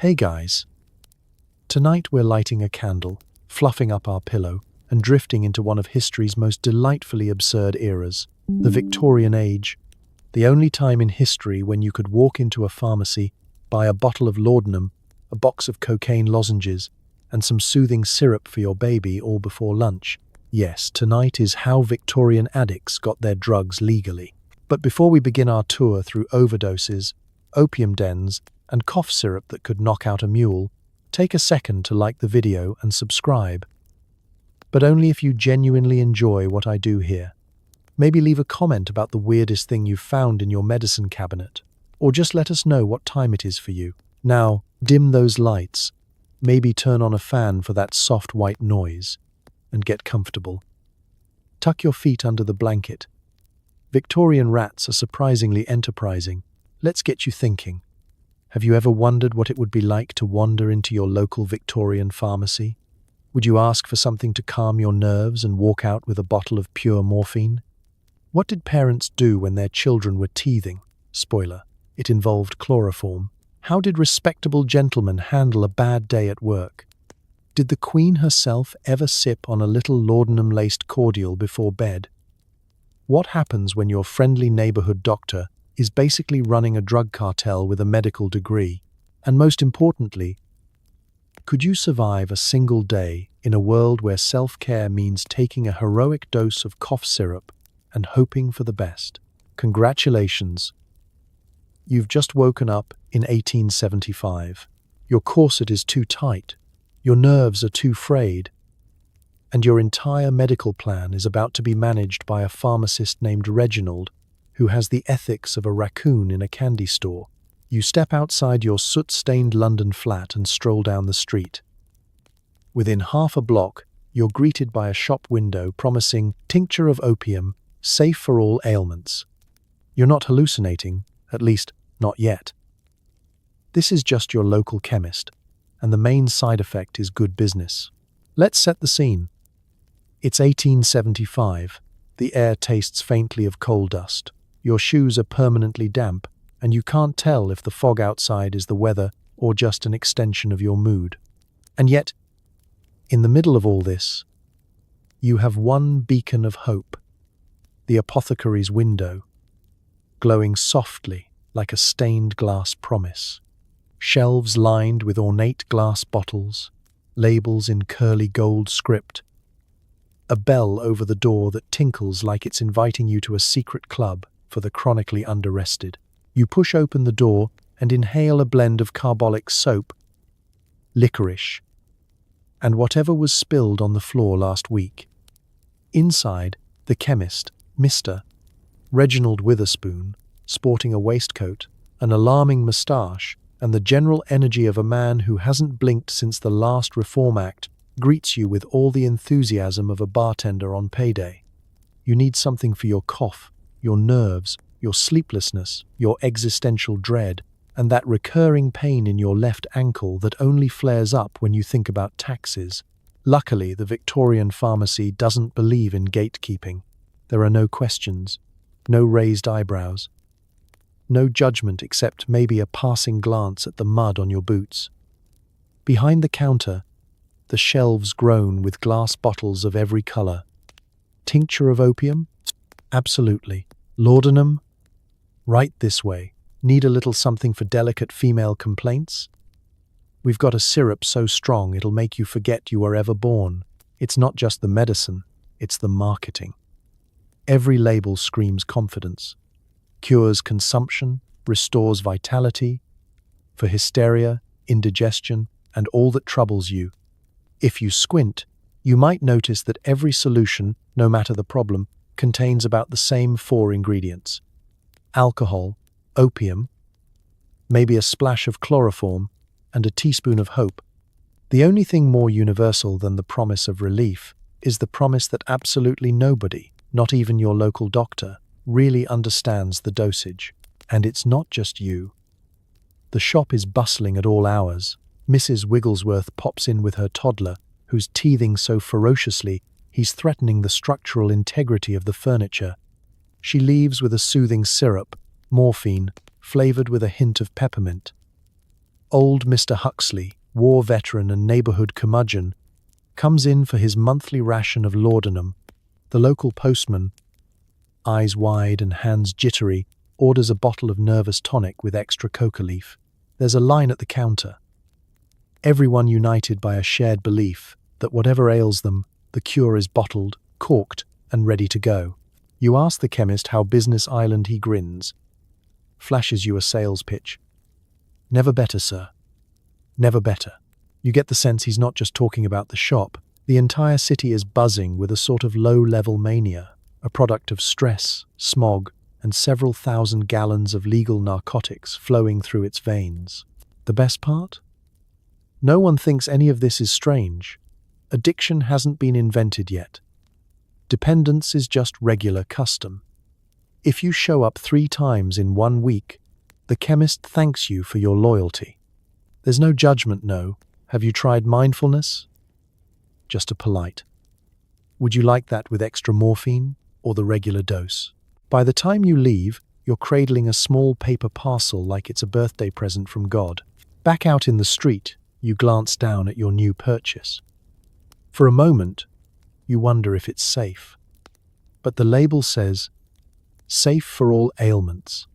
Hey guys, tonight we're lighting a candle, fluffing up our pillow, and drifting into one of history's most delightfully absurd eras, the Victorian age, the only time in history when you could walk into a pharmacy, buy a bottle of laudanum, a box of cocaine lozenges, and some soothing syrup for your baby all before lunch. Yes, tonight is how Victorian addicts got their drugs legally. But before we begin our tour through overdoses, opium dens, and cough syrup that could knock out a mule, take a second to like the video and subscribe. But only if you genuinely enjoy what I do here. Maybe leave a comment about the weirdest thing you've found in your medicine cabinet, or just let us know what time it is for you. Now, dim those lights, maybe turn on a fan for that soft white noise, and get comfortable. Tuck your feet under the blanket. Victorian rats are surprisingly enterprising. Let's get you thinking. Have you ever wondered what it would be like to wander into your local Victorian pharmacy? Would you ask for something to calm your nerves and walk out with a bottle of pure morphine? What did parents do when their children were teething? Spoiler, it involved chloroform. How did respectable gentlemen handle a bad day at work? Did the Queen herself ever sip on a little laudanum-laced cordial before bed? What happens when your friendly neighborhood doctor is basically running a drug cartel with a medical degree? And most importantly, could you survive a single day in a world where self-care means taking a heroic dose of cough syrup and hoping for the best? Congratulations! You've just woken up in 1875. Your corset is too tight, your nerves are too frayed, and your entire medical plan is about to be managed by a pharmacist named Reginald, who has the ethics of a raccoon in a candy store. You step outside your soot-stained London flat and stroll down the street. Within half a block, you're greeted by a shop window promising tincture of opium, safe for all ailments. You're not hallucinating, at least not yet. This is just your local chemist, and the main side effect is good business. Let's set the scene. It's 1875. The air tastes faintly of coal dust. Your shoes are permanently damp, and you can't tell if the fog outside is the weather or just an extension of your mood. And yet, in the middle of all this, you have one beacon of hope, the apothecary's window, glowing softly like a stained glass promise. Shelves lined with ornate glass bottles, labels in curly gold script, a bell over the door that tinkles like it's inviting you to a secret club for the chronically underrested. You push open the door and inhale a blend of carbolic soap, licorice, and whatever was spilled on the floor last week. Inside, the chemist, Mr. Reginald Witherspoon, sporting a waistcoat, an alarming moustache, and the general energy of a man who hasn't blinked since the last Reform Act, greets you with all the enthusiasm of a bartender on payday. You need something for your cough, your nerves, your sleeplessness, your existential dread, and that recurring pain in your left ankle that only flares up when you think about taxes. Luckily, the Victorian pharmacy doesn't believe in gatekeeping. There are no questions, no raised eyebrows, no judgment except maybe a passing glance at the mud on your boots. Behind the counter, the shelves groan with glass bottles of every color. Tincture of opium? Absolutely. Laudanum? Right this way. Need a little something for delicate female complaints? We've got a syrup so strong it'll make you forget you were ever born. It's not just the medicine, it's the marketing. Every label screams confidence. Cures consumption, restores vitality, for hysteria, indigestion, and all that troubles you. If you squint, you might notice that every solution, no matter the problem, contains about the same 4 ingredients. Alcohol, opium, maybe a splash of chloroform, and a teaspoon of hope. The only thing more universal than the promise of relief is the promise that absolutely nobody, not even your local doctor, really understands the dosage. And it's not just you. The shop is bustling at all hours. Mrs. Wigglesworth pops in with her toddler, who's teething so ferociously he's threatening the structural integrity of the furniture. She leaves with a soothing syrup, morphine, flavored with a hint of peppermint. Old Mr. Huxley, war veteran and neighborhood curmudgeon, comes in for his monthly ration of laudanum. The local postman, eyes wide and hands jittery, orders a bottle of nervous tonic with extra coca leaf. There's a line at the counter. Everyone united by a shared belief that whatever ails them, the cure is bottled, corked, and ready to go. You ask the chemist how business island he grins, flashes you a sales pitch. Never better, sir. Never better. You get the sense he's not just talking about the shop. The entire city is buzzing with a sort of low-level mania, a product of stress, smog, and several thousand gallons of legal narcotics flowing through its veins. The best part? No one thinks any of this is strange. Addiction hasn't been invented yet. Dependence is just regular custom. If you show up 3 times in 1 week, the chemist thanks you for your loyalty. There's no judgment, no. Have you tried mindfulness? Just a polite. Would you like that with extra morphine or the regular dose? By the time you leave, you're cradling a small paper parcel like it's a birthday present from God. Back out in the street, you glance down at your new purchase. For a moment, you wonder if it's safe. But the label says, safe for all ailments.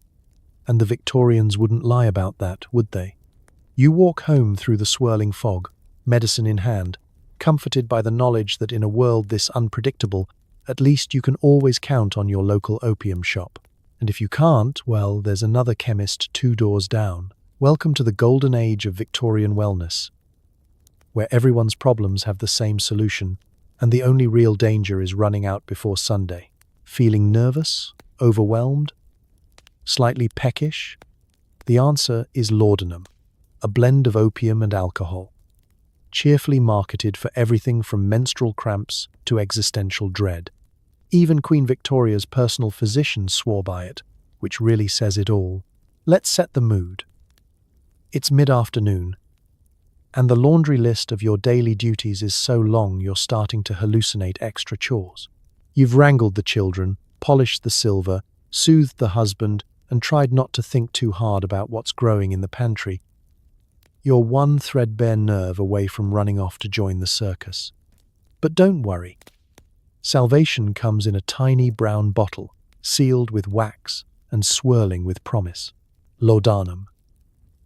And the Victorians wouldn't lie about that, would they? You walk home through the swirling fog, medicine in hand, comforted by the knowledge that in a world this unpredictable, at least you can always count on your local opium shop. And if you can't, well, there's another chemist 2 doors down. Welcome to the golden age of Victorian wellness, where everyone's problems have the same solution, and the only real danger is running out before Sunday. Feeling nervous? Overwhelmed? Slightly peckish? The answer is laudanum, a blend of opium and alcohol, cheerfully marketed for everything from menstrual cramps to existential dread. Even Queen Victoria's personal physician swore by it, which really says it all. Let's set the mood. It's mid-afternoon, and the laundry list of your daily duties is so long you're starting to hallucinate extra chores. You've wrangled the children, polished the silver, soothed the husband, and tried not to think too hard about what's growing in the pantry. You're one threadbare nerve away from running off to join the circus. But don't worry. Salvation comes in a tiny brown bottle, sealed with wax and swirling with promise. Laudanum.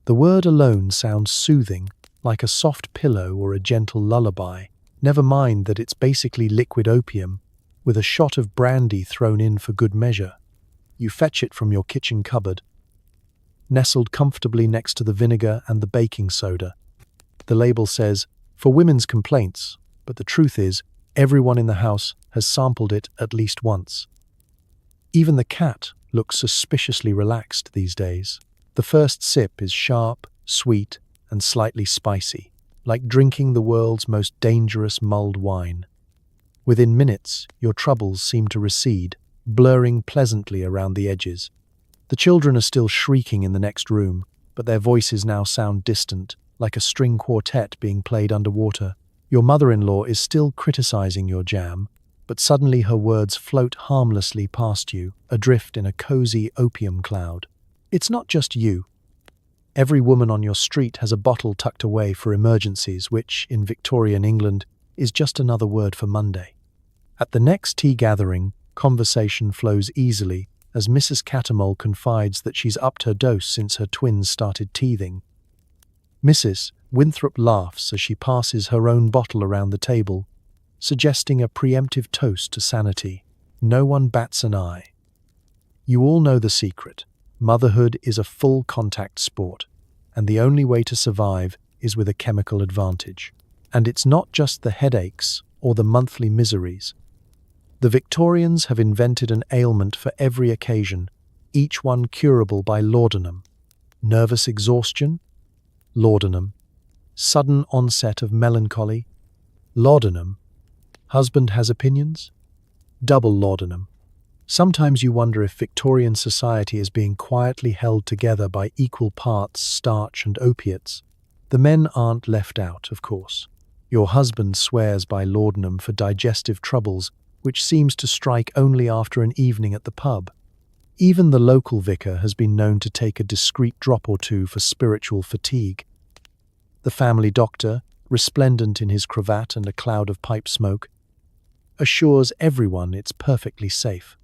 The word alone sounds soothing, like a soft pillow or a gentle lullaby. Never mind that it's basically liquid opium, with a shot of brandy thrown in for good measure. You fetch it from your kitchen cupboard, nestled comfortably next to the vinegar and the baking soda. The label says, for women's complaints, but the truth is, everyone in the house has sampled it at least once. Even the cat looks suspiciously relaxed these days. The first sip is sharp, sweet, and slightly spicy, like drinking the world's most dangerous mulled wine. Within minutes, your troubles seem to recede, blurring pleasantly around the edges. The children are still shrieking in the next room, but their voices now sound distant, like a string quartet being played underwater. Your mother-in-law is still criticizing your jam, but suddenly her words float harmlessly past you, adrift in a cozy opium cloud. It's not just you. Every woman on your street has a bottle tucked away for emergencies, which, in Victorian England, is just another word for Monday. At the next tea gathering, conversation flows easily as Mrs. Catamole confides that she's upped her dose since her twins started teething. Mrs. Winthrop laughs as she passes her own bottle around the table, suggesting a preemptive toast to sanity. No one bats an eye. You all know the secret. Motherhood is a full-contact sport, and the only way to survive is with a chemical advantage. And it's not just the headaches or the monthly miseries. The Victorians have invented an ailment for every occasion, each one curable by laudanum. Nervous exhaustion? Laudanum. Sudden onset of melancholy? Laudanum. Husband has opinions? Double laudanum. Sometimes you wonder if Victorian society is being quietly held together by equal parts starch and opiates. The men aren't left out, of course. Your husband swears by laudanum for digestive troubles, which seems to strike only after an evening at the pub. Even the local vicar has been known to take a discreet drop or two for spiritual fatigue. The family doctor, resplendent in his cravat and a cloud of pipe smoke, assures everyone it's perfectly safe.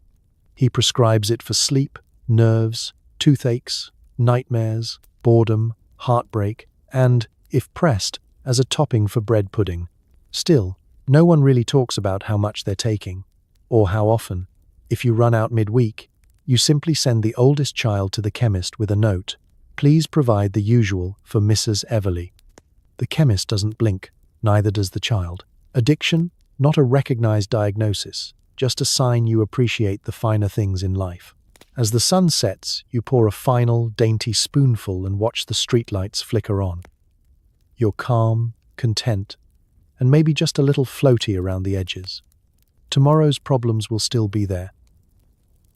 He prescribes it for sleep, nerves, toothaches, nightmares, boredom, heartbreak, and, if pressed, as a topping for bread pudding. Still, no one really talks about how much they're taking, or how often. If you run out midweek, you simply send the oldest child to the chemist with a note. Please provide the usual for Mrs. Everly. The chemist doesn't blink, neither does the child. Addiction? Not a recognized diagnosis, just a sign you appreciate the finer things in life. As the sun sets, you pour a final, dainty spoonful and watch the streetlights flicker on. You're calm, content, and maybe just a little floaty around the edges. Tomorrow's problems will still be there.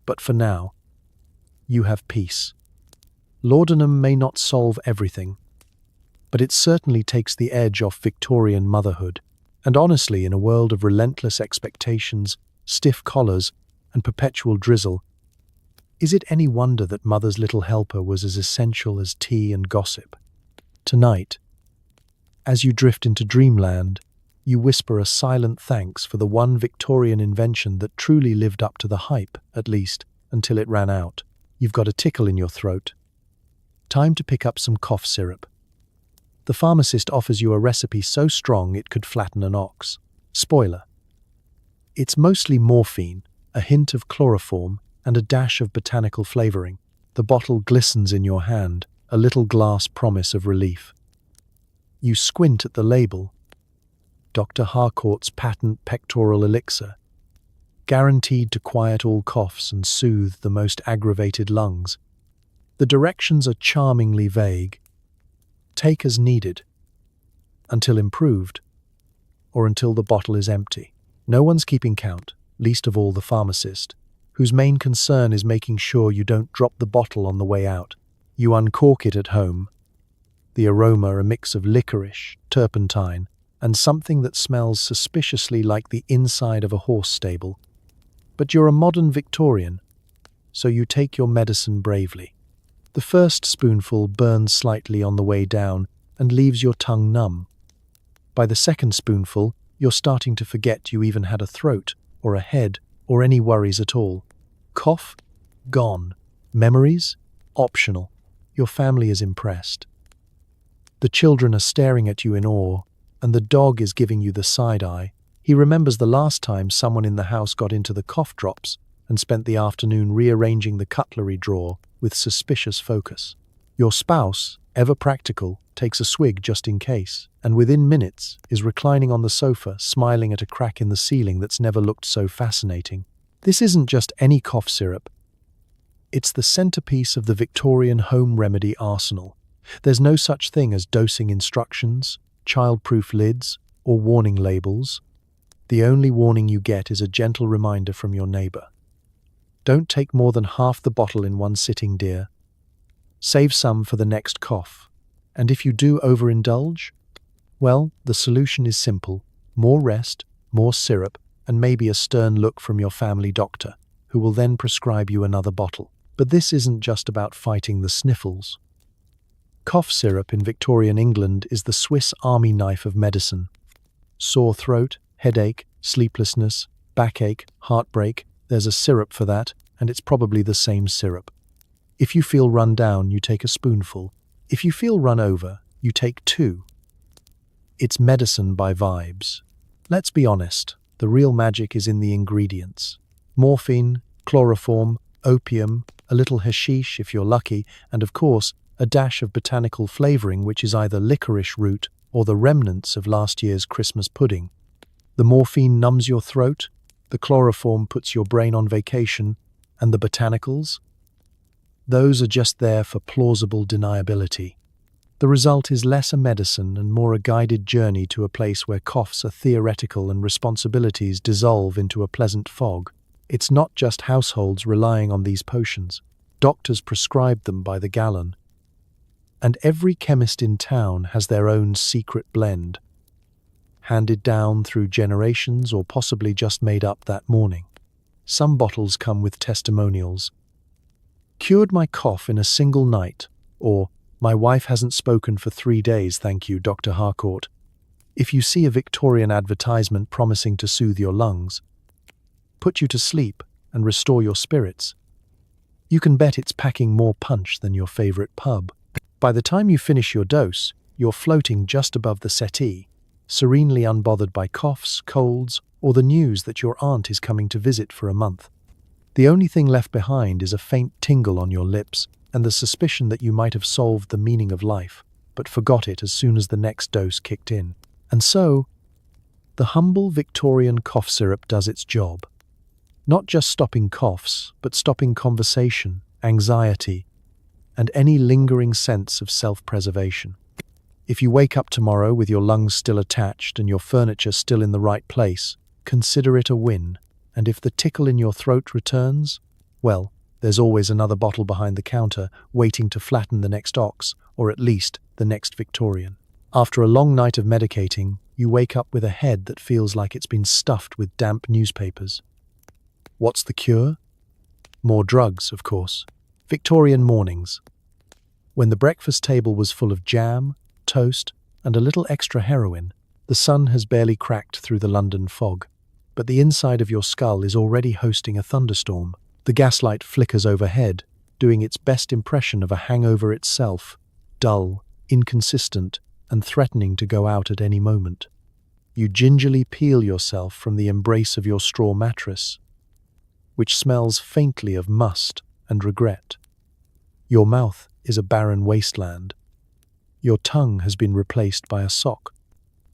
But for now, you have peace. Laudanum may not solve everything, but it certainly takes the edge off Victorian motherhood. And honestly, in a world of relentless expectations, stiff collars, and perpetual drizzle, is it any wonder that Mother's little helper was as essential as tea and gossip? Tonight, as you drift into dreamland, you whisper a silent thanks for the one Victorian invention that truly lived up to the hype, at least, until it ran out. You've got a tickle in your throat. Time to pick up some cough syrup. The pharmacist offers you a recipe so strong it could flatten an ox. Spoiler. It's mostly morphine, a hint of chloroform, and a dash of botanical flavoring. The bottle glistens in your hand, a little glass promise of relief. You squint at the label. Dr. Harcourt's patent pectoral elixir, guaranteed to quiet all coughs and soothe the most aggravated lungs. The directions are charmingly vague. Take as needed, until improved, or until the bottle is empty. No one's keeping count, least of all the pharmacist, whose main concern is making sure you don't drop the bottle on the way out. You uncork it at home. The aroma a mix of licorice, turpentine, and something that smells suspiciously like the inside of a horse stable. But you're a modern Victorian, so you take your medicine bravely. The first spoonful burns slightly on the way down and leaves your tongue numb. By the second spoonful, you're starting to forget you even had a throat, or a head, or any worries at all. Cough? Gone. Memories? Optional. Your family is impressed. The children are staring at you in awe, and the dog is giving you the side eye. He remembers the last time someone in the house got into the cough drops and spent the afternoon rearranging the cutlery drawer with suspicious focus. Your spouse, ever practical, takes a swig just in case, and within minutes is reclining on the sofa, smiling at a crack in the ceiling that's never looked so fascinating. This isn't just any cough syrup. It's the centerpiece of the Victorian home remedy arsenal. There's no such thing as dosing instructions, child-proof lids, or warning labels. The only warning you get is a gentle reminder from your neighbor. Don't take more than half the bottle in one sitting, dear. Save some for the next cough. And if you do overindulge, well, the solution is simple. More rest, more syrup, and maybe a stern look from your family doctor, who will then prescribe you another bottle. But this isn't just about fighting the sniffles. Cough syrup in Victorian England is the Swiss Army knife of medicine. Sore throat, headache, sleeplessness, backache, heartbreak, there's a syrup for that, and it's probably the same syrup. If you feel run down, you take a spoonful. If you feel run over, you take 2. It's medicine by vibes. Let's be honest, the real magic is in the ingredients. Morphine, chloroform, opium, a little hashish if you're lucky, and of course, a dash of botanical flavoring which is either licorice root or the remnants of last year's Christmas pudding. The morphine numbs your throat, the chloroform puts your brain on vacation, and the botanicals? Those are just there for plausible deniability. The result is less a medicine and more a guided journey to a place where coughs are theoretical and responsibilities dissolve into a pleasant fog. It's not just households relying on these potions. Doctors prescribe them by the gallon. And every chemist in town has their own secret blend, handed down through generations or possibly just made up that morning. Some bottles come with testimonials. Cured my cough in a single night, or My wife hasn't spoken for 3 days, thank you, Dr. Harcourt. If you see a Victorian advertisement promising to soothe your lungs, put you to sleep, and restore your spirits, you can bet it's packing more punch than your favorite pub. By the time you finish your dose, you're floating just above the settee, serenely unbothered by coughs, colds, or the news that your aunt is coming to visit for a month. The only thing left behind is a faint tingle on your lips and the suspicion that you might have solved the meaning of life, but forgot it as soon as the next dose kicked in. And so, the humble Victorian cough syrup does its job. Not just stopping coughs, but stopping conversation, anxiety, and any lingering sense of self-preservation. If you wake up tomorrow with your lungs still attached and your furniture still in the right place, consider it a win. And if the tickle in your throat returns, well, there's always another bottle behind the counter waiting to flatten the next ox, or at least the next Victorian. After a long night of medicating, you wake up with a head that feels like it's been stuffed with damp newspapers. What's the cure? More drugs, of course. Victorian mornings. When the breakfast table was full of jam, toast, and a little extra heroin, the sun has barely cracked through the London fog. But the inside of your skull is already hosting a thunderstorm. The gaslight flickers overhead, doing its best impression of a hangover itself, dull, inconsistent, and threatening to go out at any moment. You gingerly peel yourself from the embrace of your straw mattress, which smells faintly of must and regret. Your mouth is a barren wasteland. Your tongue has been replaced by a sock.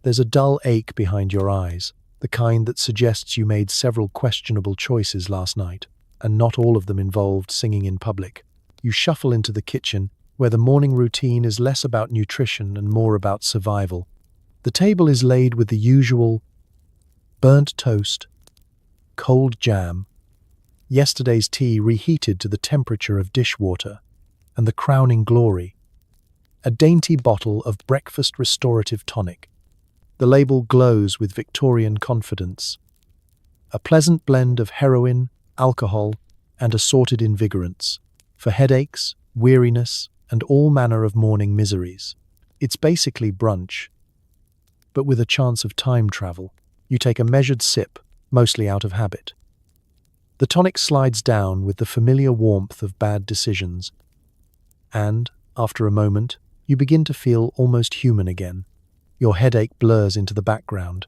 There's a dull ache behind your eyes, the kind that suggests you made several questionable choices last night, and not all of them involved singing in public. You shuffle into the kitchen, where the morning routine is less about nutrition and more about survival. The table is laid with the usual burnt toast, cold jam, yesterday's tea reheated to the temperature of dishwater, and the crowning glory, a dainty bottle of breakfast restorative tonic. The label glows with Victorian confidence. A pleasant blend of heroin, alcohol, and assorted invigorants, for headaches, weariness, and all manner of morning miseries. It's basically brunch, but with a chance of time travel. You take a measured sip, mostly out of habit. The tonic slides down with the familiar warmth of bad decisions, and, after a moment, you begin to feel almost human again. Your headache blurs into the background.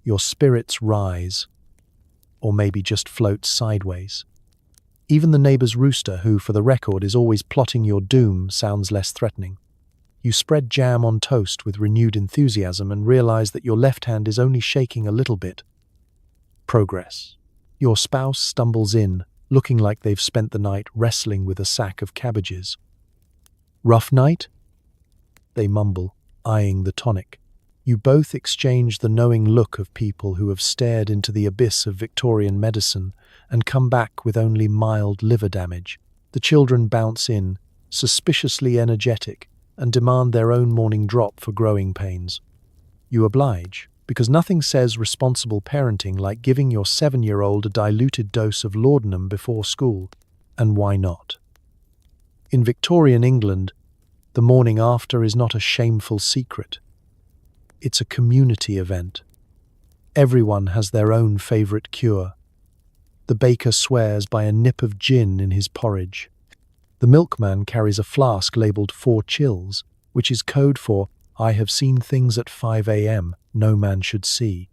Your spirits rise, or maybe just float sideways. Even the neighbor's rooster, who, for the record, is always plotting your doom, sounds less threatening. You spread jam on toast with renewed enthusiasm and realize that your left hand is only shaking a little bit. Progress. Your spouse stumbles in, looking like they've spent the night wrestling with a sack of cabbages. Rough night? They mumble, eyeing the tonic. You both exchange the knowing look of people who have stared into the abyss of Victorian medicine and come back with only mild liver damage. The children bounce in, suspiciously energetic, and demand their own morning drop for growing pains. You oblige, because nothing says responsible parenting like giving your 7-year-old a diluted dose of laudanum before school. And why not? In Victorian England, the morning after is not a shameful secret. It's a community event. Everyone has their own favourite cure. The baker swears by a nip of gin in his porridge. The milkman carries a flask labelled 4 chills, which is code for "I have seen things at 5 a.m. no man should see."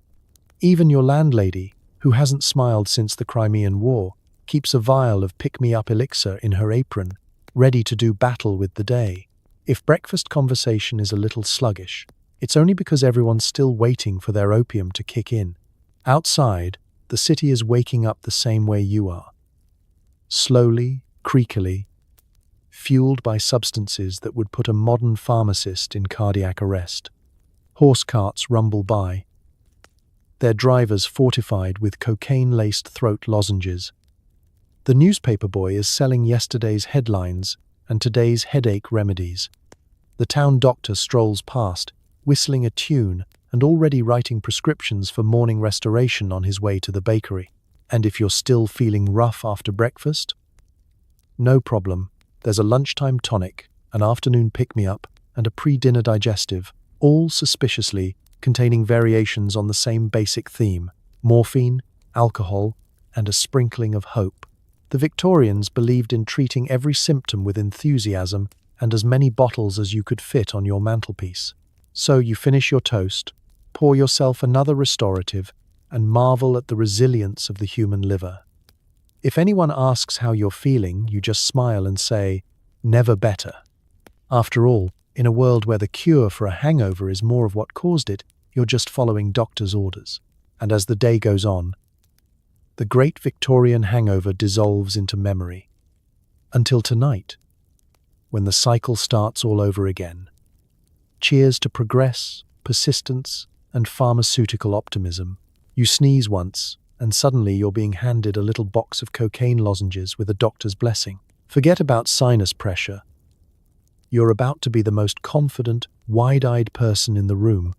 Even your landlady, who hasn't smiled since the Crimean War, keeps a vial of pick-me-up elixir in her apron, ready to do battle with the day. If breakfast conversation is a little sluggish, it's only because everyone's still waiting for their opium to kick in. Outside, the city is waking up the same way you are. Slowly, creakily, fueled by substances that would put a modern pharmacist in cardiac arrest. Horse carts rumble by, their drivers fortified with cocaine-laced throat lozenges. The newspaper boy is selling yesterday's headlines and today's headache remedies. The town doctor strolls past, whistling a tune and already writing prescriptions for morning restoration on his way to the bakery. And if you're still feeling rough after breakfast? No problem. There's a lunchtime tonic, an afternoon pick-me-up, and a pre-dinner digestive, all suspiciously containing variations on the same basic theme: morphine, alcohol, and a sprinkling of hope. The Victorians believed in treating every symptom with enthusiasm and as many bottles as you could fit on your mantelpiece. So you finish your toast, pour yourself another restorative, and marvel at the resilience of the human liver. If anyone asks how you're feeling, you just smile and say, "Never better." After all, in a world where the cure for a hangover is more of what caused it, you're just following doctor's orders. And as the day goes on, the great Victorian hangover dissolves into memory. Until tonight, when the cycle starts all over again. Cheers to progress, persistence, and pharmaceutical optimism. You sneeze once, and suddenly you're being handed a little box of cocaine lozenges with a doctor's blessing. Forget about sinus pressure. You're about to be the most confident, wide-eyed person in the room,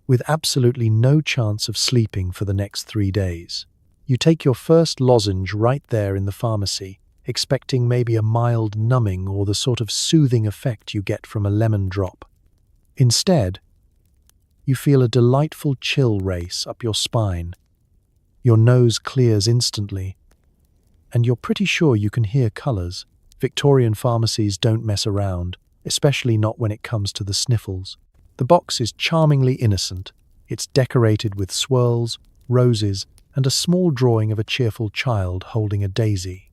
with absolutely no chance of sleeping for the next 3 days. You take your first lozenge right there in the pharmacy, expecting maybe a mild numbing or the sort of soothing effect you get from a lemon drop. Instead, you feel a delightful chill race up your spine. Your nose clears instantly, and you're pretty sure you can hear colors. Victorian pharmacies don't mess around, especially not when it comes to the sniffles. The box is charmingly innocent. It's decorated with swirls, roses, and a small drawing of a cheerful child holding a daisy.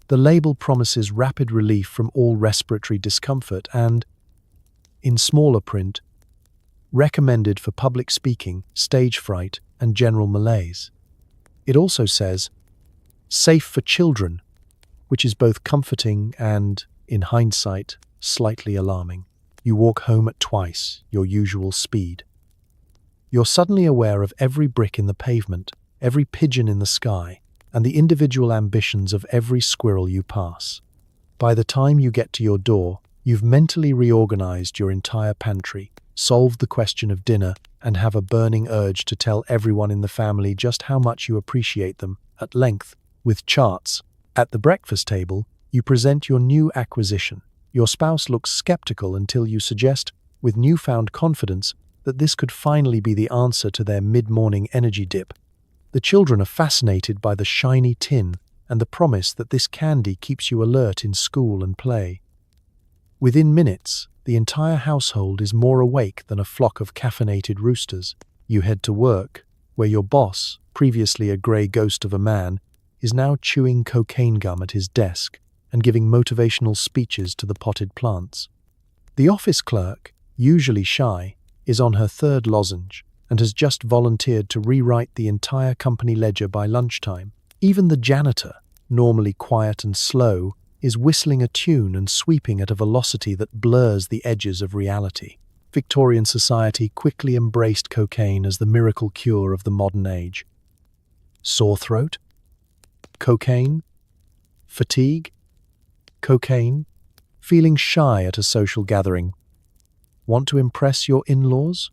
The label promises rapid relief from all respiratory discomfort and, in smaller print, recommended for public speaking, stage fright, and general malaise. It also says, safe for children, which is both comforting and, in hindsight, slightly alarming. You walk home at twice your usual speed. You're suddenly aware of every brick in the pavement, every pigeon in the sky, and the individual ambitions of every squirrel you pass. By the time you get to your door, you've mentally reorganized your entire pantry, solved the question of dinner, and have a burning urge to tell everyone in the family just how much you appreciate them, at length, with charts. At the breakfast table, you present your new acquisition. Your spouse looks skeptical until you suggest, with newfound confidence, that this could finally be the answer to their mid-morning energy dip. The children are fascinated by the shiny tin and the promise that this candy keeps you alert in school and play. Within minutes, the entire household is more awake than a flock of caffeinated roosters. You head to work, where your boss, previously a grey ghost of a man, is now chewing cocaine gum at his desk and giving motivational speeches to the potted plants. The office clerk, usually shy, is on her third lozenge and has just volunteered to rewrite the entire company ledger by lunchtime. Even the janitor, normally quiet and slow, is whistling a tune and sweeping at a velocity that blurs the edges of reality. Victorian society quickly embraced cocaine as the miracle cure of the modern age. Sore throat? Cocaine? Fatigue? Cocaine? Feeling shy at a social gathering? Want to impress your in-laws?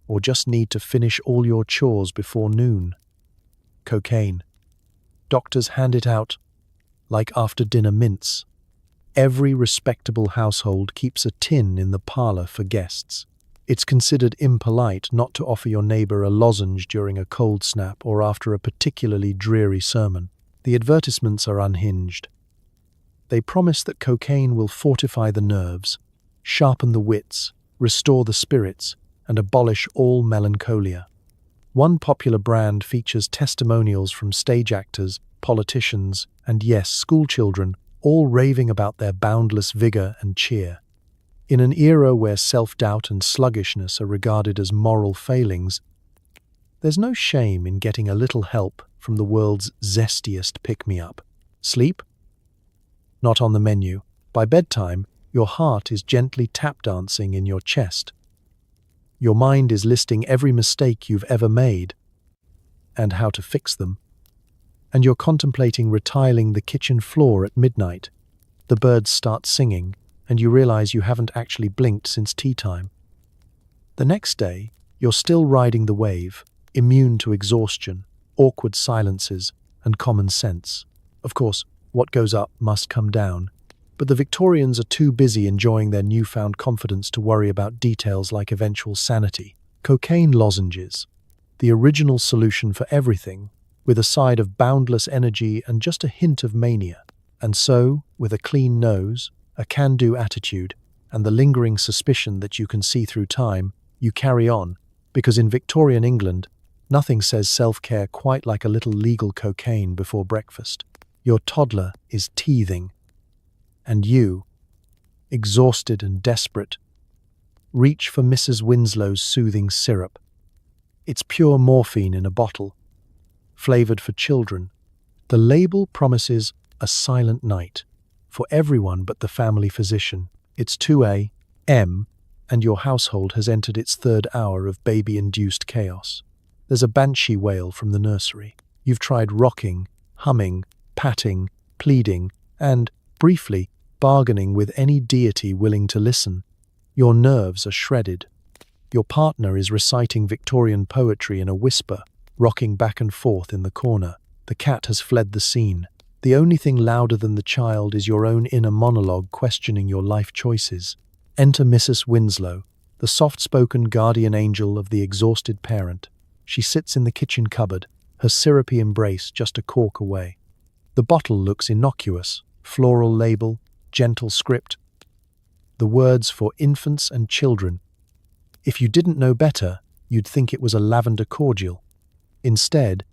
Or just need to finish all your chores before noon? Cocaine. Doctors hand it out like after-dinner mints. Every respectable household keeps a tin in the parlor for guests. It's considered impolite not to offer your neighbor a lozenge during a cold snap or after a particularly dreary sermon. The advertisements are unhinged. They promise that cocaine will fortify the nerves, sharpen the wits, restore the spirits, and abolish all melancholia. One popular brand features testimonials from stage actors, politicians, and yes, schoolchildren, all raving about their boundless vigor and cheer. In an era where self-doubt and sluggishness are regarded as moral failings, there's no shame in getting a little help from the world's zestiest pick-me-up. Sleep? Not on the menu. By bedtime, your heart is gently tap-dancing in your chest. Your mind is listing every mistake you've ever made and how to fix them. And you're contemplating retiling the kitchen floor at midnight. The birds start singing, and you realize you haven't actually blinked since tea time. The next day, you're still riding the wave, immune to exhaustion, awkward silences, and common sense. Of course, what goes up must come down. But the Victorians are too busy enjoying their newfound confidence to worry about details like eventual sanity. Cocaine lozenges, the original solution for everything, with a side of boundless energy and just a hint of mania. And so, with a clean nose, a can-do attitude, and the lingering suspicion that you can see through time, you carry on, because in Victorian England, nothing says self-care quite like a little legal cocaine before breakfast. Your toddler is teething, and you, exhausted and desperate, reach for Mrs. Winslow's soothing syrup. It's pure morphine in a bottle, flavored for children. The label promises a silent night for everyone but the family physician. It's 2 a.m., and your household has entered its third hour of baby-induced chaos. There's a banshee wail from the nursery. You've tried rocking, humming, patting, pleading, and, briefly, bargaining with any deity willing to listen. Your nerves are shredded. Your partner is reciting Victorian poetry in a whisper, rocking back and forth in the corner. The cat has fled the scene. The only thing louder than the child is your own inner monologue questioning your life choices. Enter Mrs. Winslow, the soft-spoken guardian angel of the exhausted parent. She sits in the kitchen cupboard, her syrupy embrace just a cork away. The bottle looks innocuous, floral label, gentle script. The words for infants and children. If you didn't know better, you'd think it was a lavender cordial. Instead,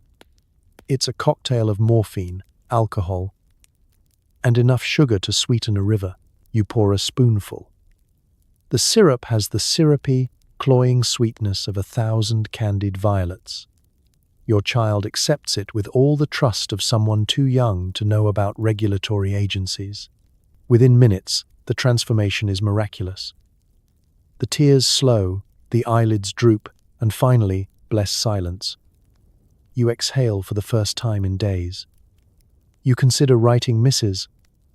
it's a cocktail of morphine, alcohol, and enough sugar to sweeten a river. You pour a spoonful. The syrup has the syrupy, cloying sweetness of 1,000 candied violets. Your child accepts it with all the trust of someone too young to know about regulatory agencies. Within minutes, the transformation is miraculous. The tears slow, the eyelids droop, and finally, bless silence. You exhale for the first time in days. You consider writing Mrs.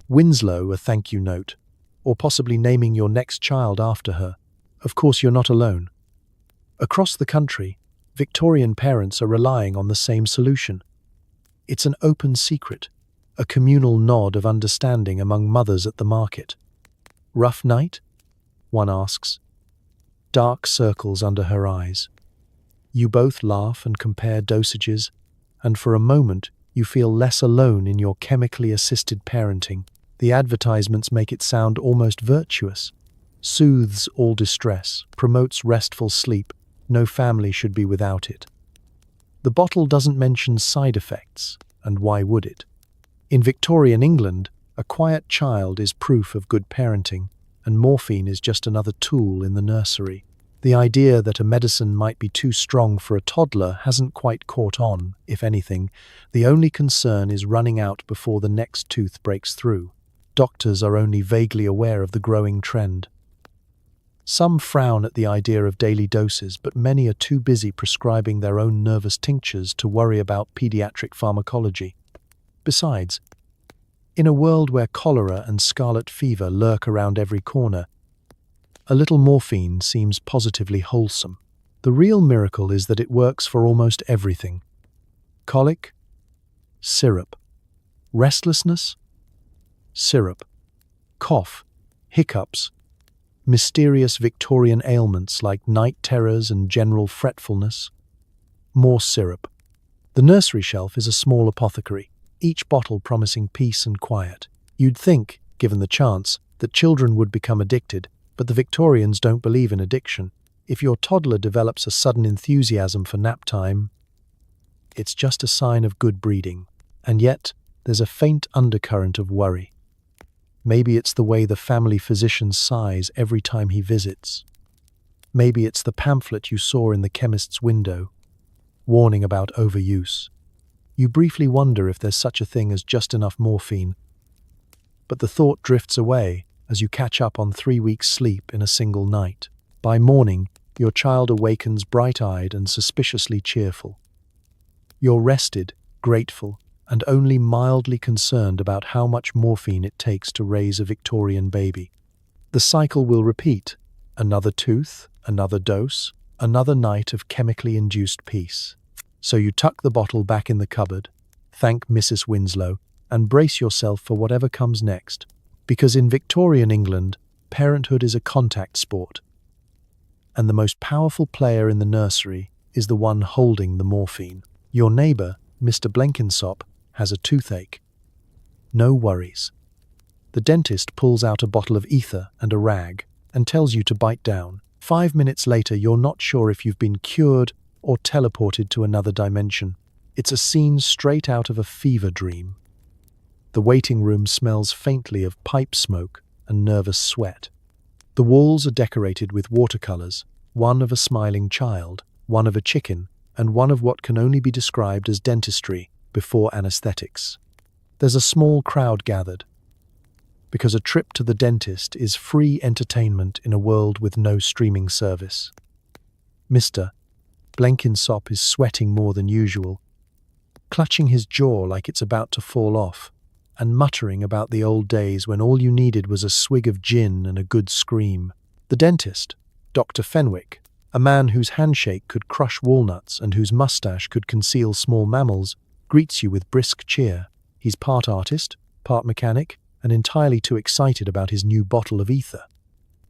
Winslow a thank you note, or possibly naming your next child after her. Of course, you're not alone. Across the country, Victorian parents are relying on the same solution. It's an open secret, a communal nod of understanding among mothers at the market. Rough night? One asks. Dark circles under her eyes. You both laugh and compare dosages, and for a moment you feel less alone in your chemically assisted parenting. The advertisements make it sound almost virtuous. Soothes all distress, promotes restful sleep. No family should be without it. The bottle doesn't mention side effects, and why would it? In Victorian England, a quiet child is proof of good parenting, and morphine is just another tool in the nursery. The idea that a medicine might be too strong for a toddler hasn't quite caught on. If anything, the only concern is running out before the next tooth breaks through. Doctors are only vaguely aware of the growing trend. Some frown at the idea of daily doses, but many are too busy prescribing their own nervous tinctures to worry about pediatric pharmacology. Besides, in a world where cholera and scarlet fever lurk around every corner, a little morphine seems positively wholesome. The real miracle is that it works for almost everything. Colic? Syrup. Restlessness? Syrup. Cough, hiccups, mysterious Victorian ailments like night terrors and general fretfulness. More syrup. The nursery shelf is a small apothecary, each bottle promising peace and quiet. You'd think, given the chance, that children would become addicted, but the Victorians don't believe in addiction. If your toddler develops a sudden enthusiasm for nap time, it's just a sign of good breeding. And yet, there's a faint undercurrent of worry. Maybe it's the way the family physician sighs every time he visits. Maybe it's the pamphlet you saw in the chemist's window, warning about overuse. You briefly wonder if there's such a thing as just enough morphine, but the thought drifts away as you catch up on 3 weeks' sleep in a single night. By morning, your child awakens bright-eyed and suspiciously cheerful. You're rested, grateful, and only mildly concerned about how much morphine it takes to raise a Victorian baby. The cycle will repeat. Another tooth, another dose, another night of chemically induced peace. So you tuck the bottle back in the cupboard, thank Mrs. Winslow, and brace yourself for whatever comes next. Because in Victorian England, parenthood is a contact sport, and the most powerful player in the nursery is the one holding the morphine. Your neighbour, Mr. Blenkinsop, has a toothache. No worries. The dentist pulls out a bottle of ether and a rag and tells you to bite down. 5 minutes later, you're not sure if you've been cured or teleported to another dimension. It's a scene straight out of a fever dream. The waiting room smells faintly of pipe smoke and nervous sweat. The walls are decorated with watercolors, one of a smiling child, one of a chicken, and one of what can only be described as dentistry before anesthetics. There's a small crowd gathered, because a trip to the dentist is free entertainment in a world with no streaming service. Mr. Blenkinsop is sweating more than usual, clutching his jaw like it's about to fall off, and muttering about the old days when all you needed was a swig of gin and a good scream. The dentist, Dr. Fenwick, a man whose handshake could crush walnuts and whose mustache could conceal small mammals, greets you with brisk cheer. He's part artist, part mechanic, and entirely too excited about his new bottle of ether.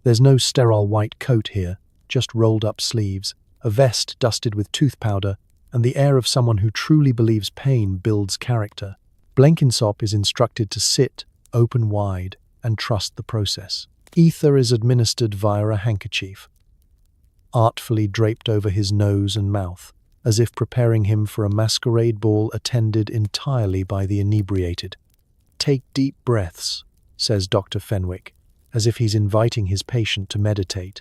There's no sterile white coat here, just rolled-up sleeves, a vest dusted with tooth powder, and the air of someone who truly believes pain builds character. Blenkinsop is instructed to sit, open wide, and trust the process. Ether is administered via a handkerchief, artfully draped over his nose and mouth, as if preparing him for a masquerade ball attended entirely by the inebriated. "Take deep breaths," says Dr. Fenwick, as if he's inviting his patient to meditate.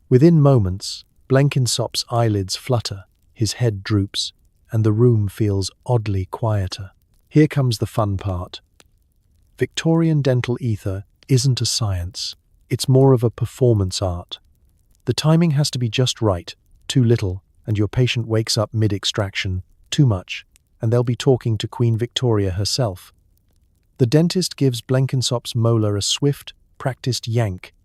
Within moments, Blenkinsop's eyelids flutter, his head droops, and the room feels oddly quieter. Here comes the fun part. Victorian dental ether isn't a science. It's more of a performance art. The timing has to be just right, too little, and your patient wakes up mid-extraction, too much, and they'll be talking to Queen Victoria herself. The dentist gives Blenkinsop's molar a swift, practiced yank.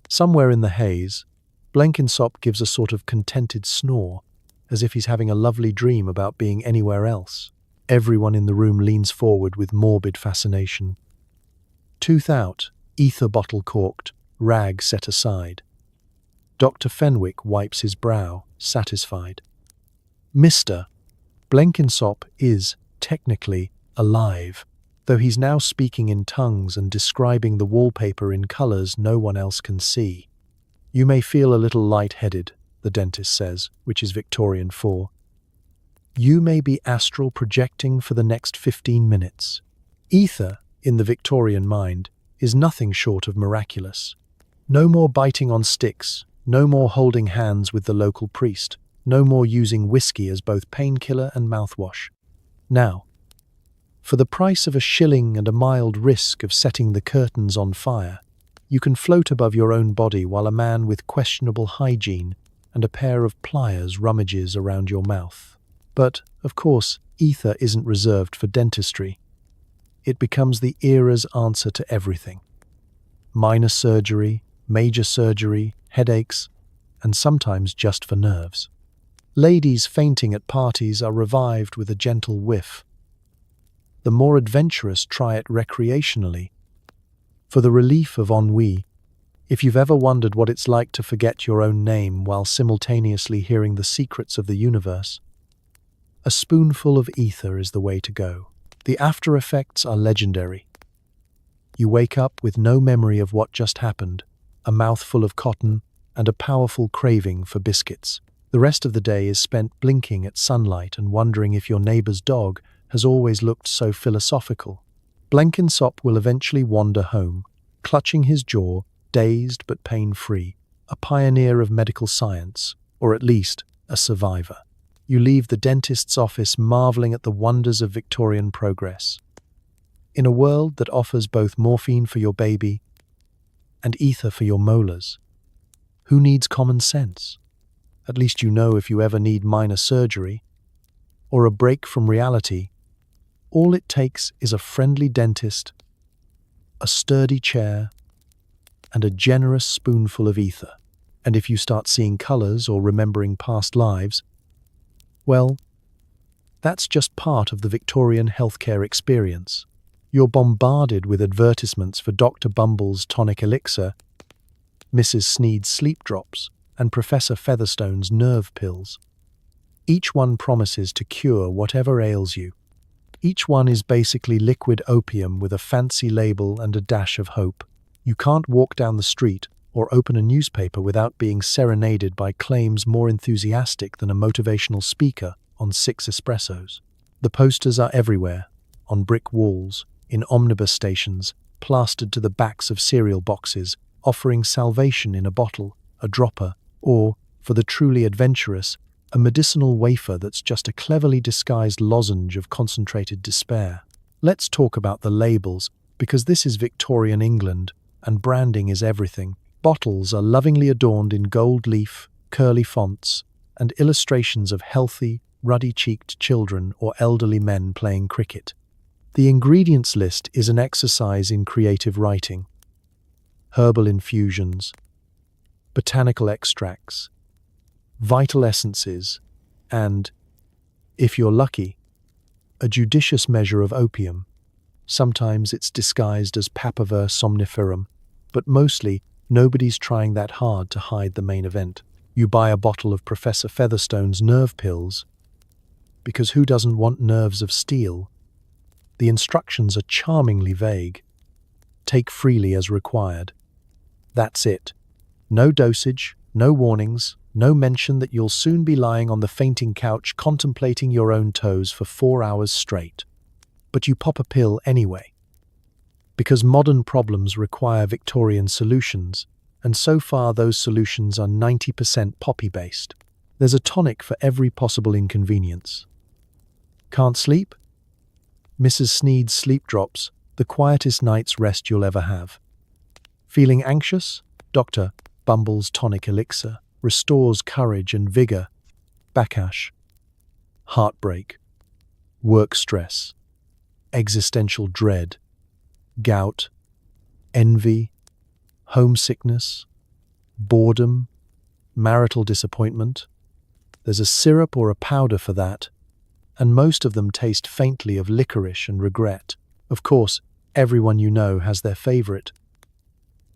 Somewhere in the haze, Blenkinsop gives a sort of contented snore, as if he's having a lovely dream about being anywhere else. Everyone in the room leans forward with morbid fascination. Tooth out, ether bottle corked, rag set aside. Dr. Fenwick wipes his brow, satisfied. Mr. Blenkinsop is, technically, alive, though he's now speaking in tongues and describing the wallpaper in colors no one else can see. You may feel a little light-headed, the dentist says, which is Victorian for. You may be astral projecting for the next 15 minutes. Ether, in the Victorian mind, is nothing short of miraculous. No more biting on sticks, no more holding hands with the local priest, no more using whiskey as both painkiller and mouthwash. Now, for the price of a shilling and a mild risk of setting the curtains on fire, you can float above your own body while a man with questionable hygiene and a pair of pliers rummages around your mouth. But, of course, ether isn't reserved for dentistry. It becomes the era's answer to everything. Minor surgery, major surgery, headaches, and sometimes just for nerves. Ladies fainting at parties are revived with a gentle whiff. The more adventurous try it recreationally, for the relief of ennui. If you've ever wondered what it's like to forget your own name while simultaneously hearing the secrets of the universe, a spoonful of ether is the way to go. The after effects are legendary. You wake up with no memory of what just happened, a mouthful of cotton, and a powerful craving for biscuits. The rest of the day is spent blinking at sunlight and wondering if your neighbor's dog has always looked so philosophical. Blenkinsop will eventually wander home, clutching his jaw, dazed but pain-free, a pioneer of medical science, or at least a survivor. You leave the dentist's office marveling at the wonders of Victorian progress. In a world that offers both morphine for your baby and ether for your molars, who needs common sense? At least you know if you ever need minor surgery or a break from reality, all it takes is a friendly dentist, a sturdy chair, and a generous spoonful of ether. And if you start seeing colors or remembering past lives, well, that's just part of the Victorian healthcare experience. You're bombarded with advertisements for Dr. Bumble's tonic elixir, Mrs. Sneed's sleep drops, and Professor Featherstone's nerve pills. Each one promises to cure whatever ails you. Each one is basically liquid opium with a fancy label and a dash of hope. You can't walk down the street or open a newspaper without being serenaded by claims more enthusiastic than a motivational speaker on 6 espressos. The posters are everywhere, on brick walls, in omnibus stations, plastered to the backs of cereal boxes, offering salvation in a bottle, a dropper, or, for the truly adventurous, a medicinal wafer that's just a cleverly disguised lozenge of concentrated despair. Let's talk about the labels, because this is Victorian England, and branding is everything. Bottles are lovingly adorned in gold leaf, curly fonts, and illustrations of healthy, ruddy-cheeked children or elderly men playing cricket. The ingredients list is an exercise in creative writing. Herbal infusions, botanical extracts, vital essences, and, if you're lucky, a judicious measure of opium. Sometimes it's disguised as papaver somniferum, but mostly nobody's trying that hard to hide the main event. You buy a bottle of Professor Featherstone's nerve pills, because who doesn't want nerves of steel? The instructions are charmingly vague. Take freely as required. That's it. No dosage, no warnings, no mention that you'll soon be lying on the fainting couch contemplating your own toes for 4 hours straight. But you pop a pill anyway. Because modern problems require Victorian solutions, and so far those solutions are 90% poppy-based. There's a tonic for every possible inconvenience. Can't sleep? Mrs. Sneed's sleep drops, the quietest night's rest you'll ever have. Feeling anxious? Dr. Bumble's tonic elixir restores courage and vigor. Backash. Heartbreak. Work stress. Existential dread. Gout. Envy. Homesickness. Boredom. Marital disappointment. There's a syrup or a powder for that, and most of them taste faintly of licorice and regret. Of course, everyone you know has their favorite.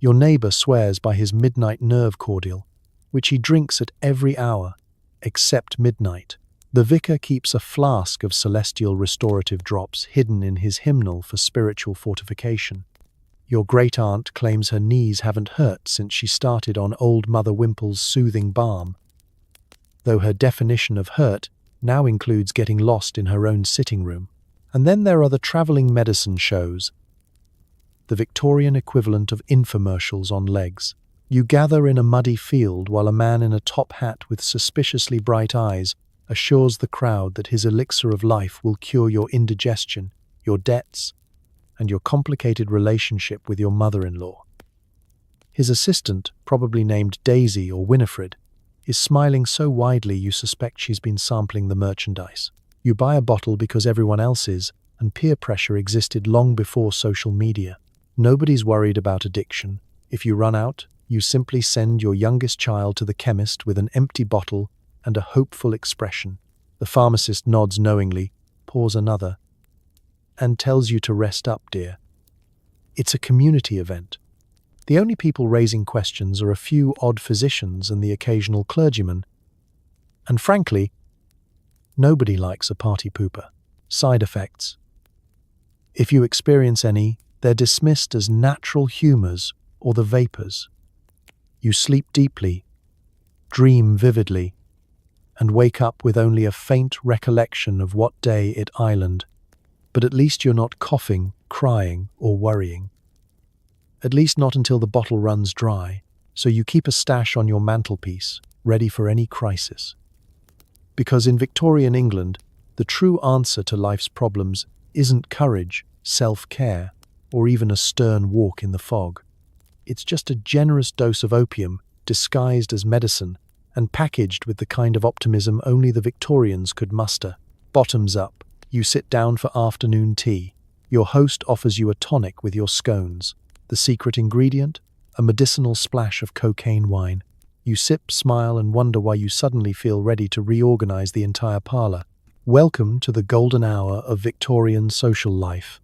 Your neighbor swears by his midnight nerve cordial, which he drinks at every hour, except midnight. The vicar keeps a flask of celestial restorative drops hidden in his hymnal for spiritual fortification. Your great-aunt claims her knees haven't hurt since she started on old Mother Wimple's soothing balm, though her definition of hurt now includes getting lost in her own sitting room. And then there are the travelling medicine shows, the Victorian equivalent of infomercials on legs. You gather in a muddy field while a man in a top hat with suspiciously bright eyes assures the crowd that his elixir of life will cure your indigestion, your debts, and your complicated relationship with your mother-in-law. His assistant, probably named Daisy or Winifred, is smiling so widely you suspect she's been sampling the merchandise. You buy a bottle because everyone else is, and peer pressure existed long before social media. Nobody's worried about addiction. If you run out, you simply send your youngest child to the chemist with an empty bottle and a hopeful expression. The pharmacist nods knowingly, pours another, and tells you to rest up, dear. It's a community event. The only people raising questions are a few odd physicians and the occasional clergyman. And frankly, nobody likes a party pooper. Side effects. If you experience any, they're dismissed as natural humours or the vapours. You sleep deeply, dream vividly, and wake up with only a faint recollection of what day it island. But at least you're not coughing, crying, or worrying. At least not until the bottle runs dry, so you keep a stash on your mantelpiece, ready for any crisis. Because in Victorian England, the true answer to life's problems isn't courage, self-care, or even a stern walk in the fog. It's just a generous dose of opium, disguised as medicine, and packaged with the kind of optimism only the Victorians could muster. Bottoms up, you sit down for afternoon tea. Your host offers you a tonic with your scones. The secret ingredient? A medicinal splash of cocaine wine. You sip, smile, and wonder why you suddenly feel ready to reorganize the entire parlor. Welcome to the golden hour of Victorian social life.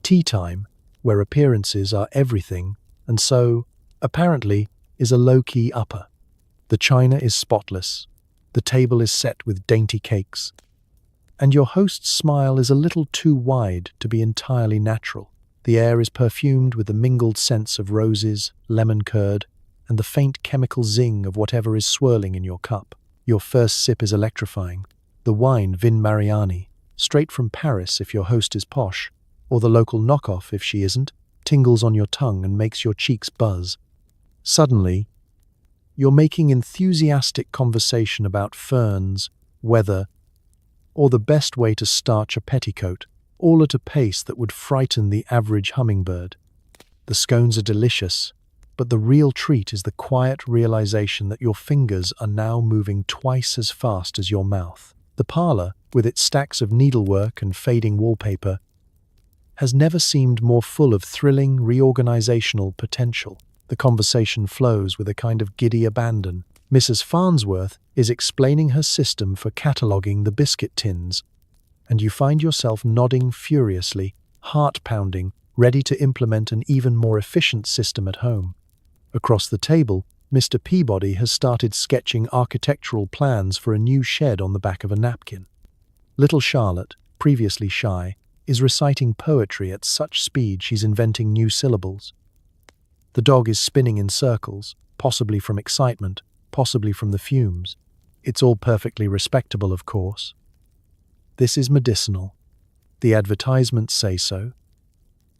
Tea time, where appearances are everything, and so, apparently, is a low-key upper. The china is spotless, the table is set with dainty cakes, and your host's smile is a little too wide to be entirely natural. The air is perfumed with the mingled scents of roses, lemon curd, and the faint chemical zing of whatever is swirling in your cup. Your first sip is electrifying. The wine Vin Mariani, straight from Paris if your host is posh, or the local knockoff if she isn't, tingles on your tongue and makes your cheeks buzz. Suddenly, you're making enthusiastic conversation about ferns, weather, or the best way to starch a petticoat, all at a pace that would frighten the average hummingbird. The scones are delicious, but the real treat is the quiet realization that your fingers are now moving twice as fast as your mouth. The parlor, with its stacks of needlework and fading wallpaper, has never seemed more full of thrilling reorganizational potential. The conversation flows with a kind of giddy abandon. Mrs. Farnsworth is explaining her system for cataloging the biscuit tins, and you find yourself nodding furiously, heart-pounding, ready to implement an even more efficient system at home. Across the table, Mr. Peabody has started sketching architectural plans for a new shed on the back of a napkin. Little Charlotte, previously shy, is reciting poetry at such speed she's inventing new syllables. The dog is spinning in circles, possibly from excitement, possibly from the fumes. It's all perfectly respectable, of course. This is medicinal. The advertisements say so.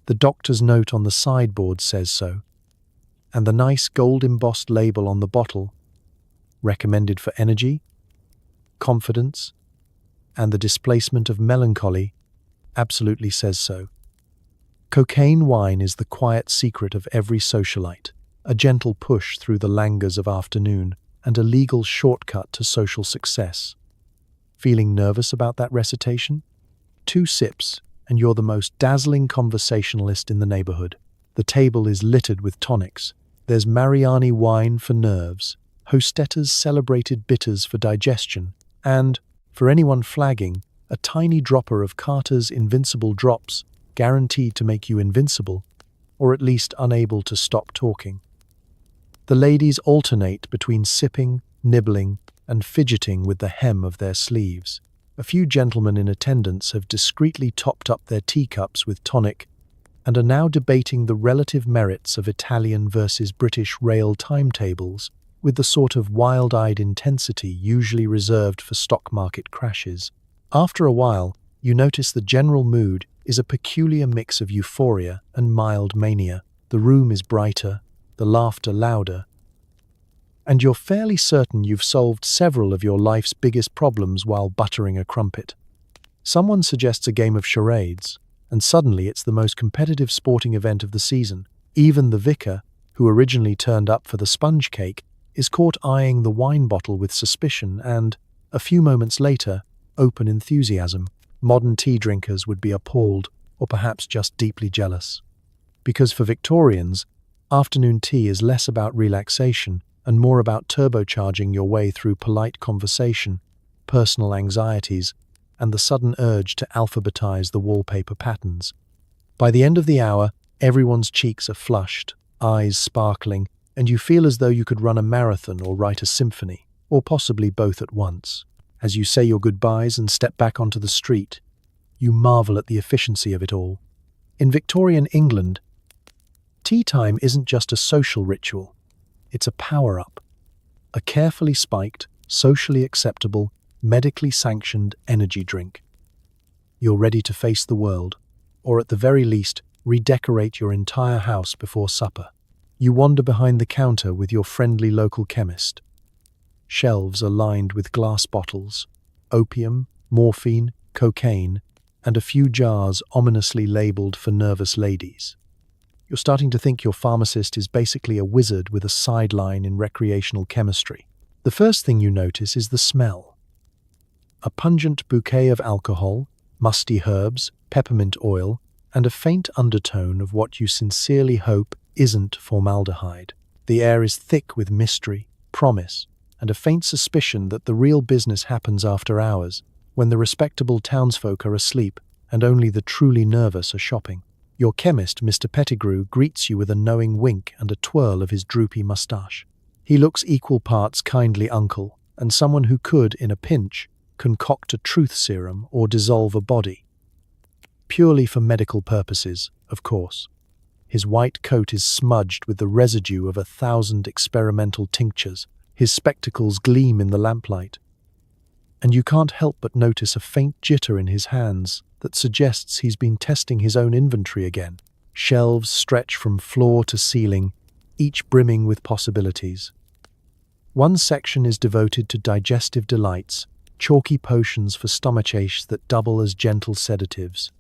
The doctor's note on the sideboard says so. And the nice gold-embossed label on the bottle, recommended for energy, confidence, and the displacement of melancholy, absolutely says so. Cocaine wine is the quiet secret of every socialite, a gentle push through the languors of afternoon, and a legal shortcut to social success. Feeling nervous about that recitation? 2 sips, and you're the most dazzling conversationalist in the neighborhood. The table is littered with tonics. There's Mariani wine for nerves, Hostetta's celebrated bitters for digestion, and, for anyone flagging, a tiny dropper of Carter's invincible drops, guaranteed to make you invincible, or at least unable to stop talking. The ladies alternate between sipping, nibbling, and fidgeting with the hem of their sleeves. A few gentlemen in attendance have discreetly topped up their teacups with tonic and are now debating the relative merits of Italian versus British rail timetables with the sort of wild-eyed intensity usually reserved for stock market crashes. After a while, you notice the general mood is a peculiar mix of euphoria and mild mania. The room is brighter, the laughter louder, and you're fairly certain you've solved several of your life's biggest problems while buttering a crumpet. Someone suggests a game of charades, and suddenly it's the most competitive sporting event of the season. Even the vicar, who originally turned up for the sponge cake, is caught eyeing the wine bottle with suspicion and, a few moments later, open enthusiasm. Modern tea drinkers would be appalled, or perhaps just deeply jealous. Because for Victorians, afternoon tea is less about relaxation and more about turbocharging your way through polite conversation, personal anxieties, and the sudden urge to alphabetize the wallpaper patterns. By the end of the hour, everyone's cheeks are flushed, eyes sparkling, and you feel as though you could run a marathon or write a symphony, or possibly both at once. As you say your goodbyes and step back onto the street, you marvel at the efficiency of it all. In Victorian England, tea time isn't just a social ritual, it's a power-up. A carefully spiked, socially acceptable, medically sanctioned energy drink. You're ready to face the world, or at the very least, redecorate your entire house before supper. You wander behind the counter with your friendly local chemist. Shelves are lined with glass bottles, opium, morphine, cocaine, and a few jars ominously labeled for nervous ladies. You're starting to think your pharmacist is basically a wizard with a sideline in recreational chemistry. The first thing you notice is the smell. A pungent bouquet of alcohol, musty herbs, peppermint oil, and a faint undertone of what you sincerely hope isn't formaldehyde. The air is thick with mystery, promise, and a faint suspicion that the real business happens after hours, when the respectable townsfolk are asleep and only the truly nervous are shopping. Your chemist, Mr. Pettigrew, greets you with a knowing wink and a twirl of his droopy moustache. He looks equal parts kindly uncle, and someone who could, in a pinch, concoct a truth serum or dissolve a body. Purely for medical purposes, of course. His white coat is smudged with the residue of 1,000 experimental tinctures. His spectacles gleam in the lamplight. And you can't help but notice a faint jitter in his hands that suggests he's been testing his own inventory again. Shelves stretch from floor to ceiling, each brimming with possibilities. One section is devoted to digestive delights, chalky potions for stomachaches that double as gentle sedatives.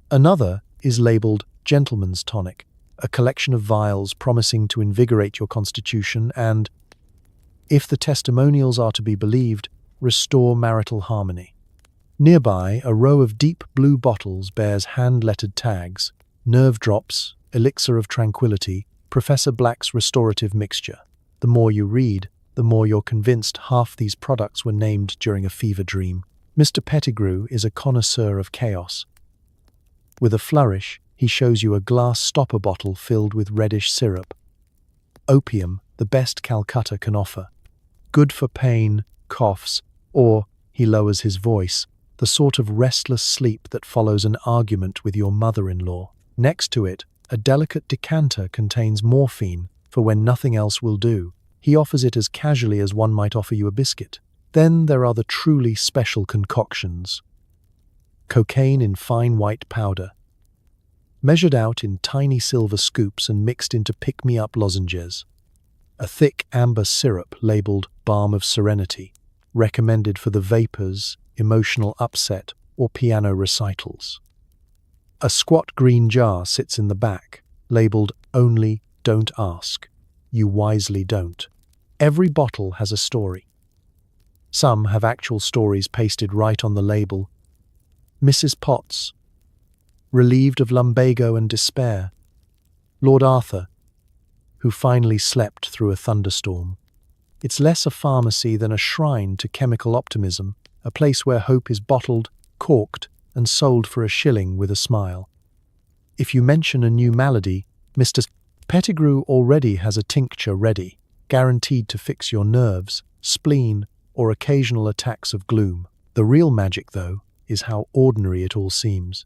Another is labeled Gentleman's Tonic, a collection of vials promising to invigorate your constitution and, if the testimonials are to be believed, restore marital harmony. Nearby, a row of deep blue bottles bears hand-lettered tags: Nerve Drops, Elixir of Tranquility, Professor Black's Restorative Mixture. The more you read, the more you're convinced half these products were named during a fever dream. Mr. Pettigrew is a connoisseur of chaos. With a flourish, he shows you a glass stopper bottle filled with reddish syrup. Opium, the best Calcutta can offer. Good for pain, coughs, or, he lowers his voice, the sort of restless sleep that follows an argument with your mother-in-law. Next to it, a delicate decanter contains morphine for when nothing else will do. He offers it as casually as one might offer you a biscuit. Then there are the truly special concoctions. Cocaine in fine white powder, measured out in tiny silver scoops and mixed into pick-me-up lozenges. A thick amber syrup labeled Balm of Serenity, recommended for the vapors, emotional upset, or piano recitals. A squat green jar sits in the back, labeled Only Don't Ask. You wisely don't. Every bottle has a story. Some have actual stories pasted right on the label. Mrs. Potts, relieved of lumbago and despair. Lord Arthur, who finally slept through a thunderstorm. It's less a pharmacy than a shrine to chemical optimism, a place where hope is bottled, corked, and sold for a shilling with a smile. If you mention a new malady, Mr. Pettigrew already has a tincture ready, guaranteed to fix your nerves, spleen, or occasional attacks of gloom. The real magic, though, is how ordinary it all seems.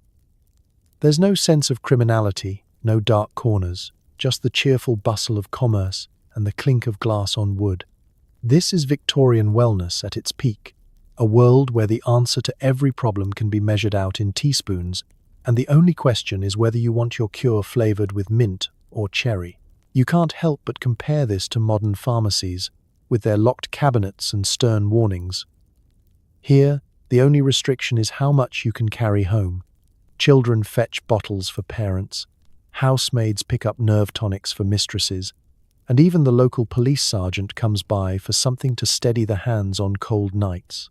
There's no sense of criminality, no dark corners, just the cheerful bustle of commerce and the clink of glass on wood. This is Victorian wellness at its peak, a world where the answer to every problem can be measured out in teaspoons, and the only question is whether you want your cure flavored with mint or cherry. You can't help but compare this to modern pharmacies, with their locked cabinets and stern warnings. Here, the only restriction is how much you can carry home. Children fetch bottles for parents, housemaids pick up nerve tonics for mistresses, and even the local police sergeant comes by for something to steady the hands on cold nights.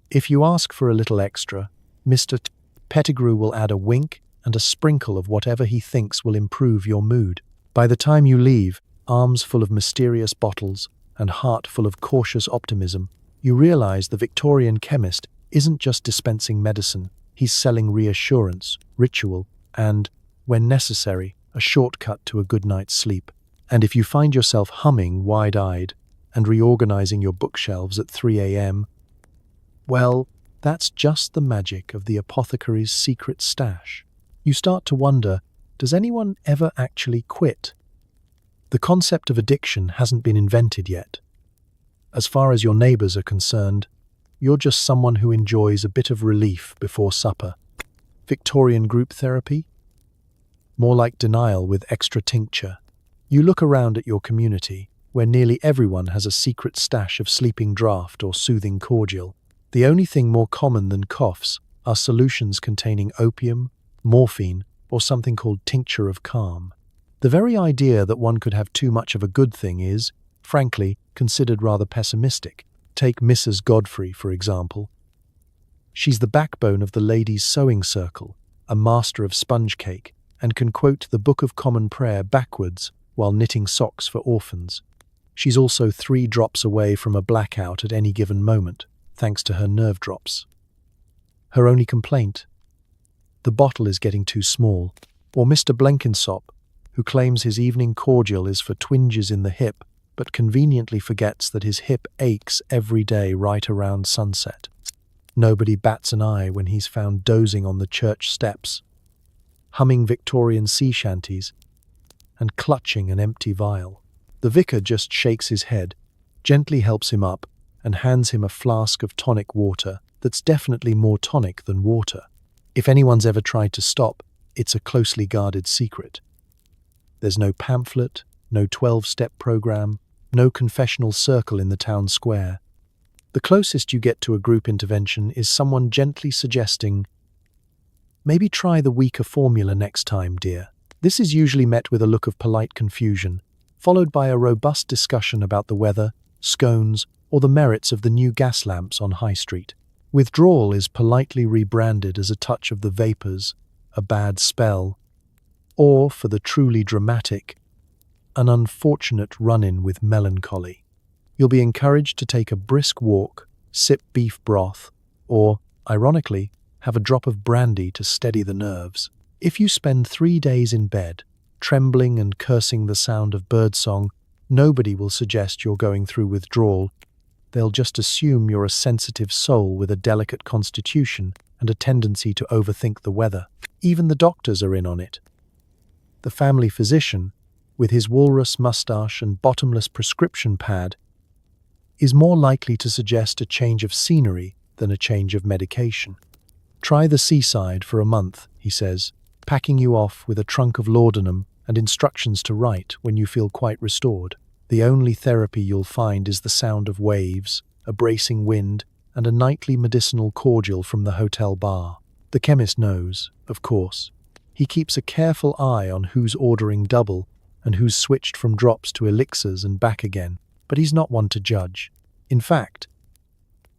If you ask for a little extra, Mr. Pettigrew will add a wink and a sprinkle of whatever he thinks will improve your mood. By the time you leave, arms full of mysterious bottles and heart full of cautious optimism, you realize the Victorian chemist isn't just dispensing medicine, he's selling reassurance, ritual, and, when necessary, a shortcut to a good night's sleep. And if you find yourself humming wide-eyed and reorganizing your bookshelves at 3 a.m., well, that's just the magic of the apothecary's secret stash. You start to wonder, does anyone ever actually quit? The concept of addiction hasn't been invented yet. As far as your neighbors are concerned, you're just someone who enjoys a bit of relief before supper. Victorian group therapy? More like denial with extra tincture. You look around at your community, where nearly everyone has a secret stash of sleeping draught or soothing cordial. The only thing more common than coughs are solutions containing opium, morphine, or something called tincture of calm. The very idea that one could have too much of a good thing is, frankly, considered rather pessimistic. Take Mrs. Godfrey, for example. She's the backbone of the Ladies' Sewing Circle, a master of sponge cake, and can quote the Book of Common Prayer backwards while knitting socks for orphans. She's also 3 drops away from a blackout at any given moment, thanks to her nerve drops. Her only complaint? The bottle is getting too small. Or Mr. Blenkinsop, who claims his evening cordial is for twinges in the hip, but conveniently forgets that his hip aches every day right around sunset. Nobody bats an eye when he's found dozing on the church steps, humming Victorian sea shanties, and clutching an empty vial. The vicar just shakes his head, gently helps him up, and hands him a flask of tonic water that's definitely more tonic than water. If anyone's ever tried to stop, it's a closely guarded secret. There's no pamphlet, no 12-step program, no confessional circle in the town square. The closest you get to a group intervention is someone gently suggesting, "Maybe try the weaker formula next time, dear." This is usually met with a look of polite confusion, followed by a robust discussion about the weather, scones, or the merits of the new gas lamps on High Street. Withdrawal is politely rebranded as a touch of the vapors, a bad spell, or, for the truly dramatic, an unfortunate run-in with melancholy. You'll be encouraged to take a brisk walk, sip beef broth, or, ironically, have a drop of brandy to steady the nerves. If you spend 3 days in bed, trembling and cursing the sound of birdsong, nobody will suggest you're going through withdrawal. They'll just assume you're a sensitive soul with a delicate constitution and a tendency to overthink the weather. Even the doctors are in on it. The family physician, with his walrus mustache and bottomless prescription pad, is more likely to suggest a change of scenery than a change of medication. "Try the seaside for a month," he says, packing you off with a trunk of laudanum and instructions to write when you feel quite restored. The only therapy you'll find is the sound of waves, a bracing wind, and a nightly medicinal cordial from the hotel bar. The chemist knows, of course. He keeps a careful eye on who's ordering double and who's switched from drops to elixirs and back again, but he's not one to judge. In fact,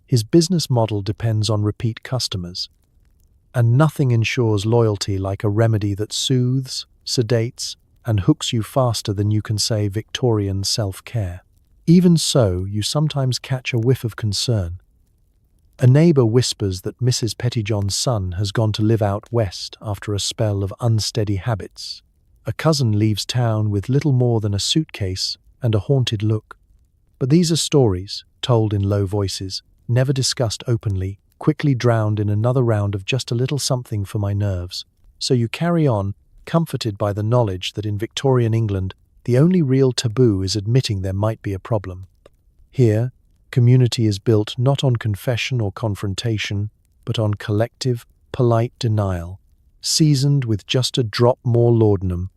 his business model depends on repeat customers, and nothing ensures loyalty like a remedy that soothes, sedates, and hooks you faster than you can say Victorian self-care. Even so, you sometimes catch a whiff of concern. A neighbour whispers that Mrs. Pettyjohn's son has gone to live out west after a spell of unsteady habits. A cousin leaves town with little more than a suitcase and a haunted look. But these are stories, told in low voices, never discussed openly, quickly drowned in another round of just a little something for my nerves. So you carry on, comforted by the knowledge that in Victorian England, the only real taboo is admitting there might be a problem. Here, community is built not on confession or confrontation, but on collective, polite denial, seasoned with just a drop more laudanum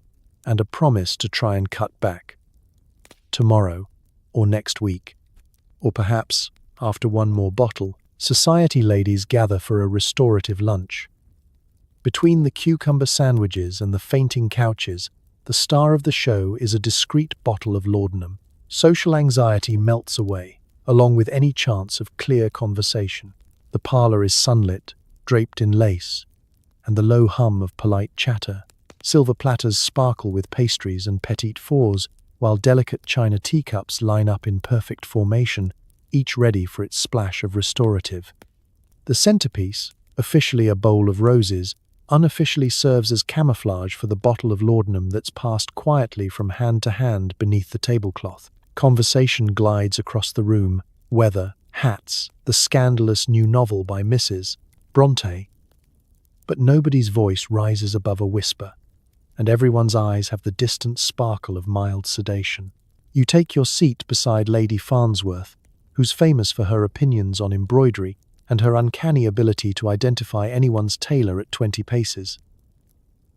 and a promise to try and cut back. Tomorrow, or next week, or perhaps, after one more bottle, society ladies gather for a restorative lunch. Between the cucumber sandwiches and the fainting couches, the star of the show is a discreet bottle of laudanum. Social anxiety melts away, along with any chance of clear conversation. The parlour is sunlit, draped in lace, and the low hum of polite chatter. Silver platters sparkle with pastries and petit fours, while delicate china teacups line up in perfect formation, each ready for its splash of restorative. The centerpiece, officially a bowl of roses, unofficially serves as camouflage for the bottle of laudanum that's passed quietly from hand to hand beneath the tablecloth. Conversation glides across the room, weather, hats, the scandalous new novel by Mrs. Bronte. But nobody's voice rises above a whisper, and everyone's eyes have the distant sparkle of mild sedation. You take your seat beside Lady Farnsworth, who's famous for her opinions on embroidery and her uncanny ability to identify anyone's tailor at 20 paces.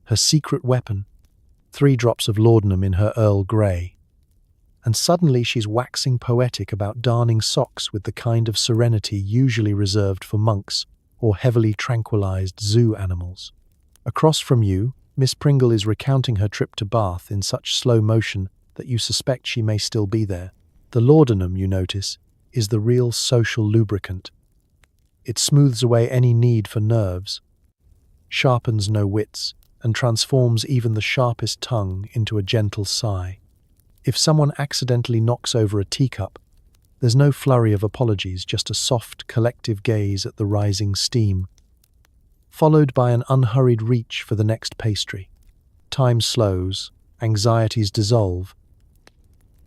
Her secret weapon, 3 drops of laudanum in her Earl Grey. And suddenly she's waxing poetic about darning socks with the kind of serenity usually reserved for monks or heavily tranquilized zoo animals. Across from you, Miss Pringle is recounting her trip to Bath in such slow motion that you suspect she may still be there. The laudanum, you notice, is the real social lubricant. It smooths away any need for nerves, sharpens no wits, and transforms even the sharpest tongue into a gentle sigh. If someone accidentally knocks over a teacup, there's no flurry of apologies, just a soft, collective gaze at the rising steam, followed by an unhurried reach for the next pastry. Time slows, anxieties dissolve,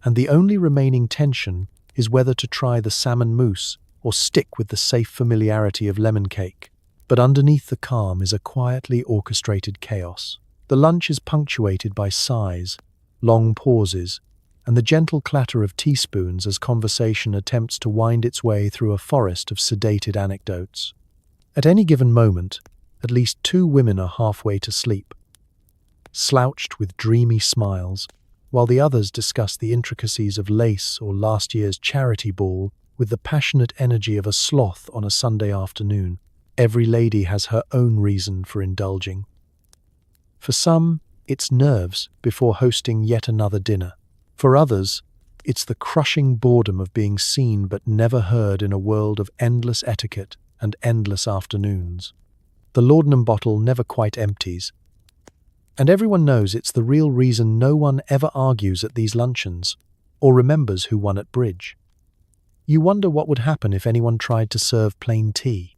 and the only remaining tension is whether to try the salmon mousse or stick with the safe familiarity of lemon cake. But underneath the calm is a quietly orchestrated chaos. The lunch is punctuated by sighs, long pauses, and the gentle clatter of teaspoons as conversation attempts to wind its way through a forest of sedated anecdotes. At any given moment, at least 2 women are halfway to sleep, slouched with dreamy smiles, while the others discuss the intricacies of lace or last year's charity ball with the passionate energy of a sloth on a Sunday afternoon. Every lady has her own reason for indulging. For some, it's nerves before hosting yet another dinner. For others, it's the crushing boredom of being seen but never heard in a world of endless etiquette and endless afternoons. The laudanum bottle never quite empties, and everyone knows it's the real reason no one ever argues at these luncheons or remembers who won at bridge. You wonder what would happen if anyone tried to serve plain tea.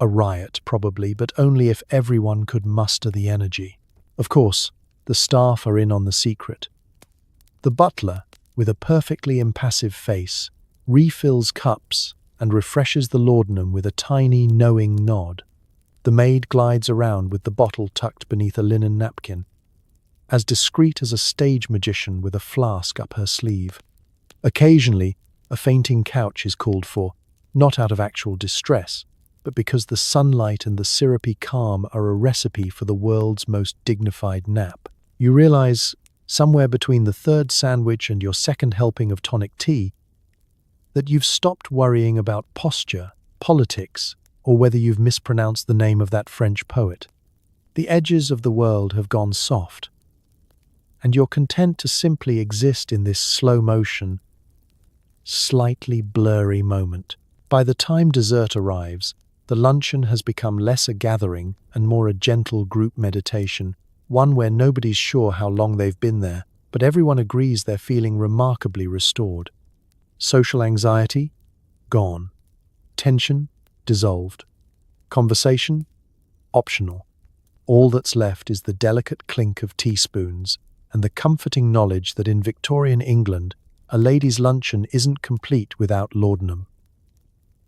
A riot, probably, but only if everyone could muster the energy. Of course, the staff are in on the secret. The butler, with a perfectly impassive face, refills cups and refreshes the laudanum with a tiny, knowing nod. The maid glides around with the bottle tucked beneath a linen napkin, as discreet as a stage magician with a flask up her sleeve. Occasionally, a fainting couch is called for, not out of actual distress, but because the sunlight and the syrupy calm are a recipe for the world's most dignified nap. You realize, somewhere between the 3rd sandwich and your 2nd helping of tonic tea, that you've stopped worrying about posture, politics, or whether you've mispronounced the name of that French poet. The edges of the world have gone soft, and you're content to simply exist in this slow motion, slightly blurry moment. By the time dessert arrives, the luncheon has become less a gathering and more a gentle group meditation, one where nobody's sure how long they've been there, but everyone agrees they're feeling remarkably restored. Social anxiety? Gone. Tension? Dissolved. Conversation? Optional. All that's left is the delicate clink of teaspoons and the comforting knowledge that in Victorian England, a lady's luncheon isn't complete without laudanum.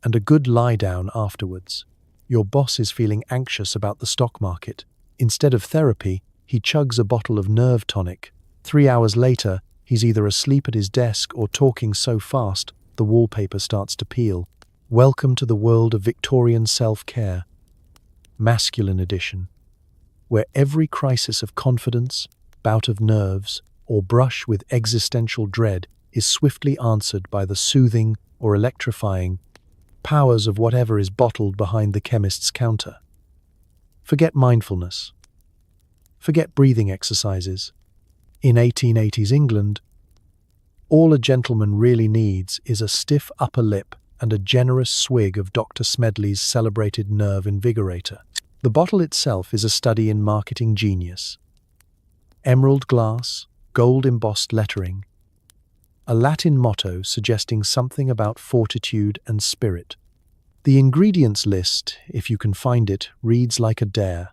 And a good lie-down afterwards. Your boss is feeling anxious about the stock market. Instead of therapy, he chugs a bottle of nerve tonic. 3 hours later, he's either asleep at his desk or talking so fast the wallpaper starts to peel. Welcome to the world of Victorian self-care, masculine edition, where every crisis of confidence, bout of nerves, or brush with existential dread is swiftly answered by the soothing or electrifying powers of whatever is bottled behind the chemist's counter. Forget mindfulness. Forget breathing exercises. In 1880s England, all a gentleman really needs is a stiff upper lip and a generous swig of Dr. Smedley's celebrated nerve invigorator. The bottle itself is a study in marketing genius. Emerald glass, gold-embossed lettering, a Latin motto suggesting something about fortitude and spirit. The ingredients list, if you can find it, reads like a dare.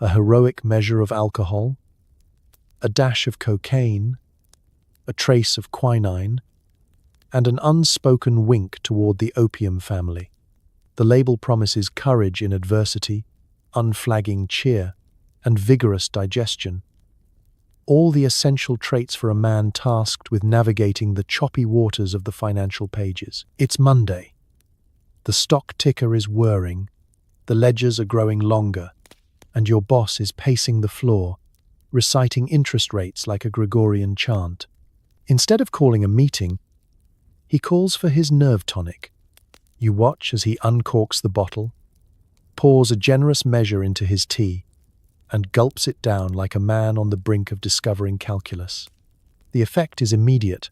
A heroic measure of alcohol, a dash of cocaine, a trace of quinine, and an unspoken wink toward the opium family. The label promises courage in adversity, unflagging cheer, and vigorous digestion. All the essential traits for a man tasked with navigating the choppy waters of the financial pages. It's Monday. The stock ticker is whirring, the ledgers are growing longer, and your boss is pacing the floor, reciting interest rates like a Gregorian chant. Instead of calling a meeting, he calls for his nerve tonic. You watch as he uncorks the bottle, pours a generous measure into his tea, and gulps it down like a man on the brink of discovering calculus. The effect is immediate.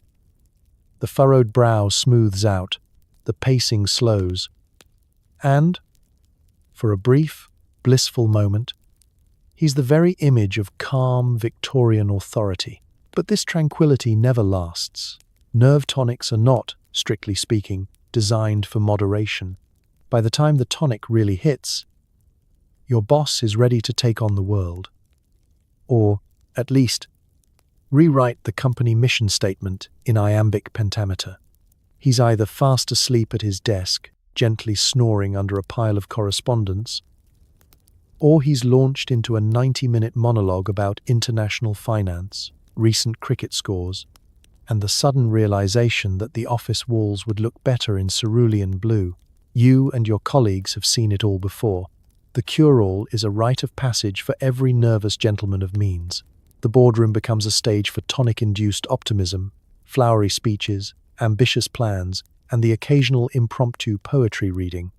The furrowed brow smooths out, the pacing slows, and, for a brief, blissful moment, he's the very image of calm Victorian authority. But this tranquility never lasts. Nerve tonics are not, strictly speaking, designed for moderation. By the time the tonic really hits, your boss is ready to take on the world. or, at least, rewrite the company mission statement in iambic pentameter. He's either fast asleep at his desk, gently snoring under a pile of correspondence, or he's launched into a 90-minute monologue about international finance, recent cricket scores, and the sudden realization that the office walls would look better in cerulean blue. You and your colleagues have seen it all before. The cure-all is a rite of passage for every nervous gentleman of means. The boardroom becomes a stage for tonic-induced optimism, flowery speeches, ambitious plans, and the occasional impromptu poetry reading.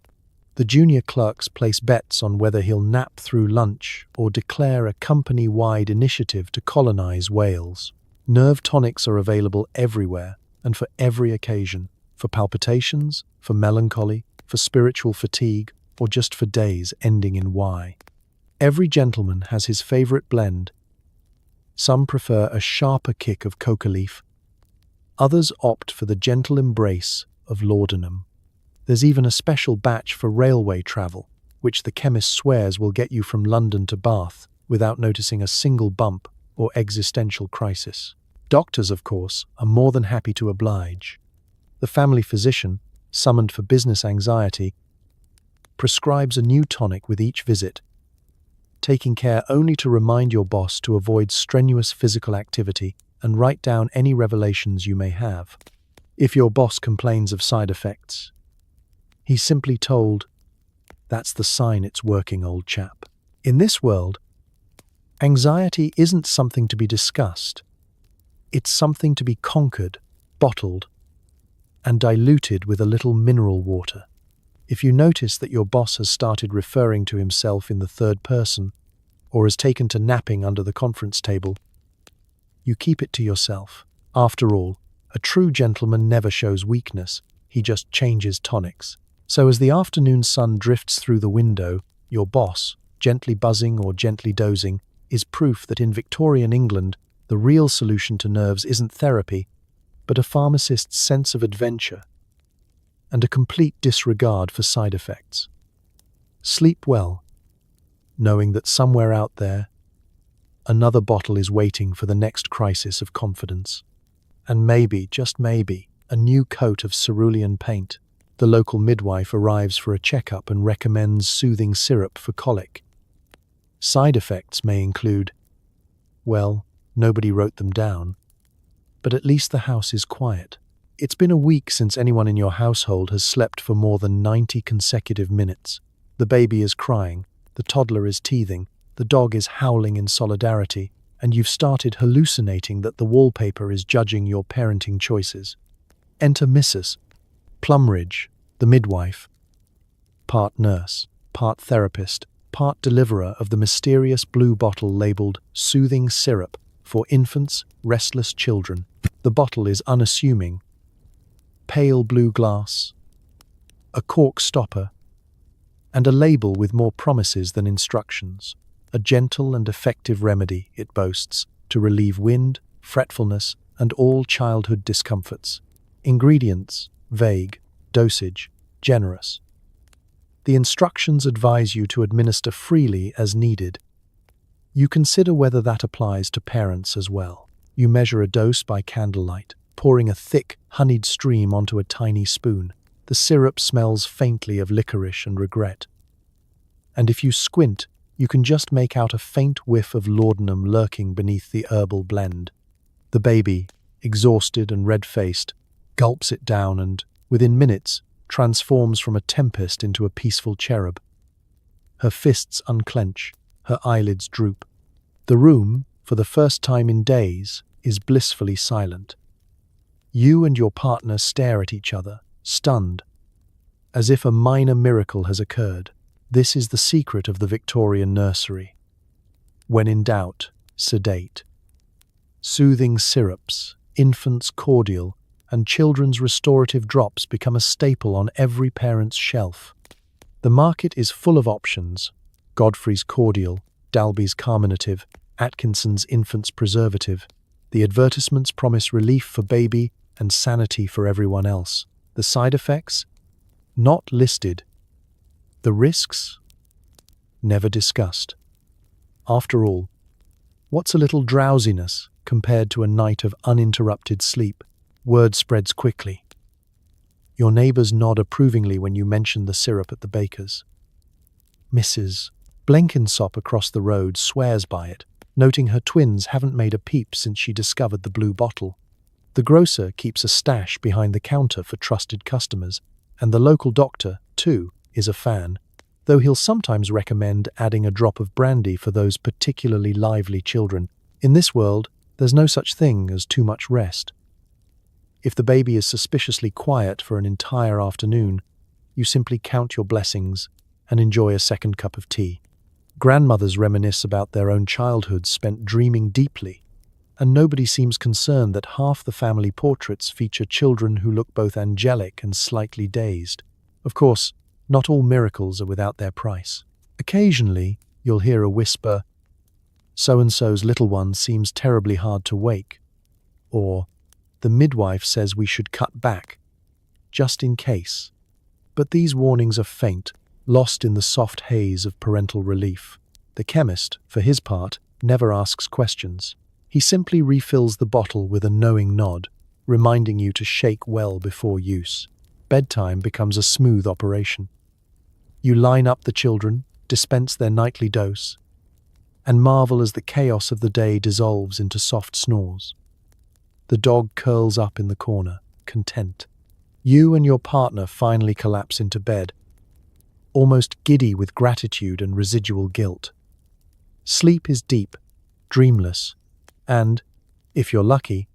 The junior clerks place bets on whether he'll nap through lunch or declare a company-wide initiative to colonize Wales. Nerve tonics are available everywhere and for every occasion, for palpitations, for melancholy, for spiritual fatigue, or just for days ending in Y. Every gentleman has his favorite blend. Some prefer a sharper kick of coca leaf. Others opt for the gentle embrace of laudanum. There's even a special batch for railway travel, which the chemist swears will get you from London to Bath without noticing a single bump or existential crisis. Doctors, of course, are more than happy to oblige. The family physician, summoned for business anxiety, prescribes a new tonic with each visit, taking care only to remind your boss to avoid strenuous physical activity and write down any revelations you may have. If your boss complains of side effects, he's simply told, "That's the sign it's working, old chap." In this world, anxiety isn't something to be discussed. It's something to be conquered, bottled, and diluted with a little mineral water. If you notice that your boss has started referring to himself in the third person, or has taken to napping under the conference table, you keep it to yourself. After all, a true gentleman never shows weakness, he just changes tonics. So as the afternoon sun drifts through the window, your boss, gently buzzing or gently dozing, is proof that in Victorian England, the real solution to nerves isn't therapy, but a pharmacist's sense of adventure and a complete disregard for side effects. Sleep well, knowing that somewhere out there, another bottle is waiting for the next crisis of confidence. And maybe, just maybe, a new coat of cerulean paint. The local midwife arrives for a checkup and recommends soothing syrup for colic. Side effects may include, well, nobody wrote them down, but at least the house is quiet. It's been a week since anyone in your household has slept for more than 90 consecutive minutes. The baby is crying, the toddler is teething, the dog is howling in solidarity, and you've started hallucinating that the wallpaper is judging your parenting choices. Enter Mrs. Plumridge, the midwife, part nurse, part therapist, part deliverer of the mysterious blue bottle labeled soothing syrup for infants, restless children. The bottle is unassuming. Pale blue glass, a cork stopper, and a label with more promises than instructions. A gentle and effective remedy, it boasts, to relieve wind, fretfulness, and all childhood discomforts. Ingredients, vague. Dosage, generous. The instructions advise you to administer freely as needed. You consider whether that applies to parents as well. You measure a dose by candlelight, pouring a thick, honeyed stream onto a tiny spoon. The syrup smells faintly of licorice and regret. And if you squint, you can just make out a faint whiff of laudanum lurking beneath the herbal blend. The baby, exhausted and red-faced, gulps it down and, within minutes, transforms from a tempest into a peaceful cherub. Her fists unclench, her eyelids droop. The room, for the first time in days, is blissfully silent. You and your partner stare at each other, stunned, as if a minor miracle has occurred. This is the secret of the Victorian nursery. When in doubt, sedate. Soothing syrups, infants' cordial, and children's restorative drops become a staple on every parent's shelf. The market is full of options: Godfrey's cordial, Dalby's carminative, Atkinson's infant's preservative. The advertisements promise relief for baby and sanity for everyone else. The side effects? Not listed. The risks? Never discussed. After all, What's a little drowsiness compared to a night of uninterrupted sleep? Word spreads quickly. Your neighbors nod approvingly when you mention the syrup at the baker's. Mrs. Blenkinsop across the road swears by it, noting her twins haven't made a peep since she discovered the blue bottle. The grocer keeps a stash behind the counter for trusted customers, and the local doctor, too, is a fan, though he'll sometimes recommend adding a drop of brandy for those particularly lively children. In this world, there's no such thing as too much rest. If the baby is suspiciously quiet for an entire afternoon, you simply count your blessings and enjoy a second cup of tea. Grandmothers reminisce about their own childhoods spent dreaming deeply, and nobody seems concerned that half the family portraits feature children who look both angelic and slightly dazed. Of course, not all miracles are without their price. Occasionally, you'll hear a whisper, "So-and-so's little one seems terribly hard to wake," or "The midwife says we should cut back, just in case." But these warnings are faint, lost in the soft haze of parental relief. The chemist, for his part, never asks questions. He simply refills the bottle with a knowing nod, reminding you to shake well before use. Bedtime becomes a smooth operation. You line up the children, dispense their nightly dose, and marvel as the chaos of the day dissolves into soft snores. The dog curls up in the corner, content. You and your partner finally collapse into bed, almost giddy with gratitude and residual guilt. Sleep is deep, dreamless, and, if you're lucky,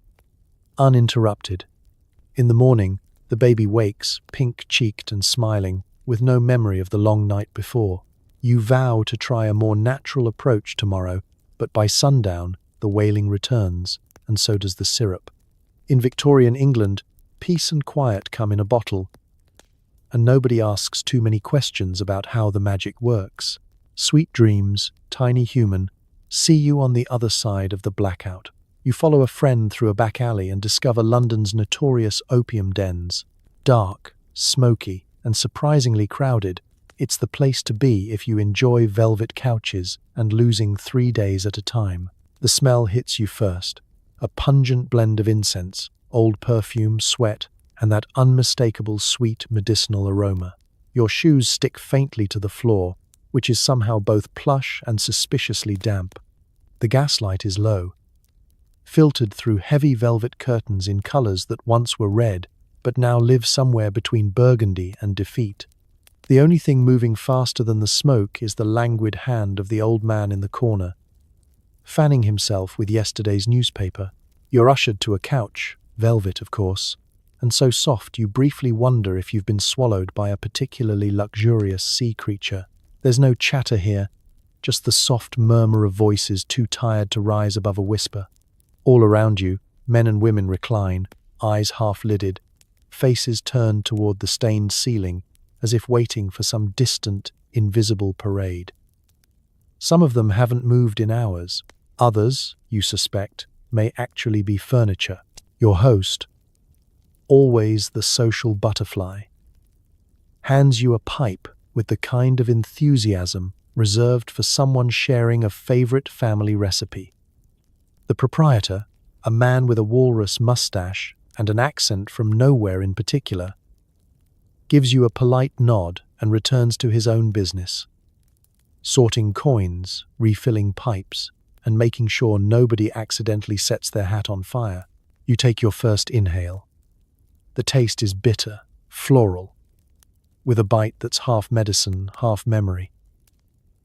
uninterrupted. In the morning, the baby wakes, pink-cheeked and smiling, with no memory of the long night before. You vow to try a more natural approach tomorrow, but by sundown, the wailing returns, and so does the syrup. In Victorian England, peace and quiet come in a bottle, and nobody asks too many questions about how the magic works. Sweet dreams, tiny human, see you on the other side of the blackout. You follow a friend through a back alley and discover London's notorious opium dens. Dark, smoky, and surprisingly crowded, it's the place to be if you enjoy velvet couches and losing 3 days at a time. The smell hits you first, a pungent blend of incense, old perfume, sweat, and that unmistakable sweet medicinal aroma. Your shoes stick faintly to the floor, which is somehow both plush and suspiciously damp. The gaslight is low, filtered through heavy velvet curtains in colors that once were red, but now live somewhere between burgundy and defeat. The only thing moving faster than the smoke is the languid hand of the old man in the corner, fanning himself with yesterday's newspaper. You're ushered to a couch, velvet of course, and so soft you briefly wonder if you've been swallowed by a particularly luxurious sea creature. There's no chatter here, just the soft murmur of voices too tired to rise above a whisper. All around you, men and women recline, eyes half-lidded, faces turned toward the stained ceiling, as if waiting for some distant, invisible parade. Some of them haven't moved in hours. Others, you suspect, may actually be furniture. Your host, always the social butterfly, hands you a pipe with the kind of enthusiasm reserved for someone sharing a favorite family recipe. The proprietor, a man with a walrus mustache and an accent from nowhere in particular, gives you a polite nod and returns to his own business, sorting coins, refilling pipes, and making sure nobody accidentally sets their hat on fire. You take your first inhale. The taste is bitter, floral, with a bite that's half medicine, half memory.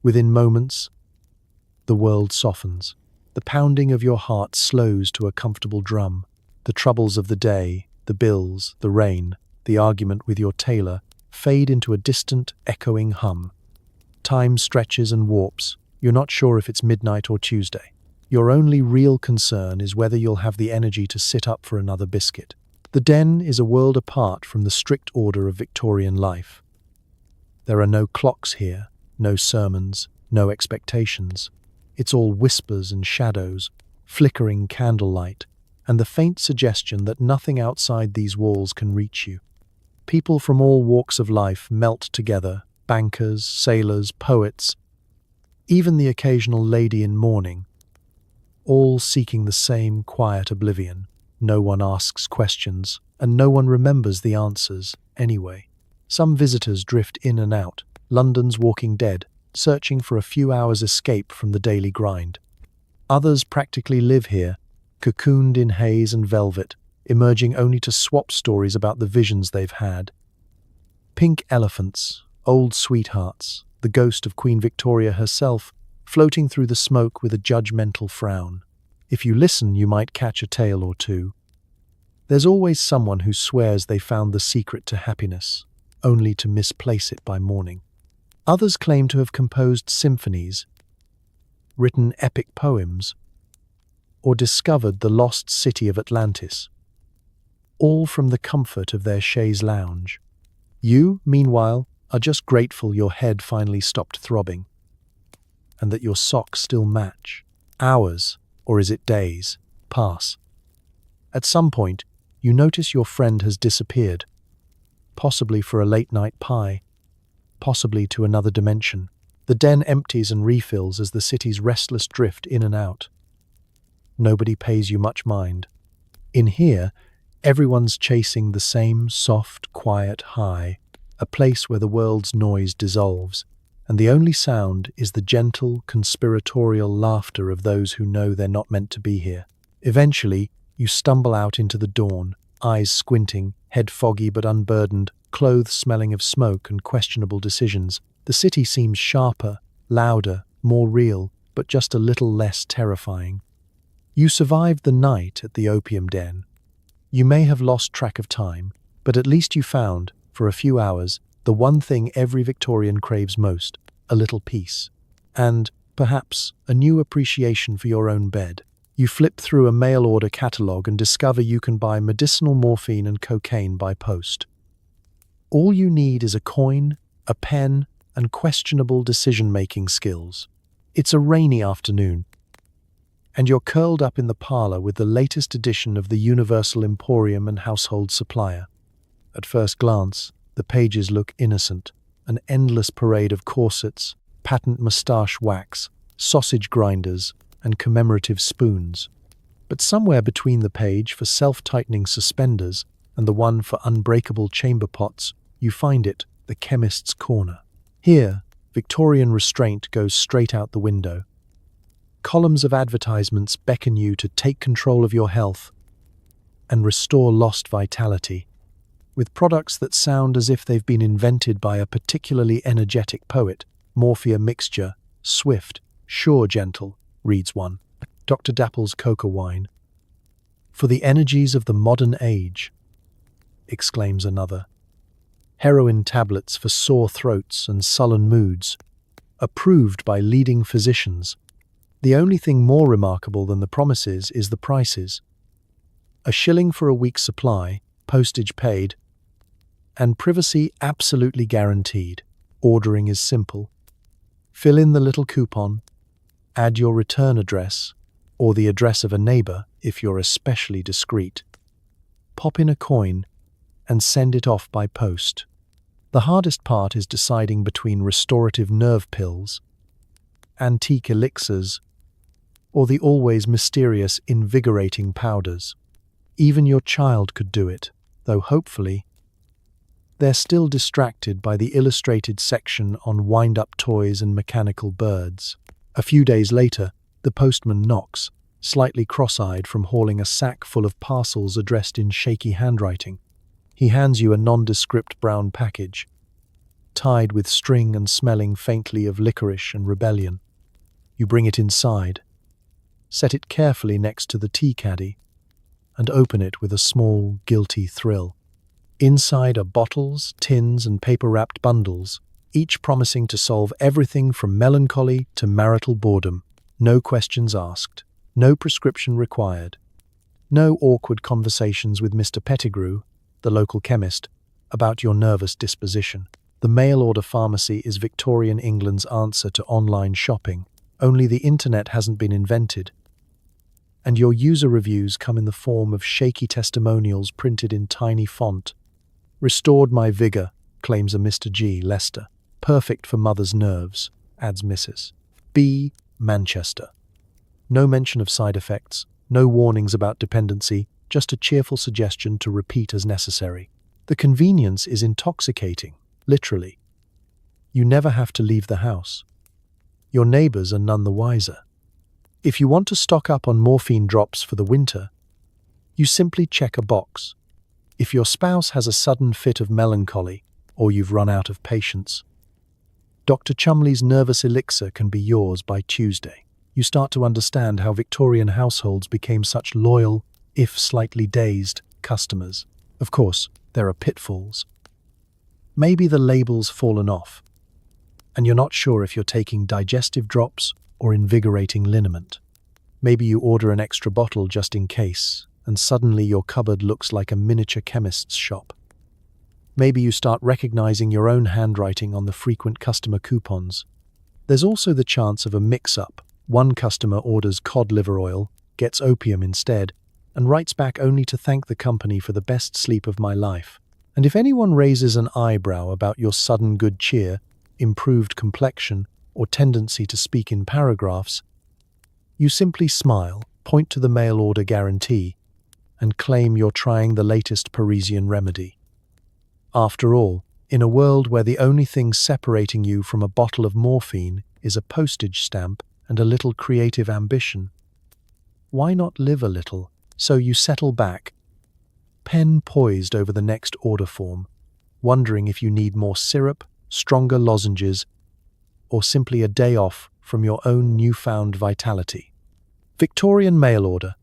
Within moments, the world softens. The pounding of your heart slows to a comfortable drum. The troubles of the day, the bills, the rain, the argument with your tailor, fade into a distant, echoing hum. Time stretches and warps. You're not sure if it's midnight or Tuesday. Your only real concern is whether you'll have the energy to sit up for another biscuit. The den is a world apart from the strict order of Victorian life. There are no clocks here, no sermons, no expectations. It's all whispers and shadows, flickering candlelight, and the faint suggestion that nothing outside these walls can reach you. People from all walks of life melt together, bankers, sailors, poets, even the occasional lady in mourning. all seeking the same quiet oblivion. No one asks questions, and no one remembers the answers anyway. Some visitors drift in and out, London's Walking Dead, searching for a few hours' escape from the daily grind. Others practically live here, cocooned in haze and velvet, emerging only to swap stories about the visions they've had. Pink elephants, old sweethearts, the ghost of Queen Victoria herself, floating through the smoke with a judgmental frown. If you listen, you might catch a tale or two. There's always someone who swears they found the secret to happiness, only to misplace it by morning. Others claim to have composed symphonies, written epic poems, or discovered the lost city of Atlantis, all from the comfort of their chaise lounge. You, meanwhile, are just grateful your head finally stopped throbbing, and that your socks still match. Hours, or is it days, pass. At some point, you notice your friend has disappeared, possibly for a late-night pie, possibly to another dimension. The den empties and refills as the city's restless drift in and out. Nobody pays you much mind. In here, everyone's chasing the same soft, quiet high, a place where the world's noise dissolves, and the only sound is the gentle, conspiratorial laughter of those who know they're not meant to be here. Eventually, you stumble out into the dawn, eyes squinting, head foggy but unburdened, clothes smelling of smoke and questionable decisions. The city seems sharper, louder, more real, but just a little less terrifying. You survived the night at the opium den. You may have lost track of time, but at least you found, for a few hours, the one thing every Victorian craves most, a little peace. And, perhaps, a new appreciation for your own bed. You flip through a mail-order catalogue and discover you can buy medicinal morphine and cocaine by post. All you need is a coin, a pen, and questionable decision-making skills. It's a rainy afternoon, and you're curled up in the parlour with the latest edition of the Universal Emporium and Household Supplier. At first glance, the pages look innocent, an endless parade of corsets, patent moustache wax, sausage grinders, and commemorative spoons. But somewhere between the page for self-tightening suspenders and the one for unbreakable chamber pots, you find it, the chemist's corner. Here, Victorian restraint goes straight out the window. Columns of advertisements beckon you to take control of your health and restore lost vitality, with products that sound as if they've been invented by a particularly energetic poet. Morphia mixture, swift, sure gentle, reads one. Dr. Dapple's coca wine. For the energies of the modern age, exclaims another. Heroin tablets for sore throats and sullen moods, approved by leading physicians. The only thing more remarkable than the promises is the prices. £1 for a week's supply, postage paid, and privacy absolutely guaranteed. Ordering is simple. Fill in the little coupon, add your return address, or the address of a neighbour if you're especially discreet. Pop in a coin and send it off by post. The hardest part is deciding between restorative nerve pills, antique elixirs, or the always mysterious invigorating powders. Even your child could do it, though hopefully they're still distracted by the illustrated section on wind-up toys and mechanical birds. A few days later, the postman knocks, slightly cross-eyed from hauling a sack full of parcels addressed in shaky handwriting. He hands you a nondescript brown package, tied with string and smelling faintly of licorice and rebellion. You bring it inside, set it carefully next to the tea caddy, and open it with a small, guilty thrill. Inside are bottles, tins, and paper-wrapped bundles, each promising to solve everything from melancholy to marital boredom. No questions asked, no prescription required, no awkward conversations with Mr. Pettigrew, the local chemist, about your nervous disposition. The mail-order pharmacy is Victorian England's answer to online shopping, only the internet hasn't been invented. And your user reviews come in the form of shaky testimonials printed in tiny font. Restored my vigour, claims a Mr. G. Lester. Perfect for mother's nerves, adds Mrs. B. Manchester. No mention of side effects, no warnings about dependency, just a cheerful suggestion to repeat as necessary. The convenience is intoxicating, literally. You never have to leave the house. Your neighbors are none the wiser. If you want to stock up on morphine drops for the winter, you simply check a box. If your spouse has a sudden fit of melancholy, or you've run out of patience, Dr. Chumley's nervous elixir can be yours by Tuesday. You start to understand how Victorian households became such loyal, if slightly dazed, customers. Of course, there are pitfalls. Maybe the label's fallen off, and you're not sure if you're taking digestive drops or invigorating liniment. Maybe you order an extra bottle just in case, and suddenly your cupboard looks like a miniature chemist's shop. Maybe you start recognizing your own handwriting on the frequent customer coupons. There's also the chance of a mix-up. One customer orders cod liver oil, gets opium instead, and writes back only to thank the company for the best sleep of my life. And if anyone raises an eyebrow about your sudden good cheer, improved complexion, or tendency to speak in paragraphs, you simply smile, point to the mail order guarantee, and claim you're trying the latest Parisian remedy. After all, in a world where the only thing separating you from a bottle of morphine is a postage stamp and a little creative ambition, why not live a little? So you settle back, pen poised over the next order form, wondering if you need more syrup, stronger lozenges, or simply a day off from your own newfound vitality. Victorian mail order.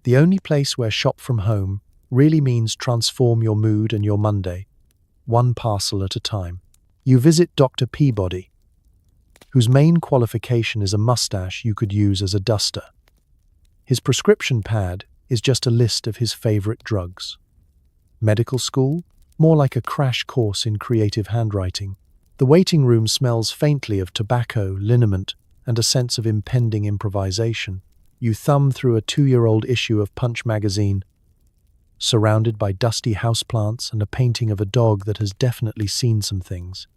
The only place where shop from home really means transform your mood and your Monday, one parcel at a time. You visit Dr. Peabody, whose main qualification is a mustache you could use as a duster. His prescription pad is just a list of his favorite drugs. Medical school? More like a crash course in creative handwriting. The waiting room smells faintly of tobacco, liniment, and a sense of impending improvisation. You thumb through a 2-year-old issue of Punch magazine, surrounded by dusty houseplants and a painting of a dog that has definitely seen some things.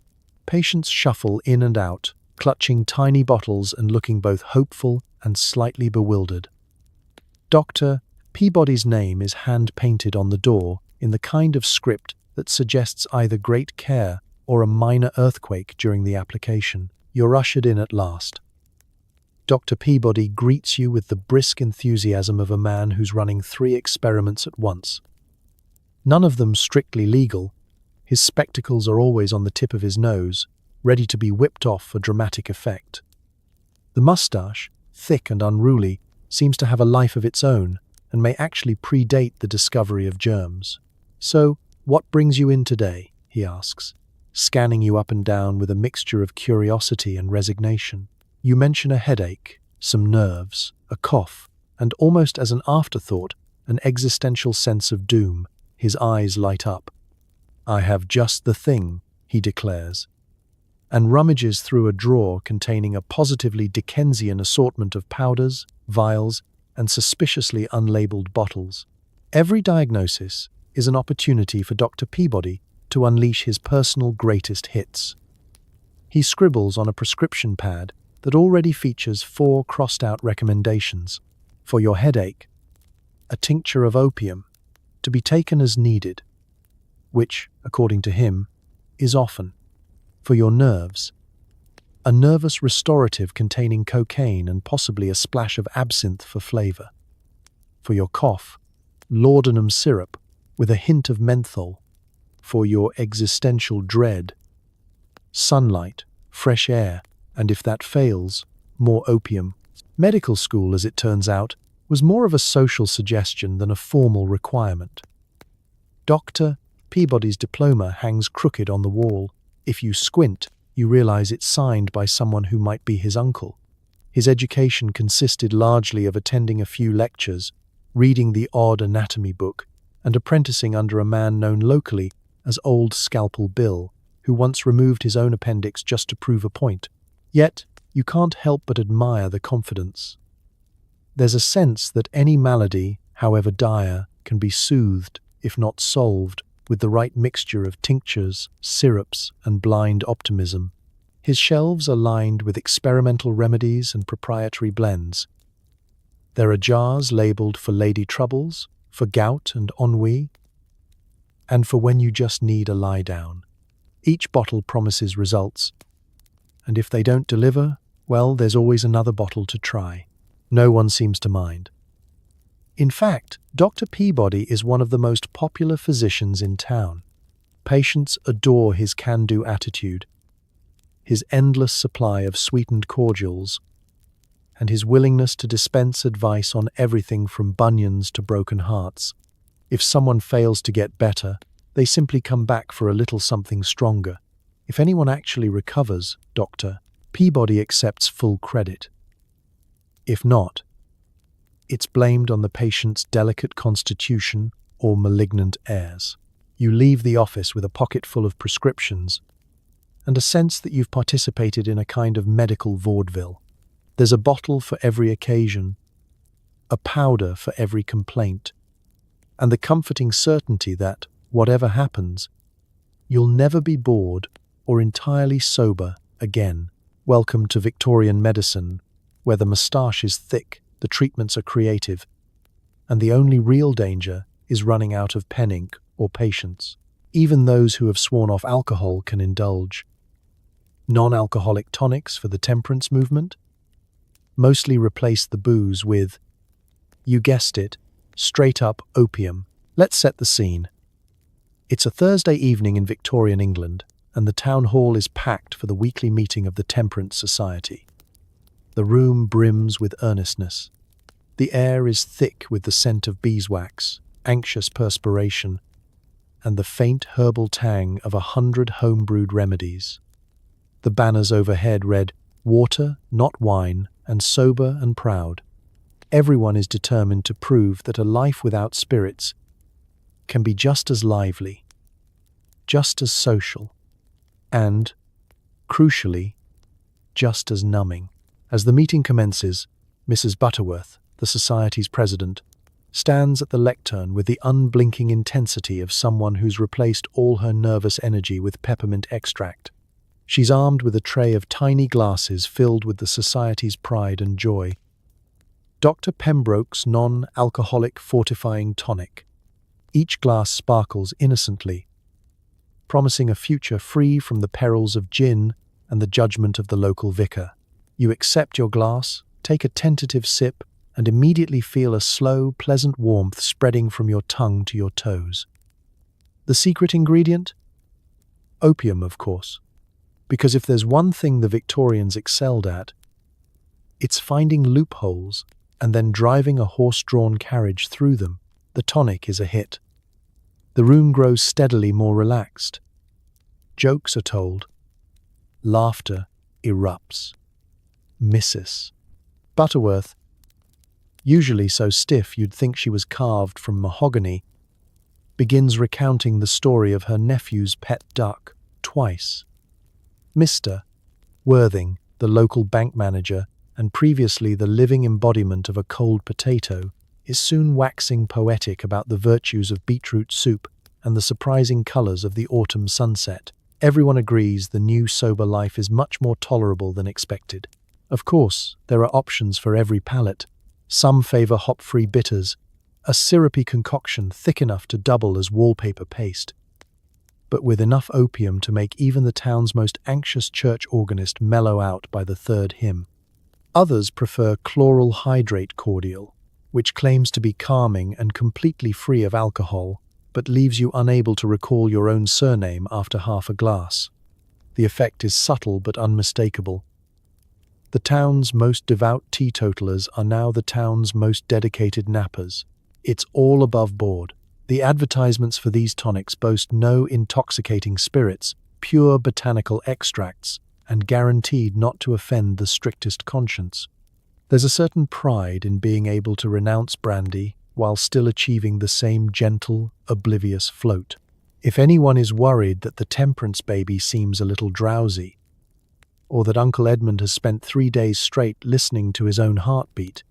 Patients shuffle in and out, clutching tiny bottles and looking both hopeful and slightly bewildered. Dr. Peabody's name is hand-painted on the door in the kind of script that suggests either great care or a minor earthquake during the application. You're ushered in at last. Dr. Peabody greets you with the brisk enthusiasm of a man who's running 3 experiments at once. None of them strictly legal. His spectacles are always on the tip of his nose, ready to be whipped off for dramatic effect. The mustache, thick and unruly, seems to have a life of its own and may actually predate the discovery of germs. So, what brings you in today? He asks, scanning you up and down with a mixture of curiosity and resignation. You mention a headache, some nerves, a cough, and almost as an afterthought, an existential sense of doom. His eyes light up. I have just the thing, he declares, and rummages through a drawer containing a positively Dickensian assortment of powders, vials, and suspiciously unlabeled bottles. Every diagnosis is an opportunity for Dr. Peabody to unleash his personal greatest hits. He scribbles on a prescription pad that already features 4 crossed-out recommendations. For your headache, a tincture of opium, to be taken as needed, which, according to him, is often. For your nerves, a nervous restorative containing cocaine and possibly a splash of absinthe for flavor. For your cough, laudanum syrup with a hint of menthol. For your existential dread, sunlight, fresh air, and if that fails, more opium. Medical school, as it turns out, was more of a social suggestion than a formal requirement. Dr. Peabody's diploma hangs crooked on the wall. If you squint, you realize it's signed by someone who might be his uncle. His education consisted largely of attending a few lectures, reading the odd anatomy book, and apprenticing under a man known locally as Old Scalpel Bill, who once removed his own appendix just to prove a point. Yet, you can't help but admire the confidence. There's a sense that any malady, however dire, can be soothed, if not solved, with the right mixture of tinctures, syrups, and blind optimism. His shelves are lined with experimental remedies and proprietary blends. There are jars labeled for lady troubles, for gout and ennui, and for when you just need a lie down. Each bottle promises results, and if they don't deliver, well, there's always another bottle to try. No one seems to mind. In fact, Dr. Peabody is one of the most popular physicians in town. Patients adore his can-do attitude, his endless supply of sweetened cordials, and his willingness to dispense advice on everything from bunions to broken hearts. If someone fails to get better, they simply come back for a little something stronger. If anyone actually recovers, Dr. Peabody accepts full credit. If not, it's blamed on the patient's delicate constitution or malignant heirs. You leave the office with a pocket full of prescriptions and a sense that you've participated in a kind of medical vaudeville. There's a bottle for every occasion, a powder for every complaint, and the comforting certainty that, whatever happens, you'll never be bored or entirely sober again. Welcome to Victorian medicine, where the moustache is thick, the treatments are creative, and the only real danger is running out of pen ink or patience. Even those who have sworn off alcohol can indulge. Non-alcoholic tonics for the temperance movement mostly replace the booze with, you guessed it, straight-up opium. Let's set the scene. It's a Thursday evening in Victorian England, and the town hall is packed for the weekly meeting of the Temperance Society. The room brims with earnestness. The air is thick with the scent of beeswax, anxious perspiration, and the faint herbal tang of 100 home-brewed remedies. The banners overhead read, "Water, not wine, and sober and proud." Everyone is determined to prove that a life without spirits can be just as lively, just as social, and, crucially, just as numbing. As the meeting commences, Mrs. Butterworth, the Society's president, stands at the lectern with the unblinking intensity of someone who's replaced all her nervous energy with peppermint extract. She's armed with a tray of tiny glasses filled with the Society's pride and joy. Dr. Pembroke's non-alcoholic fortifying tonic. Each glass sparkles innocently, promising a future free from the perils of gin and the judgment of the local vicar. You accept your glass, take a tentative sip, and immediately feel a slow, pleasant warmth spreading from your tongue to your toes. The secret ingredient? Opium, of course. Because if there's one thing the Victorians excelled at, it's finding loopholes and then driving a horse-drawn carriage through them. The tonic is a hit. The room grows steadily more relaxed. Jokes are told. Laughter erupts. Mrs. Butterworth, usually so stiff you'd think she was carved from mahogany, begins recounting the story of her nephew's pet duck twice. Mr. Worthing, the local bank manager and previously the living embodiment of a cold potato, is soon waxing poetic about the virtues of beetroot soup and the surprising colours of the autumn sunset. Everyone agrees the new sober life is much more tolerable than expected. Of course, there are options for every palate. Some favour hop-free bitters, a syrupy concoction thick enough to double as wallpaper paste, but with enough opium to make even the town's most anxious church organist mellow out by the third hymn. Others prefer chloral hydrate cordial, which claims to be calming and completely free of alcohol, but leaves you unable to recall your own surname after half a glass. The effect is subtle but unmistakable. The town's most devout teetotalers are now the town's most dedicated nappers. It's all above board. The advertisements for these tonics boast no intoxicating spirits, pure botanical extracts, and guaranteed not to offend the strictest conscience. There's a certain pride in being able to renounce brandy while still achieving the same gentle, oblivious float. If anyone is worried that the temperance baby seems a little drowsy, or that Uncle Edmund has spent 3 days straight listening to his own heartbeat,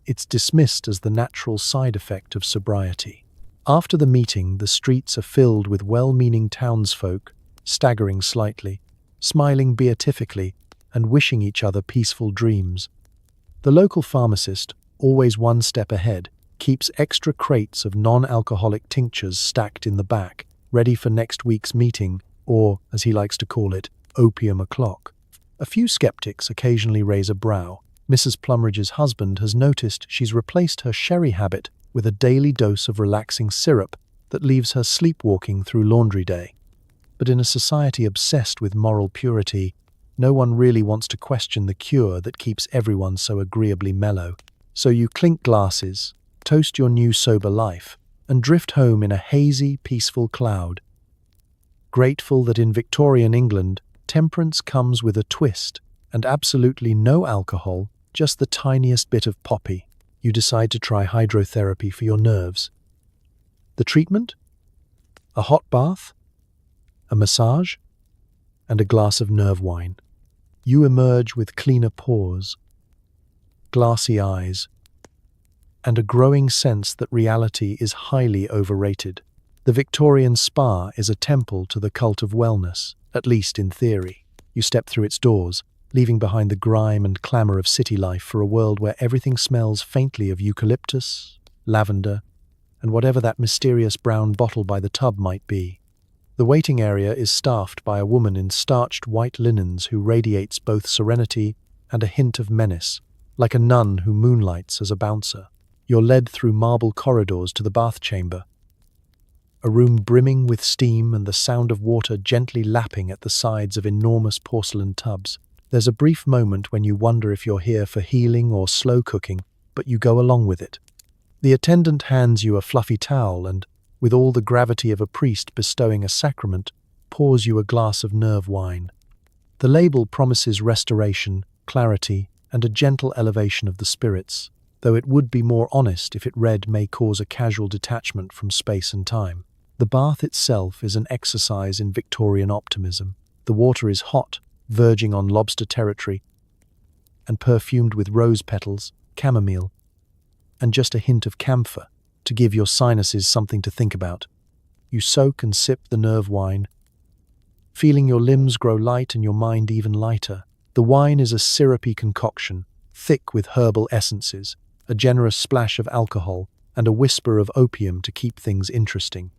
it's dismissed as the natural side effect of sobriety. After the meeting, the streets are filled with well-meaning townsfolk, staggering slightly. smiling beatifically and wishing each other peaceful dreams. The local pharmacist, always one step ahead, keeps extra crates of non-alcoholic tinctures stacked in the back, ready for next week's meeting, or, as he likes to call it, opium o'clock. A few skeptics occasionally raise a brow. Mrs. Plumridge's husband has noticed she's replaced her sherry habit with a daily dose of relaxing syrup that leaves her sleepwalking through laundry day. But in a society obsessed with moral purity, no one really wants to question the cure that keeps everyone so agreeably mellow. So you clink glasses, toast your new sober life, and drift home in a hazy, peaceful cloud. Grateful that in Victorian England, temperance comes with a twist, and absolutely no alcohol, just the tiniest bit of poppy. You decide to try hydrotherapy for your nerves. The treatment? A hot bath, a massage, and a glass of nerve wine. You emerge with cleaner pores, glassy eyes, and a growing sense that reality is highly overrated. The Victorian spa is a temple to the cult of wellness, at least in theory. You step through its doors, leaving behind the grime and clamour of city life for a world where everything smells faintly of eucalyptus, lavender, and whatever that mysterious brown bottle by the tub might be. The waiting area is staffed by a woman in starched white linens who radiates both serenity and a hint of menace, like a nun who moonlights as a bouncer. You're led through marble corridors to the bath chamber, a room brimming with steam and the sound of water gently lapping at the sides of enormous porcelain tubs. There's a brief moment when you wonder if you're here for healing or slow cooking, but you go along with it. The attendant hands you a fluffy towel and, with all the gravity of a priest bestowing a sacrament, pours you a glass of nerve wine. The label promises restoration, clarity, and a gentle elevation of the spirits, though it would be more honest if it read may cause a casual detachment from space and time. The bath itself is an exercise in Victorian optimism. The water is hot, verging on lobster territory, and perfumed with rose petals, chamomile, and just a hint of camphor to give your sinuses something to think about. You soak and sip the nerve wine, feeling your limbs grow light and your mind even lighter. The wine is a syrupy concoction, thick with herbal essences, a generous splash of alcohol, and a whisper of opium to keep things interesting.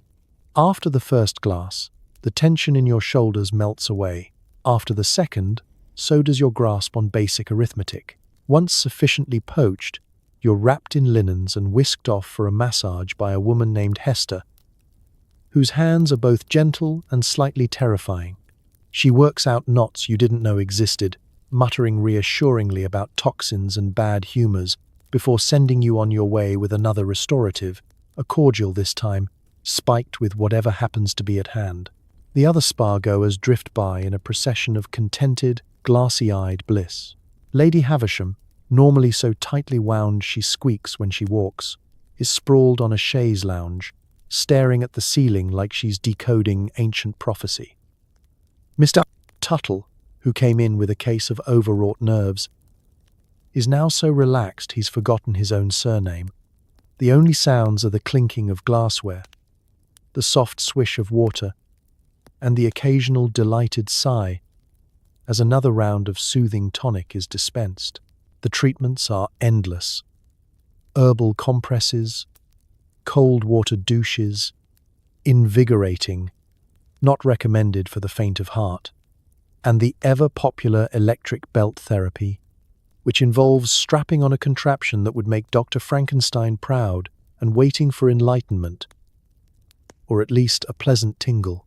After the first glass, the tension in your shoulders melts away. After the second, so does your grasp on basic arithmetic. Once sufficiently poached, you're wrapped in linens and whisked off for a massage by a woman named Hester, whose hands are both gentle and slightly terrifying. She works out knots you didn't know existed, muttering reassuringly about toxins and bad humors, before sending you on your way with another restorative, a cordial this time, spiked with whatever happens to be at hand. The other spa-goers drift by in a procession of contented, glassy-eyed bliss. Lady Havisham, normally so tightly wound she squeaks when she walks, is sprawled on a chaise lounge, staring at the ceiling like she's decoding ancient prophecy. Mr. Tuttle, who came in with a case of overwrought nerves, is now so relaxed he's forgotten his own surname. The only sounds are the clinking of glassware, the soft swish of water, and the occasional delighted sigh as another round of soothing tonic is dispensed. The treatments are endless. Herbal compresses, cold water douches, invigorating, not recommended for the faint of heart, and the ever-popular electric belt therapy, which involves strapping on a contraption that would make Dr. Frankenstein proud and waiting for enlightenment, or at least a pleasant tingle.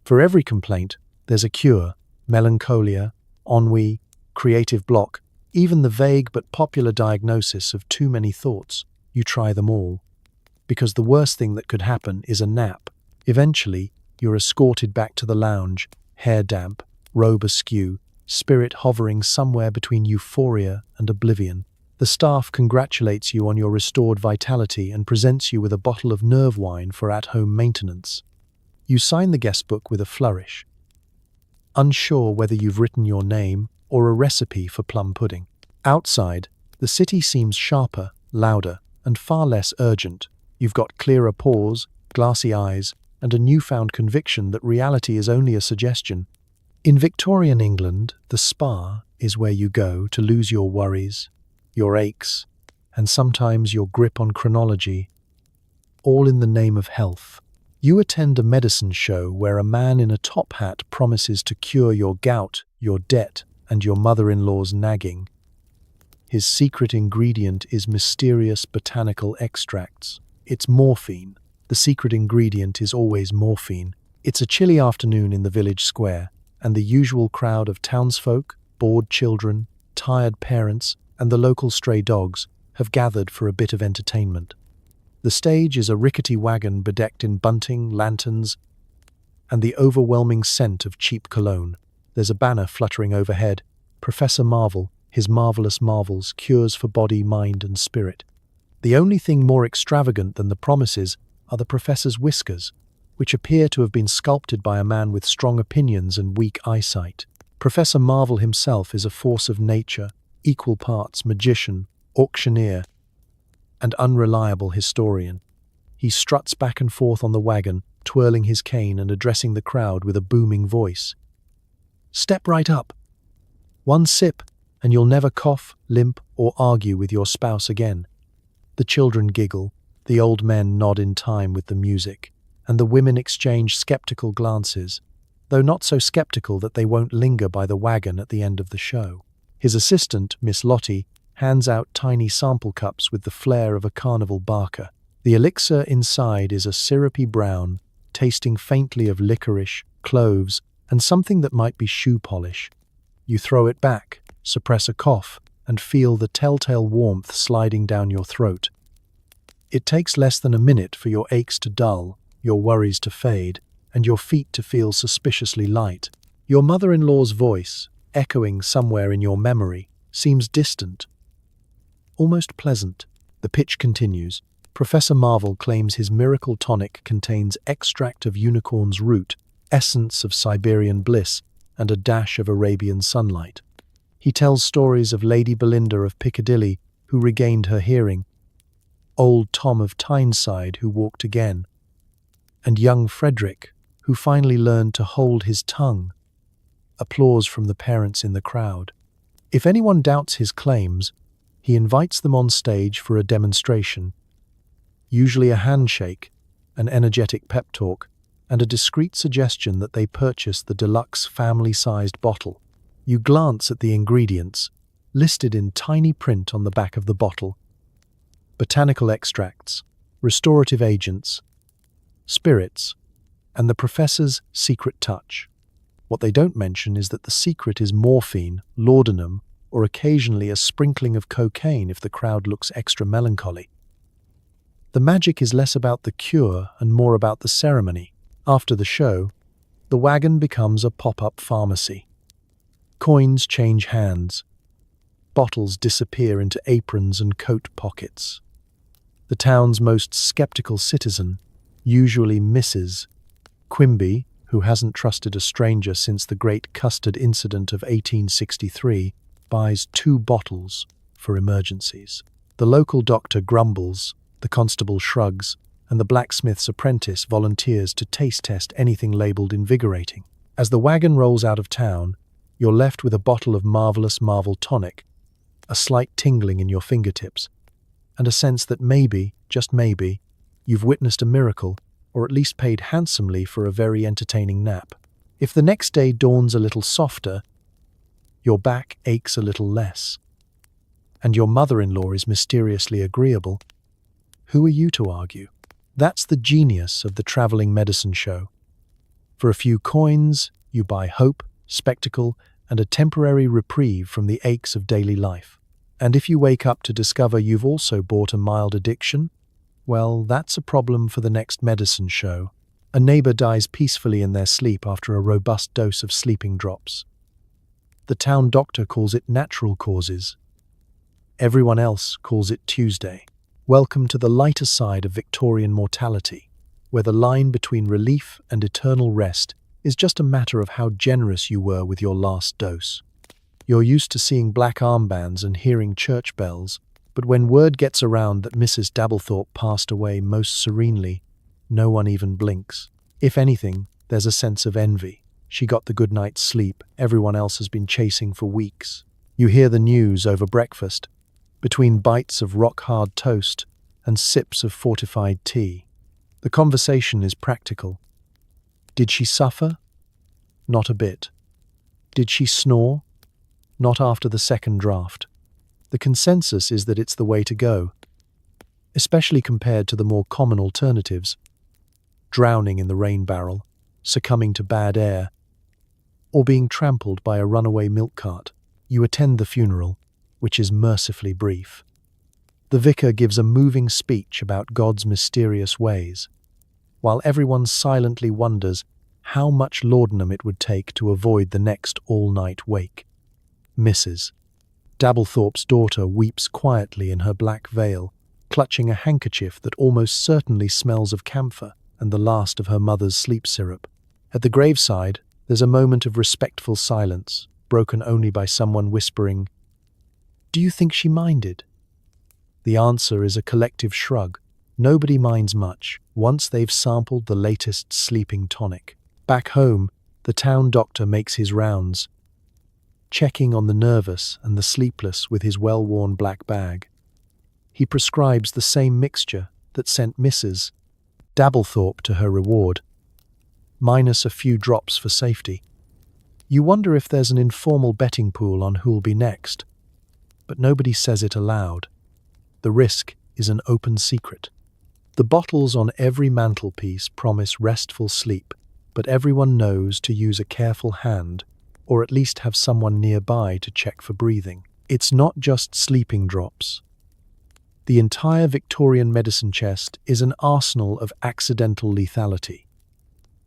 For every complaint, there's a cure: melancholia, ennui, creative block, even the vague but popular diagnosis of too many thoughts. You try them all. Because the worst thing that could happen is a nap. Eventually, you're escorted back to the lounge, hair damp, robe askew, spirit hovering somewhere between euphoria and oblivion. The staff congratulates you on your restored vitality and presents you with a bottle of nerve wine for at-home maintenance. You sign the guest book with a flourish, unsure whether you've written your name or a recipe for plum pudding. Outside, the city seems sharper, louder, and far less urgent. You've got clearer pores, glassy eyes, and a newfound conviction that reality is only a suggestion, In Victorian England, the spa is where you go to lose your worries, your aches, and sometimes your grip on chronology, all in the name of health. You attend a medicine show where a man in a top hat promises to cure your gout, your debt, and your mother-in-law's nagging. His secret ingredient is mysterious botanical extracts. It's morphine. The secret ingredient is always morphine. It's a chilly afternoon in the village square, and the usual crowd of townsfolk, bored children, tired parents, and the local stray dogs have gathered for a bit of entertainment. The stage is a rickety wagon bedecked in bunting, lanterns, and the overwhelming scent of cheap cologne. There's a banner fluttering overhead. Professor Marvel, his marvelous marvels, cures for body, mind, and spirit. The only thing more extravagant than the promises are the professor's whiskers, which appear to have been sculpted by a man with strong opinions and weak eyesight. Professor Marvel himself is a force of nature, equal parts magician, auctioneer, and unreliable historian. He struts back and forth on the wagon, twirling his cane and addressing the crowd with a booming voice. Step right up. One sip, and you'll never cough, limp, or argue with your spouse again. The children giggle, the old men nod in time with the music, and the women exchange skeptical glances, though not so skeptical that they won't linger by the wagon at the end of the show. His assistant, Miss Lottie, hands out tiny sample cups with the flair of a carnival barker. The elixir inside is a syrupy brown, tasting faintly of licorice, cloves, and something that might be shoe polish. You throw it back, suppress a cough, and feel the telltale warmth sliding down your throat. It takes less than a minute for your aches to dull, your worries to fade, and your feet to feel suspiciously light. Your mother-in-law's voice, echoing somewhere in your memory, seems distant, almost pleasant. The pitch continues. Professor Marvel claims his miracle tonic contains extract of unicorn's root, essence of Siberian bliss, and a dash of Arabian sunlight. He tells stories of Lady Belinda of Piccadilly, who regained her hearing, old Tom of Tyneside, who walked again, and young Frederick, who finally learned to hold his tongue. Applause from the parents in the crowd. If anyone doubts his claims, he invites them on stage for a demonstration, usually a handshake, an energetic pep talk, and a discreet suggestion that they purchase the deluxe family-sized bottle. You glance at the ingredients, listed in tiny print on the back of the bottle. Botanical extracts, restorative agents, spirits, and the professor's secret touch. What they don't mention is that the secret is morphine, laudanum, or occasionally a sprinkling of cocaine if the crowd looks extra melancholy. The magic is less about the cure and more about the ceremony. After the show, the wagon becomes a pop-up pharmacy. Coins change hands. Bottles disappear into aprons and coat pockets. The town's most skeptical citizen, usually Mrs. Quimby, who hasn't trusted a stranger since the Great Custard Incident of 1863, buys 2 bottles for emergencies. The local doctor grumbles, the constable shrugs, and the blacksmith's apprentice volunteers to taste test anything labeled invigorating. As the wagon rolls out of town, you're left with a bottle of marvelous Marvel tonic, a slight tingling in your fingertips, and a sense that maybe, just maybe, you've witnessed a miracle, or at least paid handsomely for a very entertaining nap. If the next day dawns a little softer, your back aches a little less, and your mother-in-law is mysteriously agreeable, who are you to argue? That's the genius of the traveling medicine show. For a few coins, you buy hope, spectacle, and a temporary reprieve from the aches of daily life. And if you wake up to discover you've also bought a mild addiction, well, that's a problem for the next medicine show. A neighbor dies peacefully in their sleep after a robust dose of sleeping drops. The town doctor calls it natural causes. Everyone else calls it Tuesday. Welcome to the lighter side of Victorian mortality, where the line between relief and eternal rest is just a matter of how generous you were with your last dose. You're used to seeing black armbands and hearing church bells, but when word gets around that Mrs. Dabblethorpe passed away most serenely, no one even blinks. If anything, there's a sense of envy. She got the good night's sleep everyone else has been chasing for weeks. You hear the news over breakfast, between bites of rock-hard toast and sips of fortified tea. The conversation is practical. Did she suffer? Not a bit. Did she snore? Not after the second draft. The consensus is that it's the way to go, especially compared to the more common alternatives: drowning in the rain barrel, succumbing to bad air, or being trampled by a runaway milk cart. You attend the funeral, which is mercifully brief. The vicar gives a moving speech about God's mysterious ways, while everyone silently wonders how much laudanum it would take to avoid the next all-night wake. Mrs. Dabblethorpe's daughter weeps quietly in her black veil, clutching a handkerchief that almost certainly smells of camphor and the last of her mother's sleep syrup. At the graveside, there's a moment of respectful silence, broken only by someone whispering, "Do you think she minded?" The answer is a collective shrug. Nobody minds much, once they've sampled the latest sleeping tonic. Back home, the town doctor makes his rounds, checking on the nervous and the sleepless with his well-worn black bag. He prescribes the same mixture that sent Mrs. Dabblethorpe to her reward, minus a few drops for safety. You wonder if there's an informal betting pool on who'll be next, but nobody says it aloud. The risk is an open secret. The bottles on every mantelpiece promise restful sleep, but everyone knows to use a careful hand, or at least have someone nearby to check for breathing. It's not just sleeping drops. The entire Victorian medicine chest is an arsenal of accidental lethality.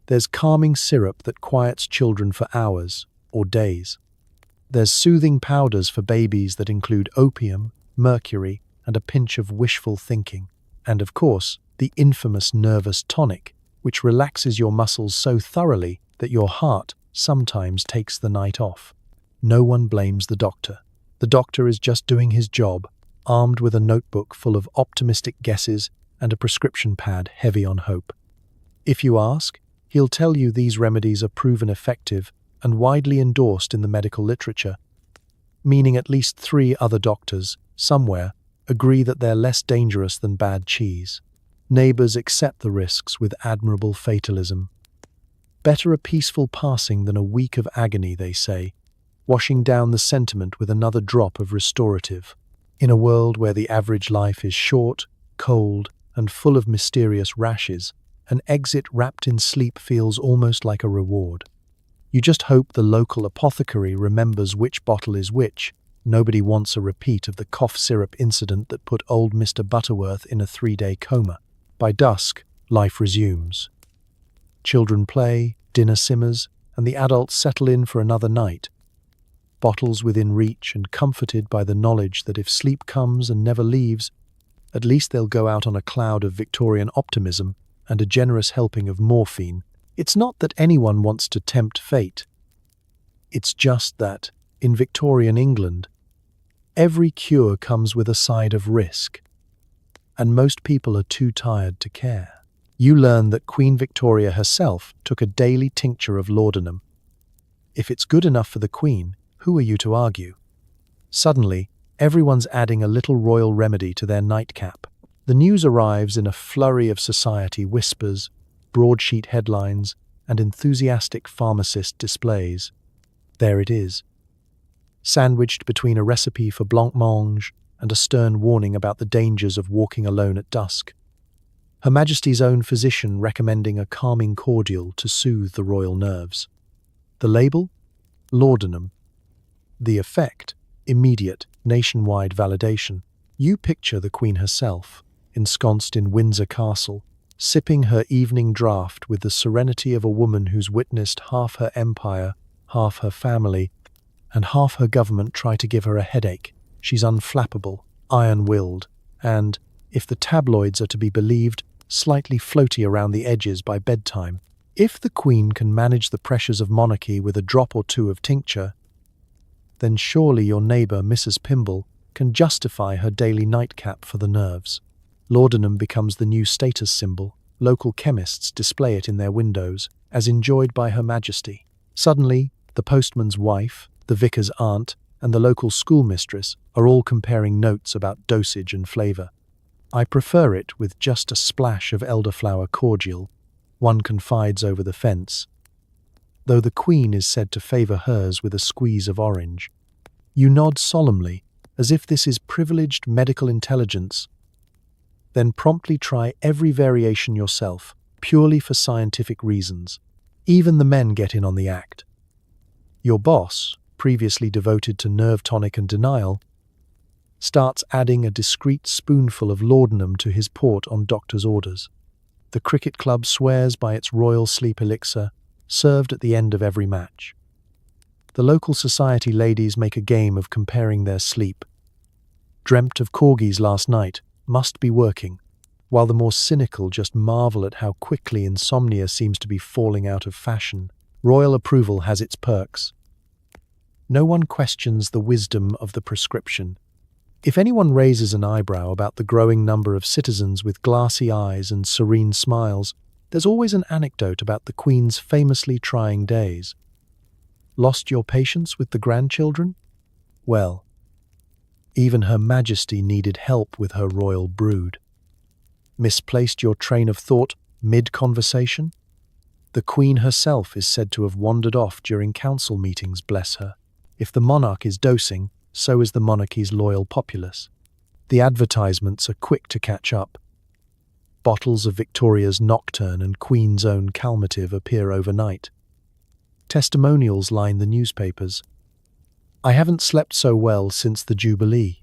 There's calming syrup that quiets children for hours or days. There's soothing powders for babies that include opium, mercury, and a pinch of wishful thinking. And of course, the infamous nervous tonic, which relaxes your muscles so thoroughly that your heart sometimes takes the night off. No one blames the doctor. The doctor is just doing his job, armed with a notebook full of optimistic guesses and a prescription pad heavy on hope. If you ask, he'll tell you these remedies are proven effective and widely endorsed in the medical literature, meaning at least 3 other doctors, somewhere, agree that they're less dangerous than bad cheese. Neighbors accept the risks with admirable fatalism. Better a peaceful passing than a week of agony, they say, washing down the sentiment with another drop of restorative. In a world where the average life is short, cold, and full of mysterious rashes, an exit wrapped in sleep feels almost like a reward. You just hope the local apothecary remembers which bottle is which. Nobody wants a repeat of the cough syrup incident that put old Mr. Butterworth in a 3-day coma. By dusk, life resumes. Children play, dinner simmers, and the adults settle in for another night. Bottles within reach and comforted by the knowledge that if sleep comes and never leaves, at least they'll go out on a cloud of Victorian optimism and a generous helping of morphine. It's not that anyone wants to tempt fate. It's just that, in Victorian England, every cure comes with a side of risk, and most people are too tired to care. You learn that Queen Victoria herself took a daily tincture of laudanum. If it's good enough for the Queen, who are you to argue? Suddenly, everyone's adding a little royal remedy to their nightcap. The news arrives in a flurry of society whispers, broadsheet headlines, and enthusiastic pharmacist displays. There it is, sandwiched between a recipe for blancmange and a stern warning about the dangers of walking alone at dusk. Her Majesty's own physician recommending a calming cordial to soothe the royal nerves. The label? Laudanum. The effect? Immediate, nationwide validation. You picture the Queen herself, ensconced in Windsor Castle, sipping her evening draught with the serenity of a woman who's witnessed half her empire, half her family, and half her government try to give her a headache. She's unflappable, iron-willed, and, if the tabloids are to be believed, slightly floaty around the edges by bedtime. If the Queen can manage the pressures of monarchy with a drop or two of tincture, then surely your neighbour, Mrs. Pimble, can justify her daily nightcap for the nerves. Laudanum becomes the new status symbol. Local chemists display it in their windows, as enjoyed by Her Majesty. Suddenly, the postman's wife, the vicar's aunt, and the local schoolmistress are all comparing notes about dosage and flavor. "I prefer it with just a splash of elderflower cordial," one confides over the fence, though the Queen is said to favor hers with a squeeze of orange. You nod solemnly, as if this is privileged medical intelligence, then promptly try every variation yourself, purely for scientific reasons. Even the men get in on the act. Your boss, previously devoted to nerve tonic and denial, starts adding a discreet spoonful of laudanum to his port on doctor's orders. The cricket club swears by its royal sleep elixir, served at the end of every match. The local society ladies make a game of comparing their sleep. "Dreamt of corgis last night, must be working," while the more cynical just marvel at how quickly insomnia seems to be falling out of fashion. Royal approval has its perks. No one questions the wisdom of the prescription. If anyone raises an eyebrow about the growing number of citizens with glassy eyes and serene smiles, there's always an anecdote about the Queen's famously trying days. Lost your patience with the grandchildren? Well, even Her Majesty needed help with her royal brood. Misplaced your train of thought mid-conversation? The Queen herself is said to have wandered off during council meetings, bless her. If the monarch is dosing, so is the monarchy's loyal populace. The advertisements are quick to catch up. Bottles of Victoria's Nocturne and Queen's Own Calmative appear overnight. Testimonials line the newspapers. "I haven't slept so well since the Jubilee.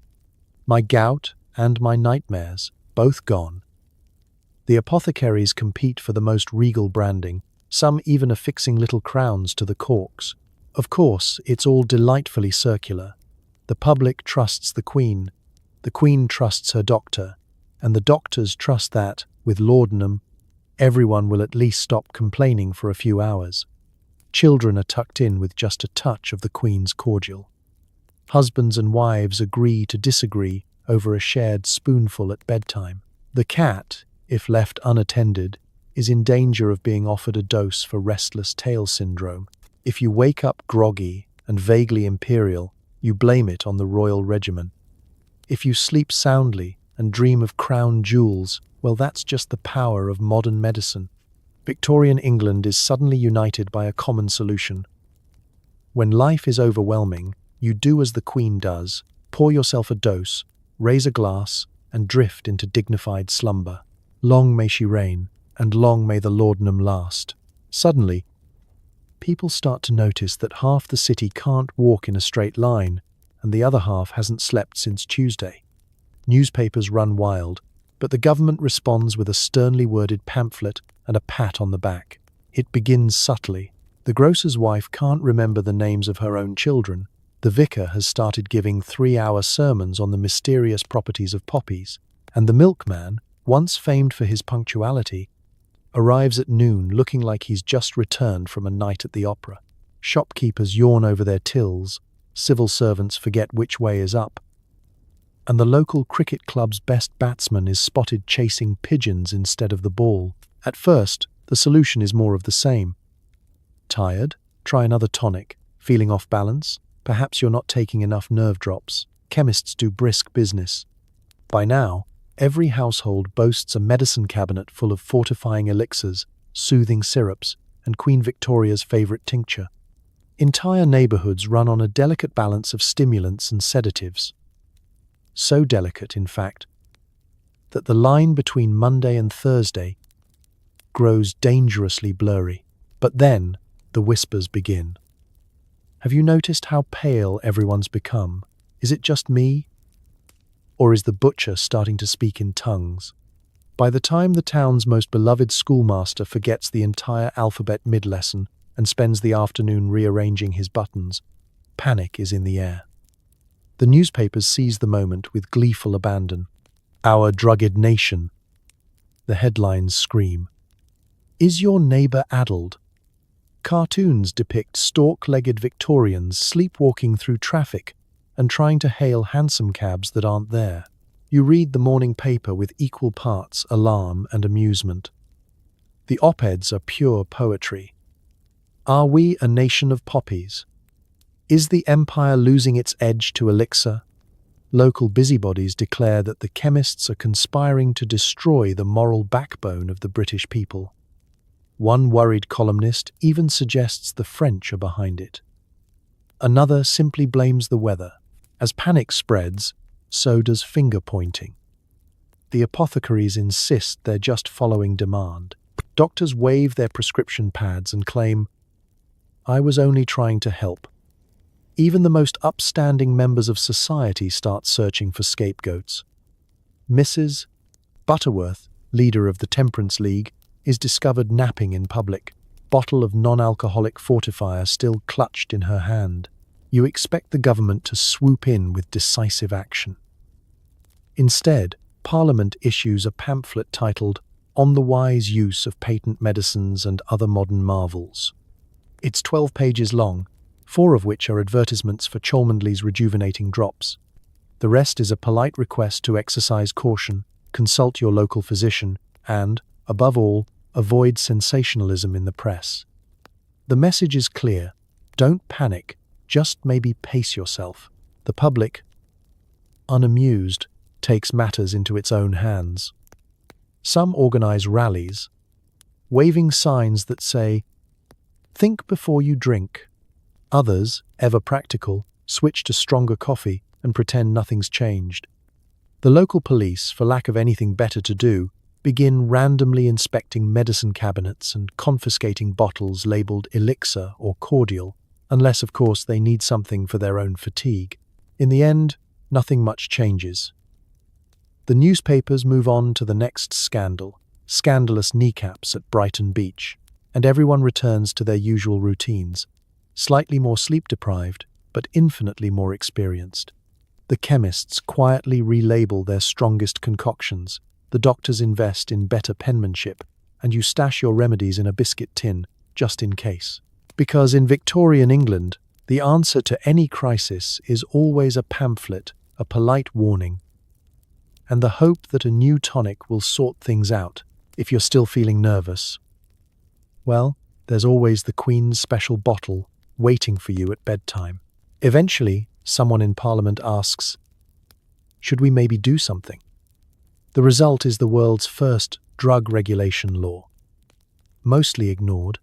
My gout and my nightmares, both gone." The apothecaries compete for the most regal branding, some even affixing little crowns to the corks. Of course, it's all delightfully circular. The public trusts the Queen trusts her doctor, and the doctors trust that, with laudanum, everyone will at least stop complaining for a few hours. Children are tucked in with just a touch of the Queen's cordial. Husbands and wives agree to disagree over a shared spoonful at bedtime. The cat, if left unattended, is in danger of being offered a dose for restless tail syndrome. If you wake up groggy and vaguely imperial, you blame it on the royal regimen. If you sleep soundly and dream of crown jewels, well, that's just the power of modern medicine. Victorian England is suddenly united by a common solution. When life is overwhelming, you do as the Queen does, pour yourself a dose, raise a glass, and drift into dignified slumber. Long may she reign, and long may the laudanum last. Suddenly, people start to notice that half the city can't walk in a straight line, and the other half hasn't slept since Tuesday. Newspapers run wild, but the government responds with a sternly worded pamphlet and a pat on the back. It begins subtly. The grocer's wife can't remember the names of her own children. The vicar has started giving 3-hour sermons on the mysterious properties of poppies, and the milkman, once famed for his punctuality, arrives at noon looking like he's just returned from a night at the opera. Shopkeepers yawn over their tills, civil servants forget which way is up, and the local cricket club's best batsman is spotted chasing pigeons instead of the ball. At first, the solution is more of the same. Tired? Try another tonic. Feeling off balance? Perhaps you're not taking enough nerve drops. Chemists do brisk business. By now, every household boasts a medicine cabinet full of fortifying elixirs, soothing syrups, and Queen Victoria's favorite tincture. Entire neighborhoods run on a delicate balance of stimulants and sedatives. So delicate, in fact, that the line between Monday and Thursday grows dangerously blurry. But then, the whispers begin. Have you noticed how pale everyone's become? Is it just me? Or is the butcher starting to speak in tongues? By the time the town's most beloved schoolmaster forgets the entire alphabet mid-lesson and spends the afternoon rearranging his buttons, panic is in the air. The newspapers seize the moment with gleeful abandon. "Our drugged nation." The headlines scream. "Is your neighbor addled?" Cartoons depict stork-legged Victorians sleepwalking through traffic and trying to hail hansom cabs that aren't there. You read the morning paper with equal parts alarm and amusement. The op-eds are pure poetry. Are we a nation of poppies? Is the empire losing its edge to elixir? Local busybodies declare that the chemists are conspiring to destroy the moral backbone of the British people. One worried columnist even suggests the French are behind it. Another simply blames the weather. As panic spreads, so does finger-pointing. The apothecaries insist they're just following demand. Doctors wave their prescription pads and claim, "I was only trying to help." Even the most upstanding members of society start searching for scapegoats. Mrs. Butterworth, leader of the Temperance League, is discovered napping in public, bottle of non-alcoholic fortifier still clutched in her hand. You expect the government to swoop in with decisive action. Instead, Parliament issues a pamphlet titled "On the Wise Use of Patent Medicines and Other Modern Marvels." It's 12 pages long, 4 of which are advertisements for Cholmondeley's rejuvenating drops. The rest is a polite request to exercise caution, consult your local physician, and, above all, avoid sensationalism in the press. The message is clear: don't panic, just maybe pace yourself. The public, unamused, takes matters into its own hands. Some organize rallies, waving signs that say, "Think before you drink." Others, ever practical, switch to stronger coffee and pretend nothing's changed. The local police, for lack of anything better to do, begin randomly inspecting medicine cabinets and confiscating bottles labeled elixir or cordial, unless, of course, they need something for their own fatigue. In the end, nothing much changes. The newspapers move on to the next scandal, scandalous kneecaps at Brighton Beach, and everyone returns to their usual routines, slightly more sleep-deprived, but infinitely more experienced. The chemists quietly relabel their strongest concoctions, the doctors invest in better penmanship, and you stash your remedies in a biscuit tin, just in case. Because in Victorian England, the answer to any crisis is always a pamphlet, a polite warning, and the hope that a new tonic will sort things out if you're still feeling nervous. Well, there's always the Queen's special bottle waiting for you at bedtime. Eventually, someone in Parliament asks, "Should we maybe do something?" The result is the world's first drug regulation law, mostly ignored,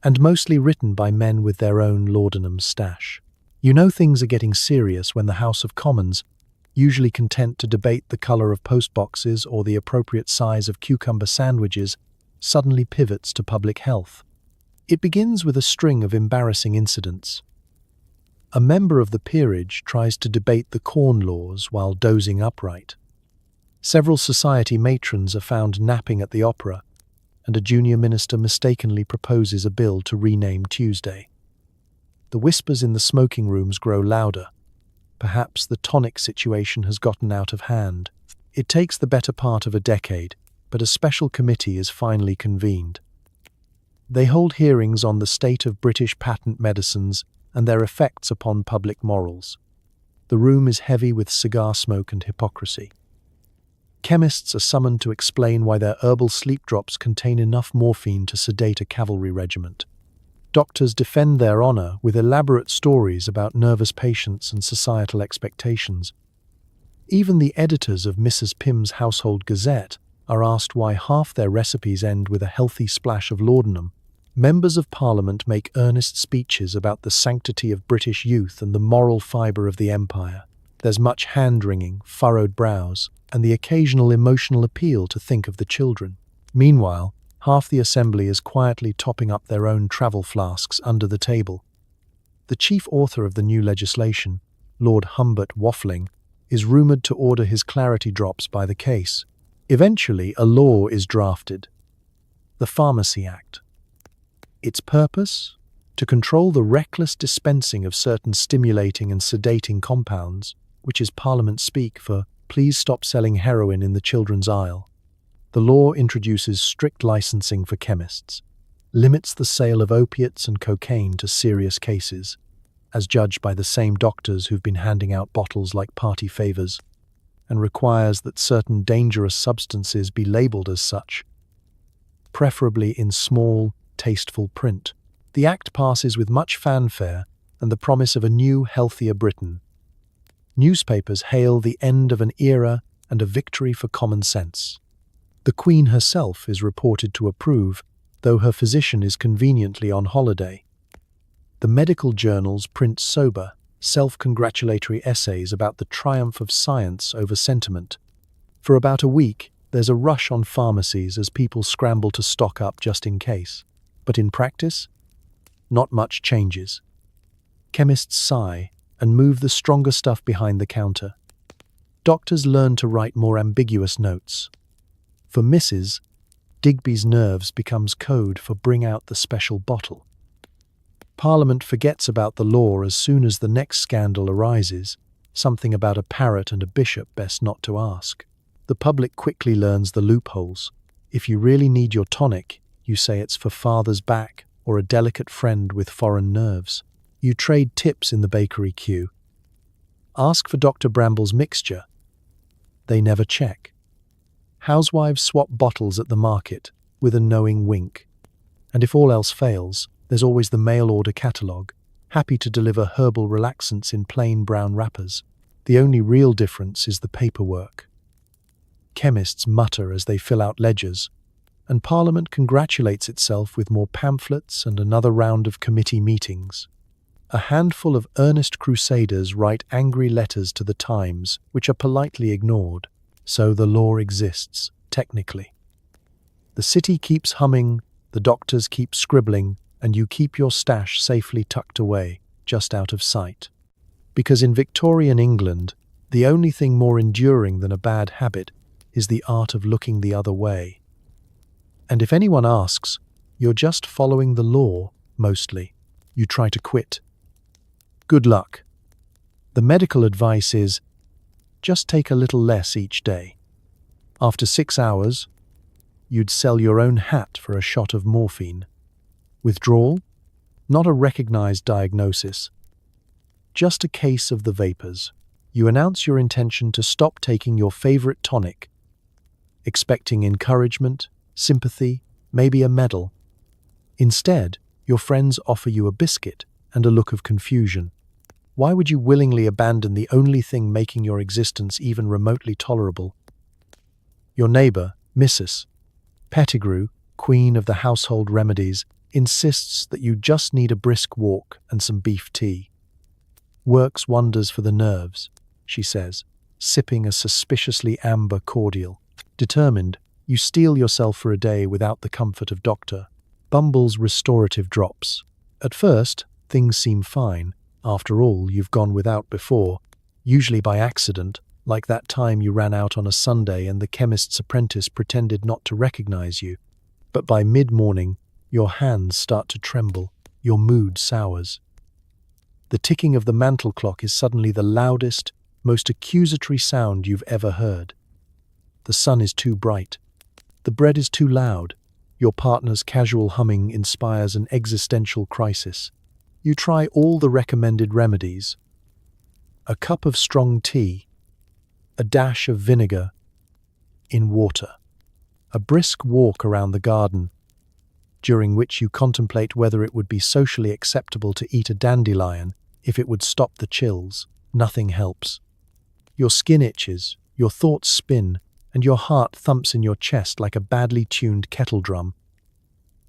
and mostly written by men with their own laudanum stash. You know things are getting serious when the House of Commons, usually content to debate the colour of postboxes or the appropriate size of cucumber sandwiches, suddenly pivots to public health. It begins with a string of embarrassing incidents. A member of the peerage tries to debate the corn laws while dozing upright. Several society matrons are found napping at the opera, and a junior minister mistakenly proposes a bill to rename Tuesday. The whispers in the smoking rooms grow louder. Perhaps the tonic situation has gotten out of hand. It takes the better part of a decade, but a special committee is finally convened. They hold hearings on the state of British patent medicines and their effects upon public morals. The room is heavy with cigar smoke and hypocrisy. Chemists are summoned to explain why their herbal sleep drops contain enough morphine to sedate a cavalry regiment. Doctors defend their honour with elaborate stories about nervous patients and societal expectations. Even the editors of Mrs. Pym's Household Gazette are asked why half their recipes end with a healthy splash of laudanum. Members of Parliament make earnest speeches about the sanctity of British youth and the moral fibre of the empire. There's much hand-wringing, furrowed brows, and the occasional emotional appeal to think of the children. Meanwhile, half the assembly is quietly topping up their own travel flasks under the table. The chief author of the new legislation, Lord Humbert Waffling, is rumoured to order his clarity drops by the case. Eventually, a law is drafted, the Pharmacy Act. Its purpose? To control the reckless dispensing of certain stimulating and sedating compounds, which is Parliament speak for "please stop selling heroin in the children's aisle." The law introduces strict licensing for chemists, limits the sale of opiates and cocaine to serious cases, as judged by the same doctors who've been handing out bottles like party favours, and requires that certain dangerous substances be labelled as such, preferably in small, tasteful print. The act passes with much fanfare and the promise of a new, healthier Britain. Newspapers hail the end of an era and a victory for common sense. The Queen herself is reported to approve, though her physician is conveniently on holiday. The medical journals print sober, self-congratulatory essays about the triumph of science over sentiment. For about a week, there's a rush on pharmacies as people scramble to stock up just in case. But in practice, not much changes. Chemists sigh and move the stronger stuff behind the counter. Doctors learn to write more ambiguous notes. For Mrs. Digby's nerves becomes code for bring out the special bottle. Parliament forgets about the law as soon as the next scandal arises, something about a parrot and a bishop best not to ask. The public quickly learns the loopholes. If you really need your tonic, you say it's for father's back or a delicate friend with foreign nerves. You trade tips in the bakery queue. Ask for Dr. Bramble's mixture. They never check. Housewives swap bottles at the market with a knowing wink. And if all else fails, there's always the mail-order catalogue, happy to deliver herbal relaxants in plain brown wrappers. The only real difference is the paperwork. Chemists mutter as they fill out ledgers, and Parliament congratulates itself with more pamphlets and another round of committee meetings. A handful of earnest crusaders write angry letters to the Times, which are politely ignored. So the law exists, technically. The city keeps humming, the doctors keep scribbling, and you keep your stash safely tucked away, just out of sight. Because in Victorian England, the only thing more enduring than a bad habit is the art of looking the other way. And if anyone asks, you're just following the law, mostly. You try to quit. Good luck. The medical advice is, just take a little less each day. After 6 hours, you'd sell your own hat for a shot of morphine. Withdrawal? Not a recognized diagnosis. Just a case of the vapors. You announce your intention to stop taking your favorite tonic, expecting encouragement, sympathy, maybe a medal. Instead, your friends offer you a biscuit and a look of confusion. Why would you willingly abandon the only thing making your existence even remotely tolerable? Your neighbor, Mrs. Pettigrew, queen of the household remedies, insists that you just need a brisk walk and some beef tea. Works wonders for the nerves, she says, sipping a suspiciously amber cordial. Determined, you steel yourself for a day without the comfort of Dr. Bumble's restorative drops. At first, things seem fine. After all, you've gone without before, usually by accident, like that time you ran out on a Sunday and the chemist's apprentice pretended not to recognize you. But by mid-morning, your hands start to tremble, your mood sours. The ticking of the mantel clock is suddenly the loudest, most accusatory sound you've ever heard. The sun is too bright. The bread is too loud. Your partner's casual humming inspires an existential crisis. You try all the recommended remedies. A cup of strong tea, a dash of vinegar in water, a brisk walk around the garden, during which you contemplate whether it would be socially acceptable to eat a dandelion if it would stop the chills. Nothing helps. Your skin itches, your thoughts spin, and your heart thumps in your chest like a badly tuned kettle drum.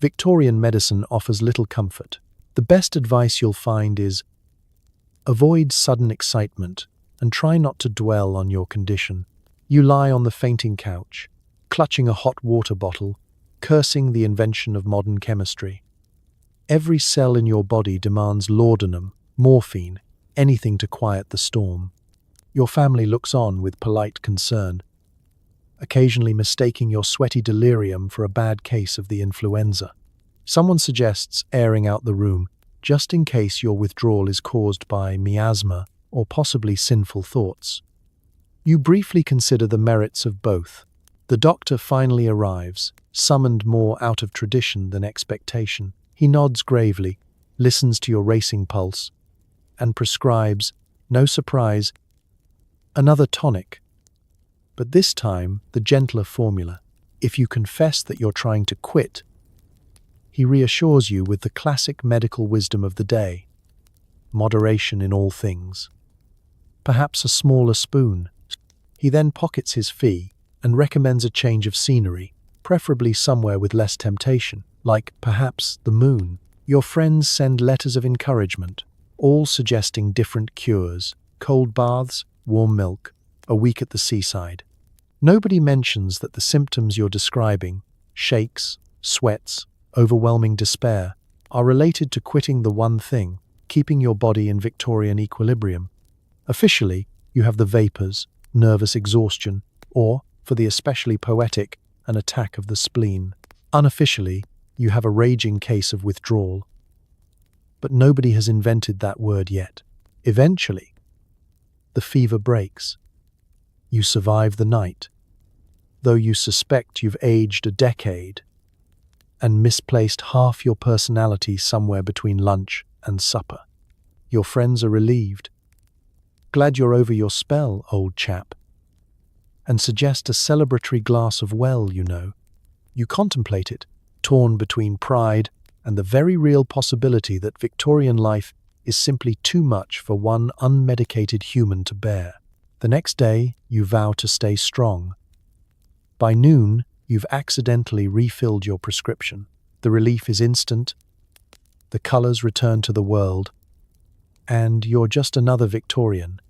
Victorian medicine offers little comfort. The best advice you'll find is, avoid sudden excitement and try not to dwell on your condition. You lie on the fainting couch, clutching a hot water bottle, cursing the invention of modern chemistry. Every cell in your body demands laudanum, morphine, anything to quiet the storm. Your family looks on with polite concern, occasionally mistaking your sweaty delirium for a bad case of the influenza. Someone suggests airing out the room, just in case your withdrawal is caused by miasma or possibly sinful thoughts. You briefly consider the merits of both. The doctor finally arrives, summoned more out of tradition than expectation. He nods gravely, listens to your racing pulse, and prescribes, no surprise, another tonic. But this time, the gentler formula. If you confess that you're trying to quit, he reassures you with the classic medical wisdom of the day: moderation in all things. Perhaps a smaller spoon. He then pockets his fee and recommends a change of scenery, preferably somewhere with less temptation, like perhaps the moon. Your friends send letters of encouragement, all suggesting different cures: cold baths, warm milk, a week at the seaside. Nobody mentions that the symptoms you're describing, shakes, sweats, overwhelming despair, are related to quitting the one thing, keeping your body in Victorian equilibrium. Officially, you have the vapors, nervous exhaustion, or, for the especially poetic, an attack of the spleen. Unofficially, you have a raging case of withdrawal. But nobody has invented that word yet. Eventually, the fever breaks. You survive the night, though you suspect you've aged a decade and misplaced half your personality somewhere between lunch and supper. Your friends are relieved. Glad you're over your spell, old chap, and suggest a celebratory glass of well, you know. You contemplate it, torn between pride and the very real possibility that Victorian life is simply too much for one unmedicated human to bear. The next day, you vow to stay strong. By noon, you've accidentally refilled your prescription. The relief is instant, the colors return to the world, and you're just another Victorian,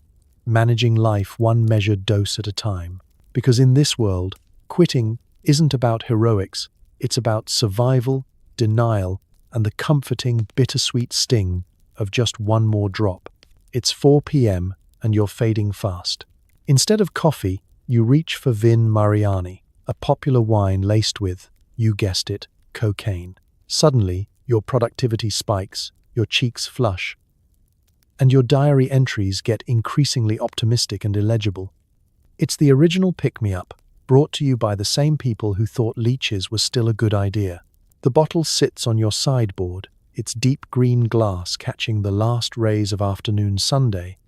managing life one measured dose at a time. Because in this world, quitting isn't about heroics, it's about survival, denial, and the comforting, bittersweet sting of just one more drop. It's 4 p.m. and you're fading fast. Instead of coffee, you reach for Vin Mariani, a popular wine laced with, you guessed it, cocaine. Suddenly, your productivity spikes, your cheeks flush, and your diary entries get increasingly optimistic and illegible. It's the original pick-me-up, brought to you by the same people who thought leeches was still a good idea. The bottle sits on your sideboard, its deep green glass catching the last rays of afternoon Sunday.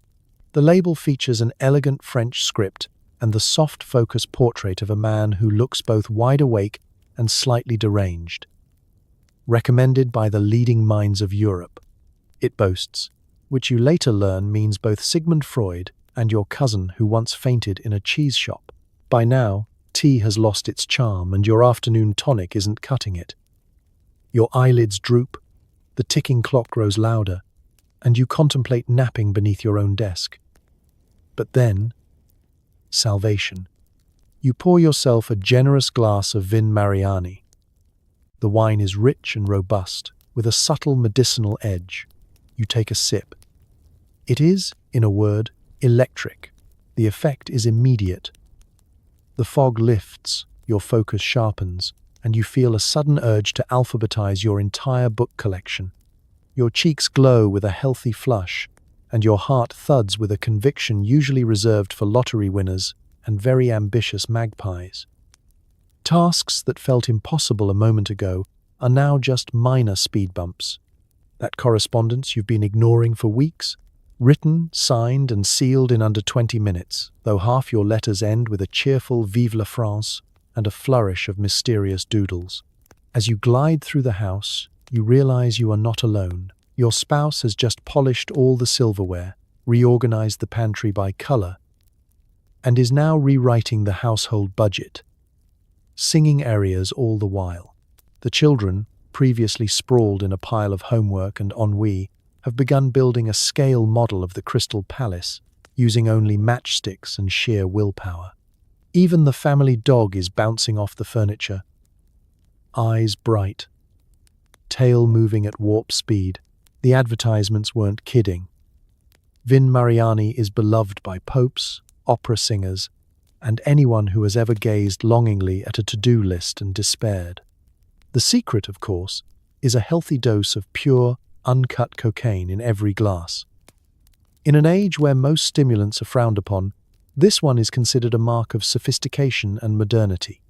The label features an elegant French script and the soft focus portrait of a man who looks both wide awake and slightly deranged. Recommended by the leading minds of Europe. It boasts, which you later learn means both Sigmund Freud and your cousin who once fainted in a cheese shop. By now, tea has lost its charm and your afternoon tonic isn't cutting it. Your eyelids droop, the ticking clock grows louder, and you contemplate napping beneath your own desk. But then, salvation. You pour yourself a generous glass of Vin Mariani. The wine is rich and robust, with a subtle medicinal edge. You take a sip. It is, in a word, electric. The effect is immediate. The fog lifts, your focus sharpens, and you feel a sudden urge to alphabetize your entire book collection. Your cheeks glow with a healthy flush, and your heart thuds with a conviction usually reserved for lottery winners and very ambitious magpies. Tasks that felt impossible a moment ago are now just minor speed bumps. That correspondence you've been ignoring for weeks, written, signed, and sealed in under 20 minutes, though half your letters end with a cheerful Vive la France and a flourish of mysterious doodles. As you glide through the house, you realize you are not alone. Your spouse has just polished all the silverware, reorganized the pantry by color, and is now rewriting the household budget, singing arias all the while. The children, previously sprawled in a pile of homework and ennui, have begun building a scale model of the Crystal Palace, using only matchsticks and sheer willpower. Even the family dog is bouncing off the furniture, eyes bright, tail moving at warp speed. The advertisements weren't kidding. Vin Mariani is beloved by popes, opera singers, and anyone who has ever gazed longingly at a to-do list and despaired. The secret, of course, is a healthy dose of pure, uncut cocaine in every glass. In an age where most stimulants are frowned upon, this one is considered a mark of sophistication and modernity.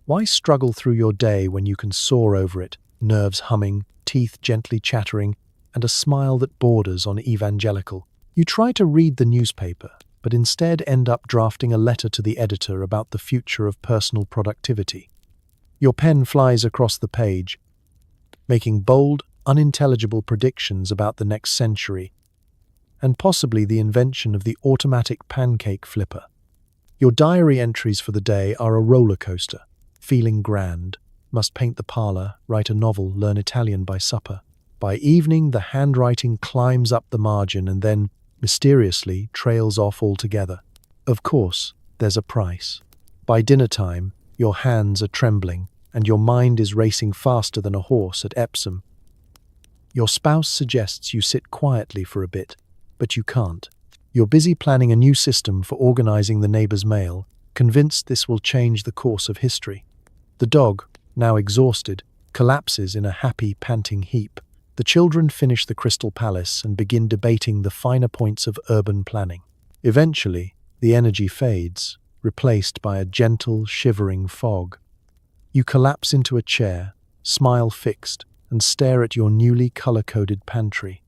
Why struggle through your day when you can soar over it, nerves humming, teeth gently chattering, and a smile that borders on evangelical? You try to read the newspaper, but instead end up drafting a letter to the editor about the future of personal productivity. Your pen flies across the page, making bold, unintelligible predictions about the next century, and possibly the invention of the automatic pancake flipper. Your diary entries for the day are a roller coaster. Feeling grand, must paint the parlor, write a novel, learn Italian by supper. By evening, the handwriting climbs up the margin and then, mysteriously, trails off altogether. Of course, there's a price. By dinner time, your hands are trembling, and your mind is racing faster than a horse at Epsom. Your spouse suggests you sit quietly for a bit, but you can't. You're busy planning a new system for organizing the neighbor's mail, convinced this will change the course of history. The dog, now exhausted, collapses in a happy, panting heap. The children finish the Crystal Palace and begin debating the finer points of urban planning. Eventually, the energy fades, replaced by a gentle, shivering fog. You collapse into a chair, smile fixed, and stare at your newly color-coded pantry.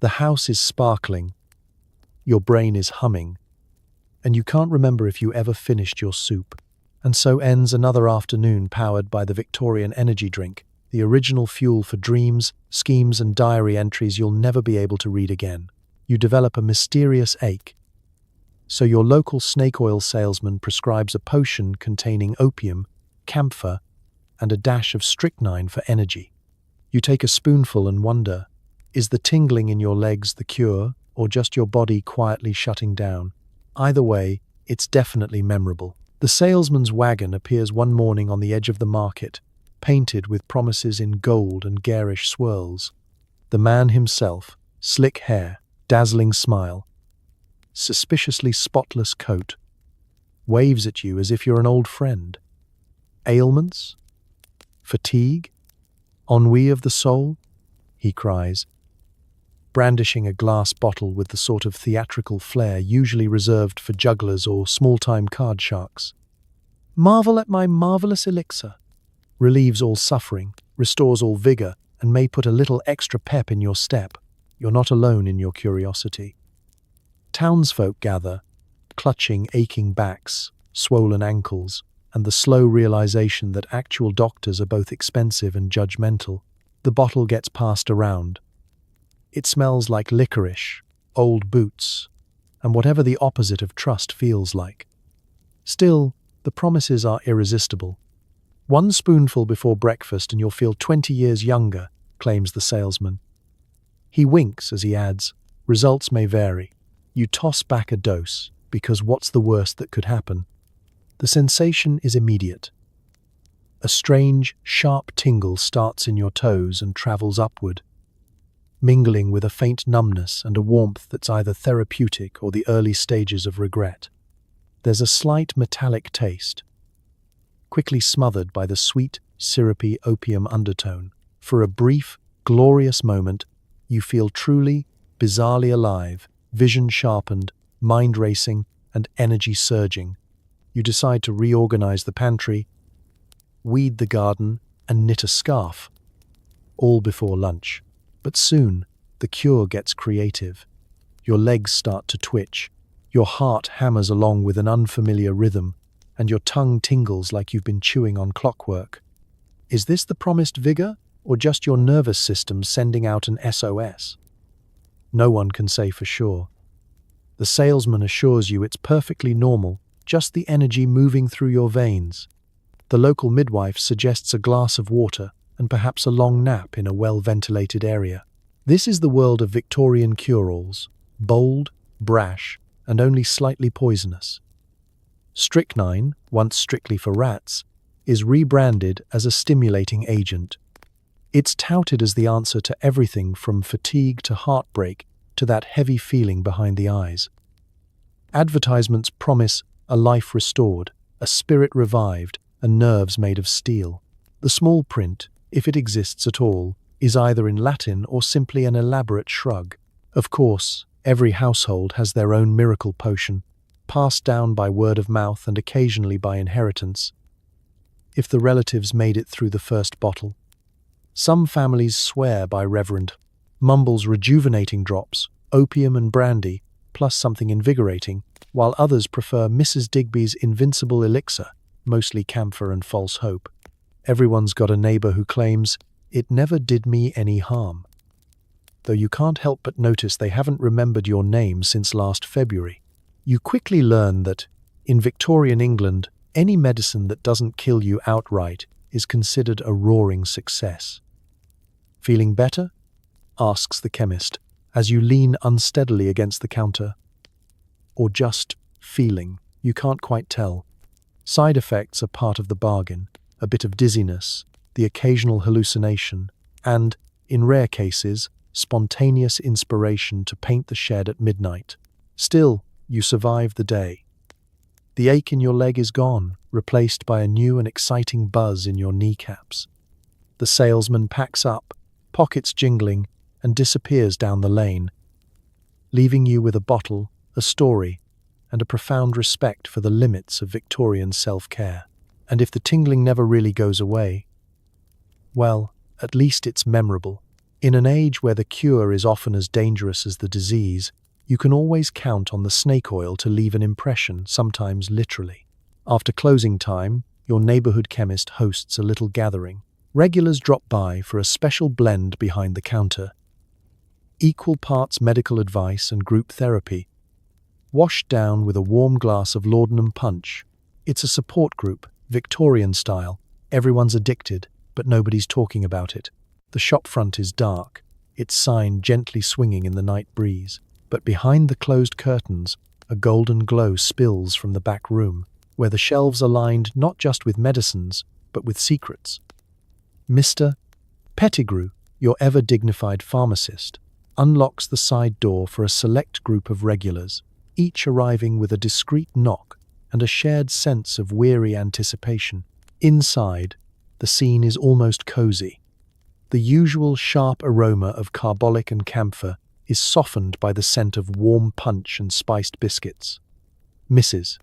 The house is sparkling, your brain is humming, and you can't remember if you ever finished your soup. And so ends another afternoon powered by the Victorian energy drink, the original fuel for dreams, schemes, and diary entries you'll never be able to read again. You develop a mysterious ache. So your local snake oil salesman prescribes a potion containing opium, camphor, and a dash of strychnine for energy. You take a spoonful and wonder, is the tingling in your legs the cure, or just your body quietly shutting down? Either way, it's definitely memorable. The salesman's wagon appears one morning on the edge of the market, painted with promises in gold and garish swirls. The man himself, slick hair, dazzling smile, suspiciously spotless coat, waves at you as if you're an old friend. Ailments? Fatigue? Ennui of the soul? He cries, brandishing a glass bottle with the sort of theatrical flair usually reserved for jugglers or small-time card sharks. Marvel at my marvelous elixir. Relieves all suffering, restores all vigor, and may put a little extra pep in your step. You're not alone in your curiosity. Townsfolk gather, clutching aching backs, swollen ankles, and the slow realization that actual doctors are both expensive and judgmental. The bottle gets passed around. It smells like licorice, old boots, and whatever the opposite of trust feels like. Still, the promises are irresistible. One spoonful before breakfast and you'll feel 20 years younger, claims the salesman. He winks as he adds, results may vary. You toss back a dose, because what's the worst that could happen? The sensation is immediate. A strange, sharp tingle starts in your toes and travels upward, mingling with a faint numbness and a warmth that's either therapeutic or the early stages of regret. There's a slight metallic taste, quickly smothered by the sweet, syrupy opium undertone. For a brief, glorious moment, you feel truly, bizarrely alive, vision sharpened, mind racing, and energy surging. You decide to reorganize the pantry, weed the garden, and knit a scarf, all before lunch. But soon, the cure gets creative. Your legs start to twitch, your heart hammers along with an unfamiliar rhythm, and your tongue tingles like you've been chewing on clockwork. Is this the promised vigor, or just your nervous system sending out an SOS? No one can say for sure. The salesman assures you it's perfectly normal, just the energy moving through your veins. The local midwife suggests a glass of water and perhaps a long nap in a well-ventilated area. This is the world of Victorian cure-alls, bold, brash, and only slightly poisonous. Strychnine, once strictly for rats, is rebranded as a stimulating agent. It's touted as the answer to everything from fatigue to heartbreak to that heavy feeling behind the eyes. Advertisements promise a life restored, a spirit revived, and nerves made of steel. The small print, if it exists at all, is either in Latin or simply an elaborate shrug. Of course, every household has their own miracle potion, passed down by word of mouth and occasionally by inheritance. If the relatives made it through the first bottle. Some families swear by Reverend Mumble's rejuvenating drops, opium and brandy, plus something invigorating, while others prefer Mrs. Digby's invincible elixir, mostly camphor and false hope. Everyone's got a neighbor who claims It never did me any harm. Though you can't help but notice they haven't remembered your name since last February. You quickly learn that, in Victorian England, any medicine that doesn't kill you outright is considered a roaring success. "Feeling better?" asks the chemist, as you lean unsteadily against the counter. Or just feeling, you can't quite tell. Side effects are part of the bargain, a bit of dizziness, the occasional hallucination, and, in rare cases, spontaneous inspiration to paint the shed at midnight. Still, you survive the day. The ache in your leg is gone, replaced by a new and exciting buzz in your kneecaps. The salesman packs up, pockets jingling, and disappears down the lane, leaving you with a bottle, a story, and a profound respect for the limits of Victorian self-care. And if the tingling never really goes away, well, at least it's memorable. In an age where the cure is often as dangerous as the disease, you can always count on the snake oil to leave an impression, sometimes literally. After closing time, your neighborhood chemist hosts a little gathering. Regulars drop by for a special blend behind the counter. Equal parts medical advice and group therapy, washed down with a warm glass of laudanum punch. It's a support group, Victorian style. Everyone's addicted, but nobody's talking about it. The shop front is dark, its sign gently swinging in the night breeze. But behind the closed curtains, a golden glow spills from the back room, where the shelves are lined not just with medicines, but with secrets. Mr. Pettigrew, your ever-dignified pharmacist, unlocks the side door for a select group of regulars, each arriving with a discreet knock and a shared sense of weary anticipation. Inside, the scene is almost cozy. The usual sharp aroma of carbolic and camphor is softened by the scent of warm punch and spiced biscuits. Mrs.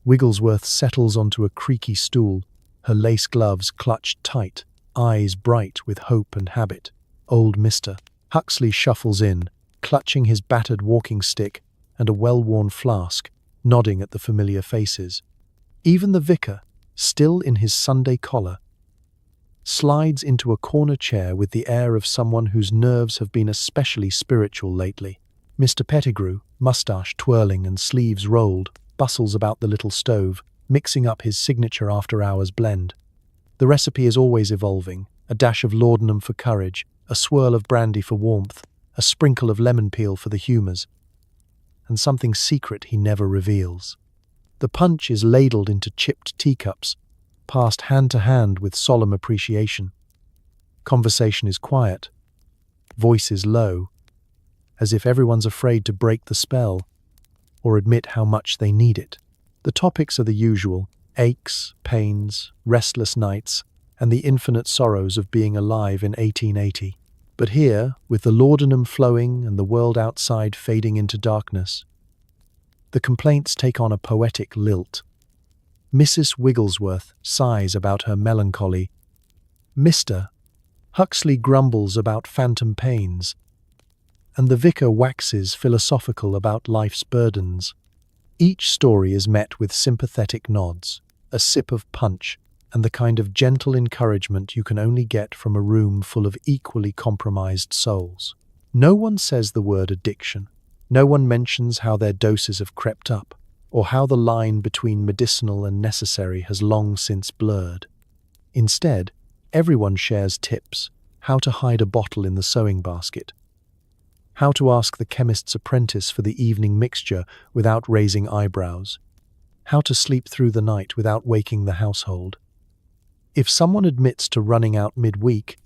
Wigglesworth settles onto a creaky stool, her lace gloves clutched tight, eyes bright with hope and habit. Old Mr. Huxley shuffles in, clutching his battered walking stick and a well-worn flask, nodding at the familiar faces. Even the vicar, still in his Sunday collar, slides into a corner chair with the air of someone whose nerves have been especially spiritual lately. Mr. Pettigrew, mustache twirling and sleeves rolled, bustles about the little stove, mixing up his signature after-hours blend. The recipe is always evolving, a dash of laudanum for courage, a swirl of brandy for warmth, a sprinkle of lemon peel for the humours, and something secret he never reveals. The punch is ladled into chipped teacups, passed hand to hand with solemn appreciation. Conversation is quiet, voice is low, as if everyone's afraid to break the spell or admit how much they need it. The topics are the usual: aches, pains, restless nights, and the infinite sorrows of being alive in 1880. But here, with the laudanum flowing and the world outside fading into darkness, the complaints take on a poetic lilt. Mrs. Wigglesworth sighs about her melancholy. Mr. Huxley grumbles about phantom pains, and the vicar waxes philosophical about life's burdens. Each story is met with sympathetic nods, a sip of punch, and the kind of gentle encouragement you can only get from a room full of equally compromised souls. No one says the word addiction. No one mentions how their doses have crept up, or how the line between medicinal and necessary has long since blurred. Instead, everyone shares tips: how to hide a bottle in the sewing basket, how to ask the chemist's apprentice for the evening mixture without raising eyebrows, how to sleep through the night without waking the household. If someone admits to running out midweek,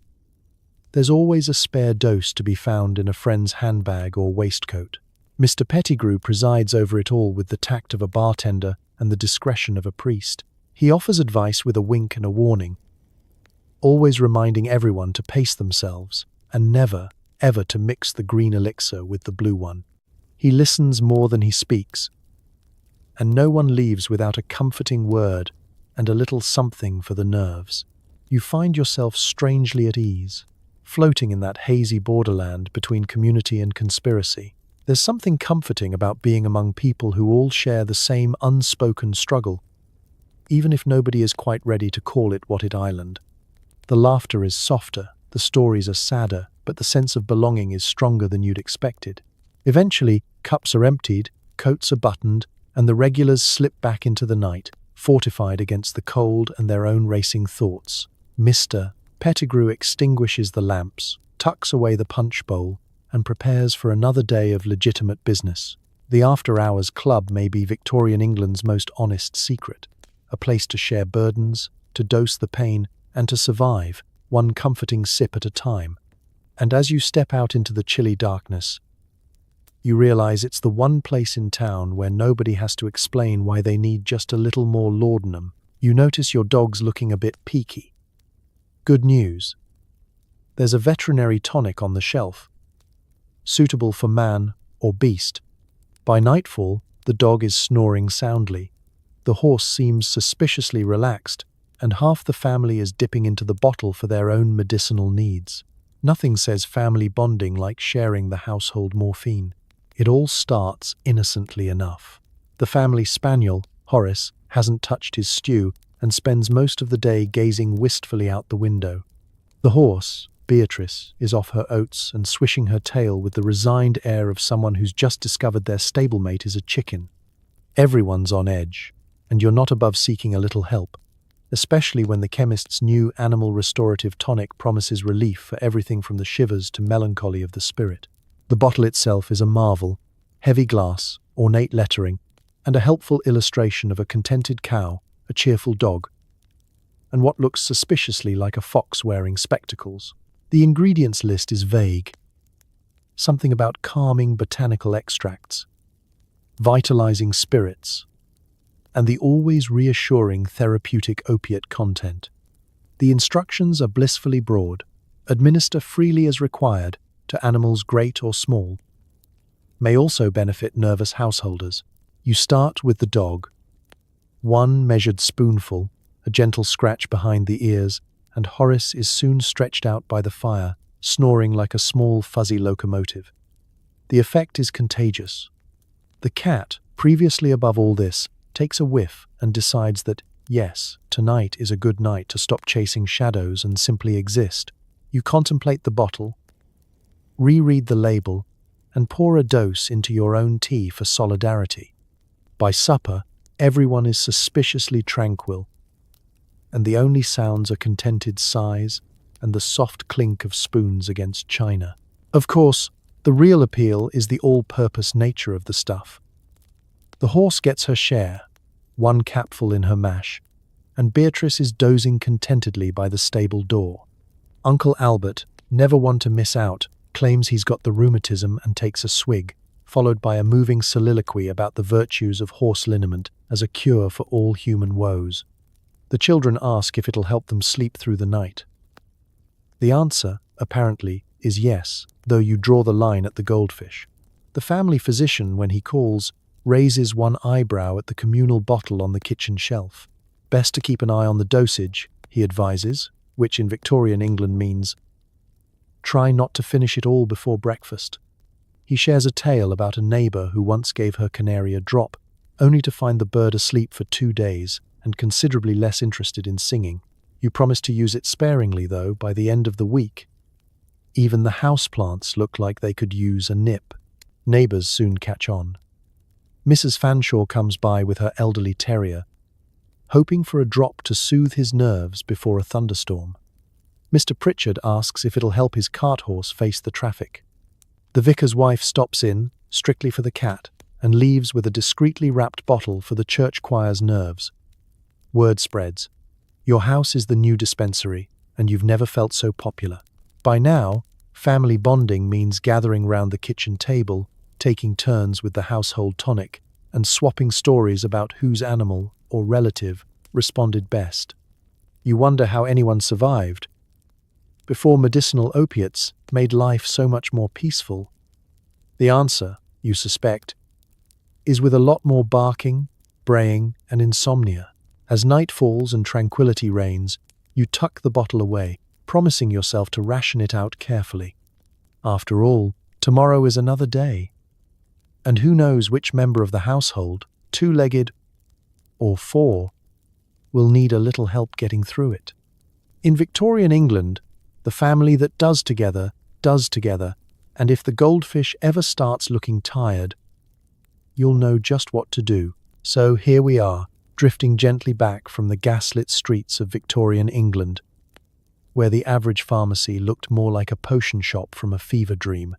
there's always a spare dose to be found in a friend's handbag or waistcoat. Mr. Pettigrew presides over it all with the tact of a bartender and the discretion of a priest. He offers advice with a wink and a warning, always reminding everyone to pace themselves and never, ever to mix the green elixir with the blue one. He listens more than he speaks, and no one leaves without a comforting word and a little something for the nerves. You find yourself strangely at ease, floating in that hazy borderland between community and conspiracy. There's something comforting about being among people who all share the same unspoken struggle, even if nobody is quite ready to call it what it island. The laughter is softer, The stories are sadder, but the sense of belonging is stronger than you'd expected. Eventually, cups are emptied, coats are buttoned, and the regulars slip back into the night, fortified against the cold and their own racing thoughts. Mr. Pettigrew extinguishes the lamps, tucks away the punch bowl, and prepares for another day of legitimate business. The after-hours club may be Victorian England's most honest secret, a place to share burdens, to dose the pain, and to survive, one comforting sip at a time. And as you step out into the chilly darkness, you realize it's the one place in town where nobody has to explain why they need just a little more laudanum. You notice your dog's looking a bit peaky. Good news. There's a veterinary tonic on the shelf, suitable for man or beast. By nightfall, the dog is snoring soundly. The horse seems suspiciously relaxed, and half the family is dipping into the bottle for their own medicinal needs. Nothing says family bonding like sharing the household morphine. It all starts innocently enough. The family spaniel, Horace, hasn't touched his stew and spends most of the day gazing wistfully out the window. The horse, Beatrice, is off her oats and swishing her tail with the resigned air of someone who's just discovered their stablemate is a chicken. Everyone's on edge, and you're not above seeking a little help, especially when the chemist's new animal restorative tonic promises relief for everything from the shivers to melancholy of the spirit. The bottle itself is a marvel, heavy glass, ornate lettering, and a helpful illustration of a contented cow, a cheerful dog, and what looks suspiciously like a fox wearing spectacles. The ingredients list is vague. Something about calming botanical extracts, vitalizing spirits, and the always reassuring therapeutic opiate content. The instructions are blissfully broad. Administer freely as required to animals great or small. May also benefit nervous householders. You start with the dog. One measured spoonful, a gentle scratch behind the ears, and Horace is soon stretched out by the fire, snoring like a small fuzzy locomotive. The effect is contagious. The cat, previously above all this, takes a whiff and decides that, yes, tonight is a good night to stop chasing shadows and simply exist. You contemplate the bottle, reread the label, and pour a dose into your own tea for solidarity. By supper, everyone is suspiciously tranquil, and the only sounds are contented sighs and the soft clink of spoons against china. Of course, the real appeal is the all-purpose nature of the stuff. The horse gets her share, one capful in her mash, and Beatrice is dozing contentedly by the stable door. Uncle Albert, never one to miss out, claims he's got the rheumatism and takes a swig, followed by a moving soliloquy about the virtues of horse liniment as a cure for all human woes. The children ask if it'll help them sleep through the night. The answer, apparently, is yes, though you draw the line at the goldfish. The family physician, when he calls, raises one eyebrow at the communal bottle on the kitchen shelf. Best to keep an eye on the dosage, he advises, which in Victorian England means try not to finish it all before breakfast. He shares a tale about a neighbour who once gave her canary a drop, only to find the bird asleep for 2 days and considerably less interested in singing. You promise to use it sparingly, though, by the end of the week. Even the houseplants look like they could use a nip. Neighbours soon catch on. Mrs. Fanshawe comes by with her elderly terrier, hoping for a drop to soothe his nerves before a thunderstorm. Mr. Pritchard asks if it'll help his cart horse face the traffic. The vicar's wife stops in, strictly for the cat, and leaves with a discreetly wrapped bottle for the church choir's nerves. Word spreads. Your house is the new dispensary, and you've never felt so popular. By now, family bonding means gathering round the kitchen table, taking turns with the household tonic, and swapping stories about whose animal or relative responded best. You wonder how anyone survived before medicinal opiates made life so much more peaceful. The answer, you suspect, is with a lot more barking, braying, and insomnia. As night falls and tranquility reigns, you tuck the bottle away, promising yourself to ration it out carefully. After all, tomorrow is another day. And who knows which member of the household, 2-legged or 4, will need a little help getting through it. In Victorian England, The family that does together, and if the goldfish ever starts looking tired, you'll know just what to do. So here we are, drifting gently back from the gaslit streets of Victorian England, where the average pharmacy looked more like a potion shop from a fever dream,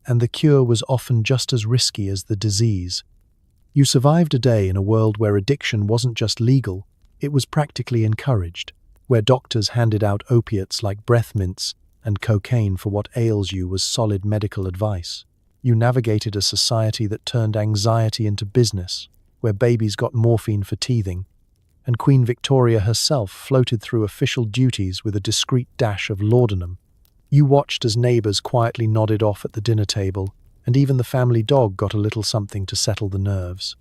and the cure was often just as risky as the disease. You survived a day in a world where addiction wasn't just legal, it was practically encouraged, where doctors handed out opiates like breath mints and cocaine for what ails you was solid medical advice. You navigated a society that turned anxiety into business, where babies got morphine for teething, and Queen Victoria herself floated through official duties with a discreet dash of laudanum. You watched as neighbors quietly nodded off at the dinner table, and even the family dog got a little something to settle the nerves.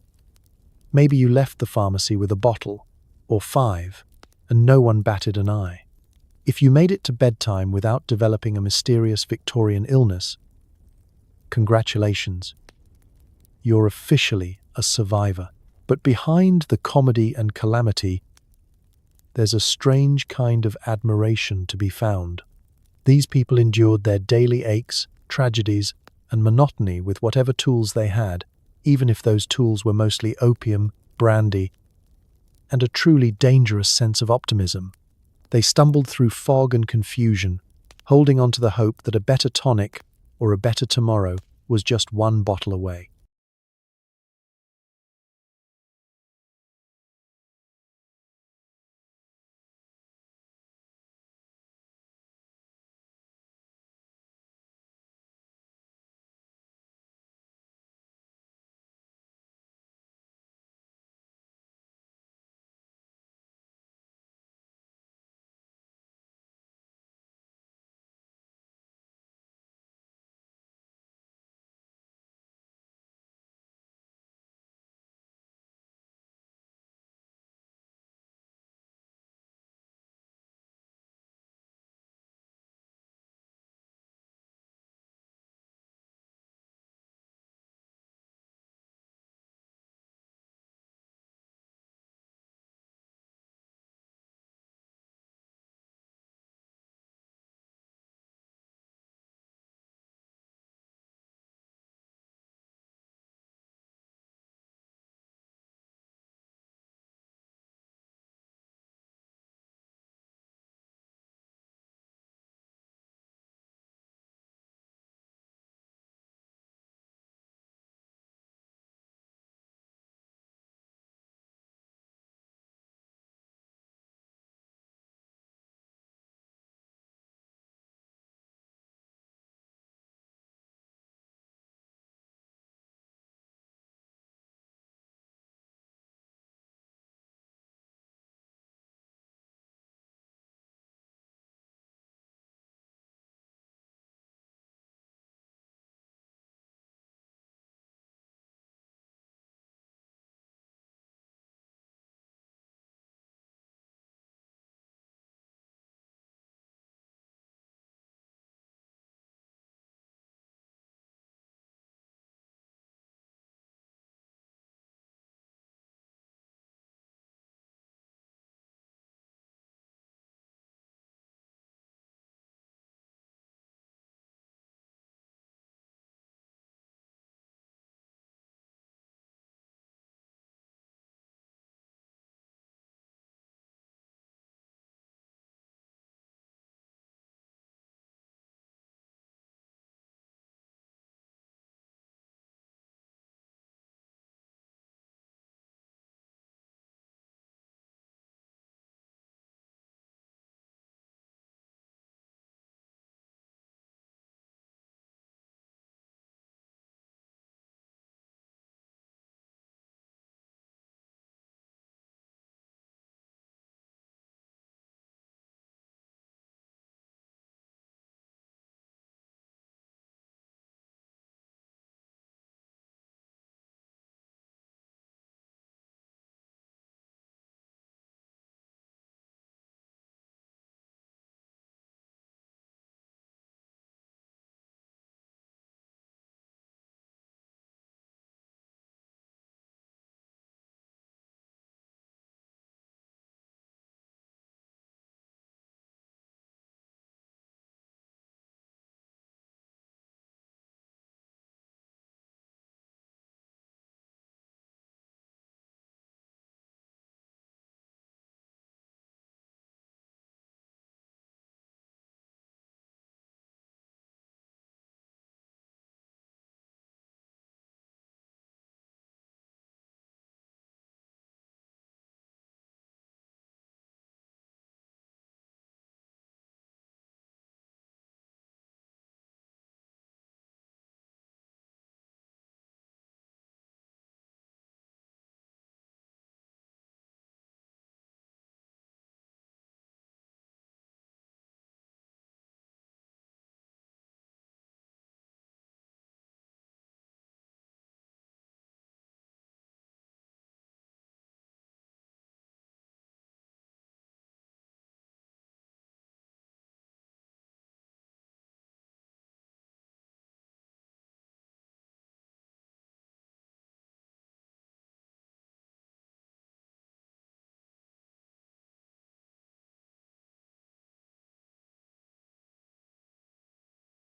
Maybe you left the pharmacy with a bottle, or 5, and no one batted an eye. If you made it to bedtime without developing a mysterious Victorian illness, congratulations. You're officially a survivor. But behind the comedy and calamity, there's a strange kind of admiration to be found. These people endured their daily aches, tragedies, and monotony with whatever tools they had, even if those tools were mostly opium, brandy, and a truly dangerous sense of optimism. They stumbled through fog and confusion, holding on to the hope that a better tonic or a better tomorrow was just one bottle away.